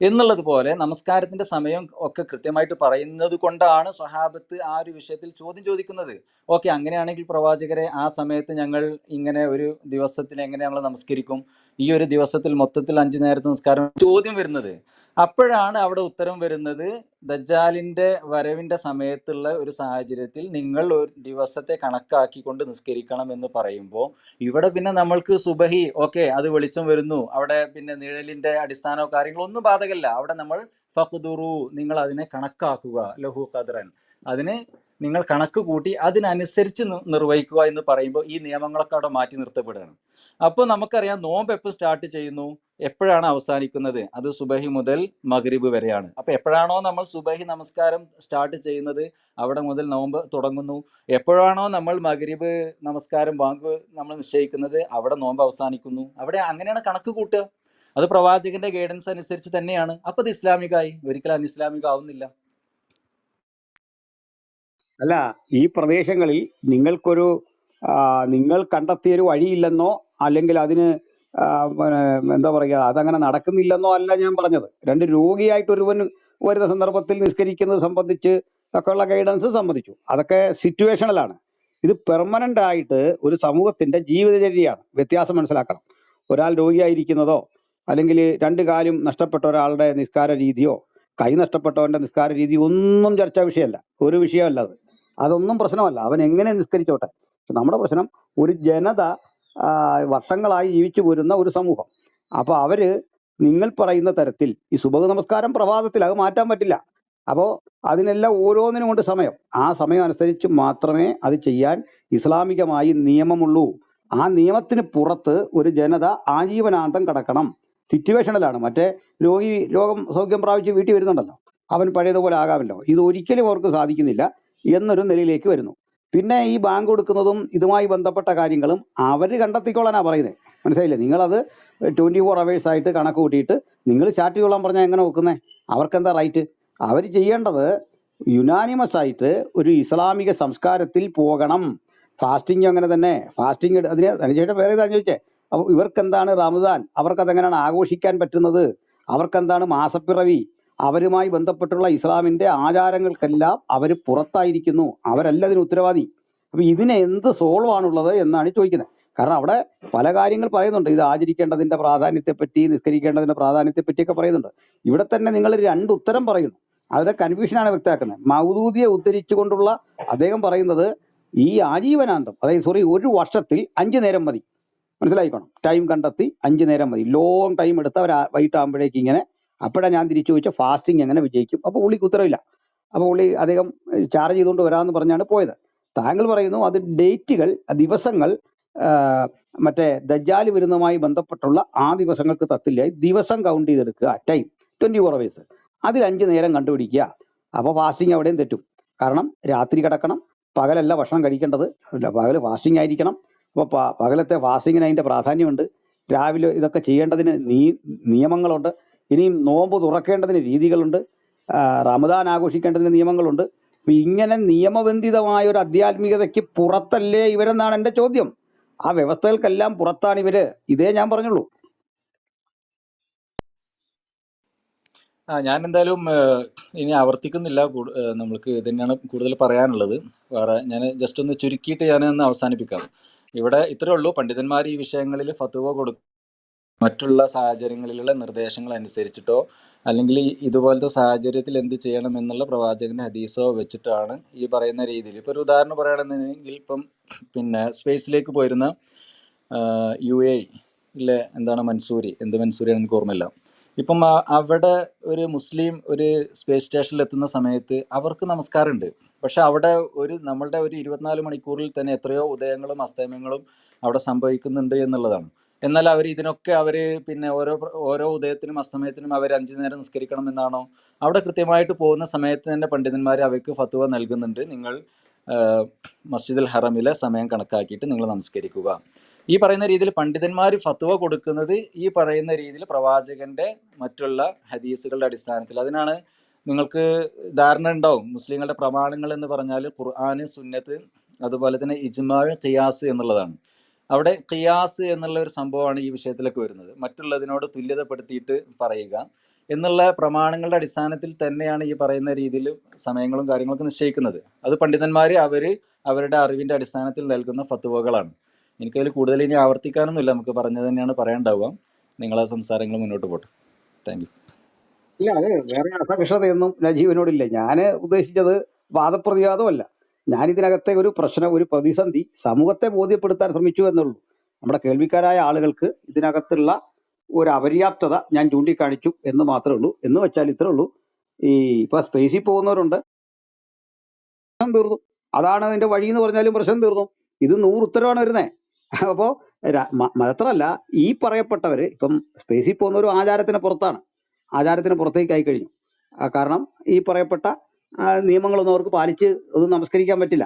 എന്നുള്ളത് പോലെ നമസ്കാരത്തിന്റെ സമയം ഒക്കെ കൃത്യമായിട്ട് പറയുന്നത് കൊണ്ടാണ് സ്വഹാബത്ത് ആ ഒരു വിഷയത്തിൽ ചോദ്യം ചോദിക്കുന്നത്. ഓക്കെ, അങ്ങനെയാണെങ്കിൽ പ്രവാചകരെ ആ സമയത്ത് ഞങ്ങൾ ഇങ്ങനെ ഒരു ദിവസത്തിൽ എങ്ങനെ ഞങ്ങൾ നമസ്കരിക്കും? ഈ ഒരു ദിവസത്തിൽ മൊത്തത്തിൽ 5 നേരത്തെ നമസ്കാരം ചോദ്യം വരുന്നത്. അപ്പോഴാണ് അവിടെ ഉത്തരം വരുന്നത്, ദജ്ജാലിന്റെ വരവിന്റെ സമയത്തുള്ള ഒരു സാഹചര്യത്തിൽ നിങ്ങൾ ഒരു ദിവസത്തെ കണക്കാക്കിക്കൊണ്ട് നിസ്കരിക്കണം എന്ന് പറയുമ്പോൾ ഇവിടെ പിന്നെ നമ്മൾക്ക് സുബഹി ഓക്കെ അത് വെളിച്ചം വരുന്നു, അവിടെ പിന്നെ നിഴലിന്റെ അടിസ്ഥാനമോ കാര്യങ്ങളോ ഒന്നും ബാധകല്ല. അവിടെ നമ്മൾ ഫഖ്ദുറു, നിങ്ങൾ അതിനെ കണക്കാക്കുക, ലഹു ഖദ്റൻ, അതിന് നിങ്ങൾ കണക്ക് കൂട്ടി അതിനനുസരിച്ച് നിർവഹിക്കുക എന്ന് പറയുമ്പോൾ ഈ നിയമങ്ങളൊക്കെ അവിടെ മാറ്റി നിർത്തപ്പെടുകയാണ്. അപ്പോൾ നമുക്കറിയാം നോമ്പ് എപ്പോൾ സ്റ്റാർട്ട് ചെയ്യുന്നു, എപ്പോഴാണ് അവസാനിക്കുന്നത്? അത് സുബഹി മുതൽ മഗ്രിബ് വരെയാണ്. അപ്പൊ എപ്പോഴാണോ നമ്മൾ സുബഹി നമസ്കാരം സ്റ്റാർട്ട് ചെയ്യുന്നത് അവിടെ മുതൽ നോമ്പ് തുടങ്ങുന്നു. എപ്പോഴാണോ നമ്മൾ മഗ്രിബ് നമസ്കാരം ബാങ്ക് നമ്മൾ നിശ്ചയിക്കുന്നത് അവിടെ നോമ്പ് അവസാനിക്കുന്നു. അവിടെ അങ്ങനെയാണ് കണക്ക് കൂട്ടുക. അത് പ്രവാചകന്റെ ഗൈഡൻസ് അനുസരിച്ച് തന്നെയാണ്. അപ്പൊ അത് ഇസ്ലാമികമായി, ഒരിക്കലും അനിസ്ലാമിക ആവുന്നില്ല. അല്ല, ഈ പ്രദേശങ്ങളിൽ നിങ്ങൾക്കൊരു നിങ്ങൾ കണ്ടെത്തിയൊരു വഴിയില്ലെന്നോ അല്ലെങ്കിൽ അതിന് പിന്നെ എന്താ പറയുക അതങ്ങനെ നടക്കുന്നില്ലെന്നോ അല്ല ഞാൻ പറഞ്ഞത്. രണ്ട് രോഗിയായിട്ട് ഒരുവൻ വരുന്ന സന്ദർഭത്തിൽ നിസ്കരിക്കുന്നത് സംബന്ധിച്ച് ഒക്കെയുള്ള ഗൈഡൻസ് സംബന്ധിച്ചു. അതൊക്കെ സിറ്റുവേഷണലാണ്. ഇത് പെർമനന്റ് ആയിട്ട് ഒരു സമൂഹത്തിന്റെ ജീവിതചര്യയാണ്. വ്യത്യാസം മനസ്സിലാക്കണം. ഒരാൾ രോഗിയായിരിക്കുന്നതോ അല്ലെങ്കിൽ 2 കാലും നഷ്ടപ്പെട്ട ഒരാളുടെ നിസ്കാര രീതിയോ കൈ നഷ്ടപ്പെട്ടവന്റെ നിസ്കാര രീതി ഒന്നും ചർച്ചാ വിഷയമല്ല. ഒരു വിഷയമല്ല അത്. അതൊന്നും പ്രശ്നമല്ല. അവൻ എങ്ങനെ നിസ്കരിച്ചോട്ടെ. നമ്മുടെ പ്രശ്നം ഒരു ജനത വർഷങ്ങളായി ജീവിച്ചു പോരുന്ന ഒരു സമൂഹം. അപ്പൊ അവര് നിങ്ങൾ പറയുന്ന തരത്തിൽ ഈ സുബഹ് നമസ്കാരം പ്രഭാതത്തിൽ അത് മാറ്റാൻ പറ്റില്ല. അപ്പോ അതിനെല്ലാം ഓരോന്നിനും കൊണ്ട് സമയം, ആ സമയം അനുസരിച്ച് മാത്രമേ അത് ചെയ്യാൻ ഇസ്ലാമികമായി നിയമമുള്ളൂ. ആ നിയമത്തിന് പുറത്ത് ഒരു ജനത ആജീവനാന്തം കടക്കണം. സിറ്റുവേഷനിലാണ്. മറ്റേ രോഗം സൗഖ്യം പ്രാപിച്ച് വീട്ടിൽ വരുന്നുണ്ടല്ലോ, അവൻ പഴയതുപോലെ ആകാമല്ലോ. ഇത് ഒരിക്കലും അവർക്ക് സാധിക്കുന്നില്ല എന്നൊരു നിലയിലേക്ക് വരുന്നു. പിന്നെ ഈ ബാങ്ക് കൊടുക്കുന്നതും ഇതുമായി ബന്ധപ്പെട്ട കാര്യങ്ങളും അവർ കണ്ടെത്തിക്കോളാനാ പറയുന്നത്. മനസ്സിലായില്ലേ? നിങ്ങളത് 24 hours ആയിട്ട് കണക്ക് കൂട്ടിയിട്ട് നിങ്ങൾ സ്റ്റാർട്ട് ചെയ്തോളാൻ പറഞ്ഞാൽ എങ്ങനെ വെക്കുന്നേ? അവർക്കെന്താ റൈറ്റ്? അവർ ചെയ്യേണ്ടത് യുനാനിമസ് ആയിട്ട് ഒരു ഇസ്ലാമിക സംസ്കാരത്തിൽ പോകണം. ഫാസ്റ്റിംഗ് അങ്ങനെ തന്നെ. ഫാസ്റ്റിംഗ് അതിനുശേഷം വേറെ ഇതാ ചോദിച്ചേ. അപ്പോൾ ഇവർക്ക് എന്താണ് റമദാൻ? അവർക്കതെങ്ങനെയാണ് ആഘോഷിക്കാൻ പറ്റുന്നത്? അവർക്കെന്താണ് മാസപ്പിറവി? അവരുമായി ബന്ധപ്പെട്ടുള്ള ഇസ്ലാമിന്റെ ആചാരങ്ങൾക്കെല്ലാം അവർ പുറത്തായിരിക്കുന്നു. അവരല്ല ഇതിന് ഉത്തരവാദി. അപ്പൊ ഇതിന് എന്ത് സോൾവ് ആണുള്ളത് എന്നാണ് ചോദിക്കുന്നത്. കാരണം അവിടെ പല കാര്യങ്ങൾ പറയുന്നുണ്ട്. ഇത് ആചരിക്കേണ്ടതിന്റെ പ്രാധാന്യത്തെപ്പറ്റി, നിസ്കരിക്കേണ്ടതിന്റെ പ്രാധാന്യത്തെപ്പറ്റിയൊക്കെ പറയുന്നുണ്ട്. ഇവിടെ തന്നെ നിങ്ങൾ 2 ഉത്തരം പറയുന്നു. അതിന്റെ കൺഫ്യൂഷനാണ് വ്യക്തമാക്കുന്നത്. മൗദൂദിയെ ഉദ്ധരിച്ചുകൊണ്ടുള്ള അദ്ദേഹം പറയുന്നത് ഈ ആജീവനാന്തം, അതായത് സോറി, ഒരു വർഷത്തിൽ 5 നേരം മതി. മനസ്സിലായിക്കണം, ടൈം കണ്ടെത്തി 5 നേരം മതി. ലോങ് ടൈം എടുത്ത് അവർ വൈകിട്ടാകുമ്പോഴേക്ക് ഇങ്ങനെ. അപ്പോഴാണ് ഞാൻ തിരിച്ചു ചോദിച്ച ഫാസ്റ്റിംഗ് എങ്ങനെ വിജയിക്കും. അപ്പോൾ പുള്ളിക്ക് ഉത്തരവില്ല. അപ്പോൾ പുള്ളി അദ്ദേഹം ചാർജ് ചെയ്തുകൊണ്ട് വരാമെന്ന് പറഞ്ഞാണ് പോയത്. താങ്കൾ പറയുന്നു അത് ഡേറ്റുകൾ, ദിവസങ്ങൾ മറ്റേ ദജ്ജാല് വരുന്നതുമായി ബന്ധപ്പെട്ടുള്ള ആ ദിവസങ്ങൾക്ക് തത്തില്ല. ദിവസം കൗണ്ട് ചെയ്തെടുക്കുക, ടൈം 24 hours, അതിൽ 5 നേരം കണ്ടുപിടിക്കുക. അപ്പോൾ ഫാസ്റ്റിംഗ് എവിടെയും തെറ്റും. കാരണം രാത്രി കിടക്കണം, പകലല്ല ഭക്ഷണം കഴിക്കേണ്ടത്, പകല് ഫാസ്റ്റിംഗ് ആയിരിക്കണം. അപ്പോൾ പകലത്തെ ഫാസ്റ്റിങ്ങിന് അതിൻ്റെ പ്രാധാന്യമുണ്ട്. രാവിലെ ഇതൊക്കെ ചെയ്യേണ്ടതിന് നിയമങ്ങളുണ്ട്. ഇനിയും നോമ്പ് തുറക്കേണ്ടതിന് രീതികളുണ്ട്. റമദാൻ ആഘോഷിക്കേണ്ടതിന് നിയമങ്ങളുണ്ട്. അപ്പൊ ഇങ്ങനെ നിയമബന്ധിതമായ ഒരു ആധ്യാത്മികതയ്ക്ക് പുറത്തല്ലേ ഇവരെന്നാണ് എൻ്റെ ചോദ്യം. ആ വ്യവസ്ഥകൾക്കെല്ലാം പുറത്താണ് ഇവര്. ഇതേ ഞാൻ പറഞ്ഞുള്ളൂ. ഞാൻ എന്തായാലും ഇനി ആവർത്തിക്കുന്നില്ല. നമ്മൾക്ക് ഇത് തന്നെയാണ് കൂടുതൽ പറയാനുള്ളത്. വേറെ ഞാൻ ജസ്റ്റ് ഒന്ന് ചുരുക്കിയിട്ട് ഞാനൊന്ന് അവസാനിപ്പിക്കാം. ഇവിടെ ഇത്രയേ ഉള്ളൂ. പണ്ഡിതന്മാർ ഈ വിഷയങ്ങളിൽ ഫത്വ കൊടുക്കും മറ്റുള്ള സാഹചര്യങ്ങളിലുള്ള നിർദ്ദേശങ്ങൾ അനുസരിച്ചിട്ടോ അല്ലെങ്കിൽ ഇതുപോലത്തെ സാഹചര്യത്തിൽ എന്ത് ചെയ്യണം എന്നുള്ള പ്രവാചകന്റെ ഹദീസോ വെച്ചിട്ടാണ് ഈ പറയുന്ന രീതിയിൽ. ഇപ്പോൾ ഒരു ഉദാഹരണം പറയുകയാണെന്നുണ്ടെങ്കിൽ, ഇപ്പം പിന്നെ സ്പേസിലേക്ക് പോയിരുന്ന UAE എന്താണ് മൻസൂരി, എന്ത് മൻസൂരിയാണ് എനിക്ക് ഓർമ്മയില്ല. ഇപ്പം അവിടെ ഒരു മുസ്ലിം ഒരു സ്പേസ് സ്റ്റേഷനിൽ എത്തുന്ന സമയത്ത് അവർക്ക് നമസ്കാരമുണ്ട്. പക്ഷെ അവിടെ നമ്മളുടെ ഒരു 24 മണിക്കൂറിൽ തന്നെ എത്രയോ ഉദയങ്ങളും അസ്തമയങ്ങളും അവിടെ സംഭവിക്കുന്നുണ്ട് എന്നുള്ളതാണ്. എന്നാൽ അവർ ഇതിനൊക്കെ പിന്നെ ഓരോ ഉദയത്തിനും അസ്തമയത്തിനും അവർ 5 നേരം നിസ്കരിക്കണം എന്നാണോ? അവിടെ കൃത്യമായിട്ട് പോകുന്ന സമയത്ത് തന്നെ പണ്ഡിതന്മാർ അവർക്ക് ഫത്വ നൽകുന്നുണ്ട്. നിങ്ങൾ മസ്ജിദുൽ ഹറമിലെ സമയം കണക്കാക്കിയിട്ട് നിങ്ങൾ നമസ്കരിക്കുക. ഈ പറയുന്ന രീതിയിൽ പണ്ഡിതന്മാർ ഫത്വ കൊടുക്കുന്നത് ഈ പറയുന്ന രീതിയിൽ പ്രവാചകന്റെ മറ്റുള്ള ഹദീസുകളുടെ അടിസ്ഥാനത്തിൽ. അതിനാണ് നിങ്ങൾക്ക് ധാരണ ഉണ്ടാവും. മുസ്ലിങ്ങളുടെ പ്രമാണങ്ങൾ എന്ന് പറഞ്ഞാൽ ഖുർആന്, സുന്നത്ത്, അതുപോലെ തന്നെ ഇജ്മാ, ഖിയാസ് എന്നുള്ളതാണ്. അവിടെ ഖിയാസ് എന്നുള്ള ഒരു സംഭവമാണ് ഈ വിഷയത്തിലൊക്കെ വരുന്നത്. മറ്റുള്ളതിനോട് തുല്യതപ്പെടുത്തിയിട്ട് പറയുക എന്നുള്ള പ്രമാണങ്ങളുടെ അടിസ്ഥാനത്തിൽ തന്നെയാണ് ഈ പറയുന്ന രീതിയിൽ സമയങ്ങളും കാര്യങ്ങളൊക്കെ നിശ്ചയിക്കുന്നത്. അത് പണ്ഡിതന്മാർ അവരുടെ അറിവിൻ്റെ അടിസ്ഥാനത്തിൽ നൽകുന്ന ഫത്വകളാണ്. എനിക്കതിൽ കൂടുതൽ ഇനി ആവർത്തിക്കാനൊന്നുമില്ല. നമുക്ക് പറഞ്ഞത് തന്നെയാണ് പറയാനുണ്ടാവുക. നിങ്ങളെ സംസാരങ്ങൾ മുന്നോട്ട് പോട്ടെ. Thank you. ഇല്ല, അത് വേറെ അസഹിഷ്ണുതയൊന്നും നജീവനോടില്ല. ഞാൻ ഉദ്ദേശിച്ചത് വാദപ്രതിവാദമല്ല. ഞാൻ ഇതിനകത്തെ ഒരു പ്രശ്നം, ഒരു പ്രതിസന്ധി സമൂഹത്തെ ബോധ്യപ്പെടുത്താൻ ശ്രമിച്ചു എന്നുള്ളൂ. നമ്മുടെ കേൾവിക്കാരായ ആളുകൾക്ക് ഇതിനകത്തുള്ള ഒരു അപര്യാപ്തത ഞാൻ ചൂണ്ടിക്കാണിച്ചു എന്ന് മാത്രമേ ഉള്ളൂ. എന്ന് വെച്ചാൽ ഇത്രേ ഉള്ളൂ. ഇപ്പൊ സ്പേസിൽ പോകുന്നവരുണ്ട്, പ്രശ്നം തീർന്നു. അതാണ് അതിന്റെ വഴി എന്ന് പറഞ്ഞാലും പ്രശ്നം തീർന്നു. ഇത് 100 ഉത്തരവാണ് വരുന്നത്. അപ്പോ മാത്രമല്ല, ഈ പറയപ്പെട്ടവര് ഇപ്പം സ്പേസിൽ പോകുന്ന ഒരു ആചാരത്തിന് പുറത്താണ്, ആചാരത്തിന് പുറത്തേക്ക് ആയി കഴിഞ്ഞു. കാരണം ഈ പറയപ്പെട്ട നിയമങ്ങളൊന്നും അവർക്ക് പാലിച്ച് ഒന്നും നമസ്കരിക്കാൻ പറ്റില്ല.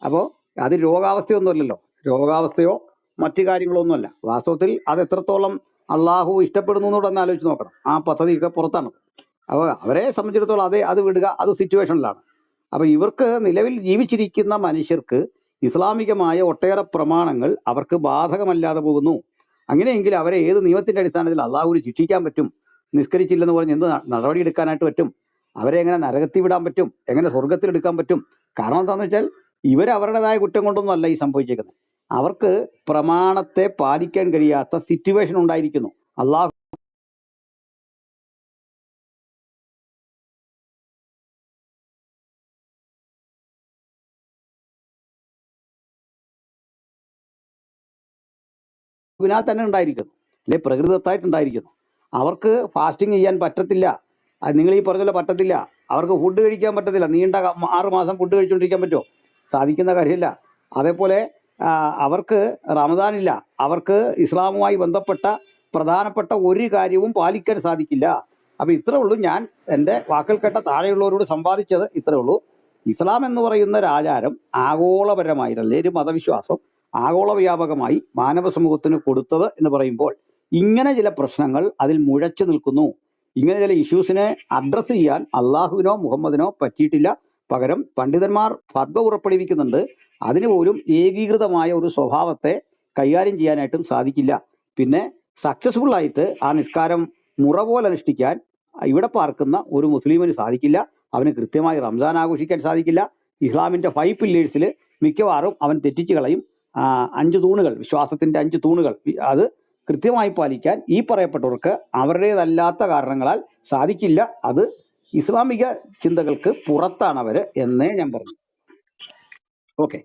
അപ്പോൾ അത് രോഗാവസ്ഥയൊന്നുമല്ലല്ലോ, രോഗാവസ്ഥയോ മറ്റു കാര്യങ്ങളൊന്നുമല്ല. വാസ്തവത്തിൽ അത് എത്രത്തോളം അള്ളാഹു ഇഷ്ടപ്പെടുന്നു എന്നൂടെ ഒന്ന് ആലോചിച്ച് നോക്കണം. ആ പദ്ധതിയൊക്കെ പുറത്താണ്. അപ്പോൾ അവരെ സംബന്ധിച്ചിടത്തോളം അത് വിടുക, അത് സിറ്റുവേഷനിലാണ്. അപ്പൊ ഇവർക്ക് നിലവിൽ ജീവിച്ചിരിക്കുന്ന മനുഷ്യർക്ക് ഇസ്ലാമികമായ ഒട്ടേറെ പ്രമാണങ്ങൾ അവർക്ക് ബാധകമല്ലാതെ പോകുന്നു. അങ്ങനെയെങ്കിൽ അവരെ ഏത് നിയമത്തിന്റെ അടിസ്ഥാനത്തിൽ അള്ളാഹുവിന് ശിക്ഷിക്കാൻ പറ്റും? നിസ്കരിച്ചില്ലെന്ന് പറഞ്ഞ് എന്ത് നടപടി എടുക്കാനായിട്ട് പറ്റും? അവരെ എങ്ങനെ നരകത്തിൽ വിടാൻ പറ്റും? എങ്ങനെ സ്വർഗത്തിൽ എടുക്കാൻ പറ്റും? കാരണം എന്താണെന്ന് വെച്ചാൽ ഇവർ അവരുടേതായ കുറ്റം കൊണ്ടൊന്നും അല്ല ഈ സംഭവിച്ചേക്കുന്നത്. അവർക്ക് പ്രമാണത്തെ പാലിക്കാൻ കഴിയാത്ത സിറ്റുവേഷൻ ഉണ്ടായിരിക്കുന്നു. അള്ളാഹു ഇതിനാൽ തന്നെ ഉണ്ടായിരിക്കുന്നു, അല്ലെ പ്രകൃതത്തായിട്ടുണ്ടായിരിക്കുന്നു. അവർക്ക് ഫാസ്റ്റിംഗ് ചെയ്യാൻ പറ്റത്തില്ല. അത് നിങ്ങൾ ഈ പറഞ്ഞ പോലെ പറ്റത്തില്ല. അവർക്ക് ഫുഡ് കഴിക്കാൻ പറ്റത്തില്ല. നീണ്ട 6 മാസം ഫുഡ് കഴിച്ചുകൊണ്ടിരിക്കാൻ പറ്റുമോ? സാധിക്കുന്ന കാര്യമില്ല. അതേപോലെ അവർക്ക് റമദാനില്ല. അവർക്ക് ഇസ്ലാമുമായി ബന്ധപ്പെട്ട പ്രധാനപ്പെട്ട ഒരു കാര്യവും പാലിക്കാൻ സാധിക്കില്ല. അപ്പൊ ഇത്രേ ഉള്ളൂ. ഞാൻ എൻ്റെ വാക്കൽ കേട്ട താഴെയുള്ളവരോട് സമ്പാദിച്ചത് ഇത്രേ ഉള്ളൂ. ഇസ്ലാം എന്ന് പറയുന്ന ഒരു ആചാരം ആഗോളപരമായി, അല്ലെ ഒരു മതവിശ്വാസം ആഗോള വ്യാപകമായി മാനവ സമൂഹത്തിന് കൊടുത്തത് എന്ന് പറയുമ്പോൾ ഇങ്ങനെ ചില പ്രശ്നങ്ങൾ അതിൽ മുഴച്ചു നിൽക്കുന്നു. ഇങ്ങനെ ചില ഇഷ്യൂസിനെ അഡ്രസ്സ് ചെയ്യാൻ അള്ളാഹുവിനോ മുഹമ്മദിനോ പറ്റിയിട്ടില്ല. പകരം പണ്ഡിതന്മാർ ഫത്വ പുറപ്പെടുവിക്കുന്നുണ്ട്. അതിന് പോലും ഏകീകൃതമായ ഒരു സ്വഭാവത്തെ കൈകാര്യം ചെയ്യാനായിട്ടും സാധിക്കില്ല. പിന്നെ സക്സസ്ഫുൾ ആയിട്ട് ആ നിസ്കാരം മുറ പോലെ അനുഷ്ഠിക്കാൻ ഇവിടെ പാർക്കുന്ന ഒരു മുസ്ലിമിന് സാധിക്കില്ല. അവന് കൃത്യമായി റംസാൻ ആഘോഷിക്കാൻ സാധിക്കില്ല. ഇസ്ലാമിന്റെ 5 പില്ലേഴ്സിൽ മിക്കവാറും അവൻ തെറ്റിച്ച് കളയും. 5 തൂണുകൾ, വിശ്വാസത്തിന്റെ 5 തൂണുകൾ, അത് കൃത്യമായി പാലിക്കാൻ ഈ പറയപ്പെട്ടവർക്ക് അവരുടേതല്ലാത്ത കാരണങ്ങളാൽ സാധിക്കില്ല. അത് ഇസ്ലാമിക ചിന്തകൾക്ക് പുറത്താണ് അവര് എന്നേ ഞാൻ പറഞ്ഞു. ഓക്കെ.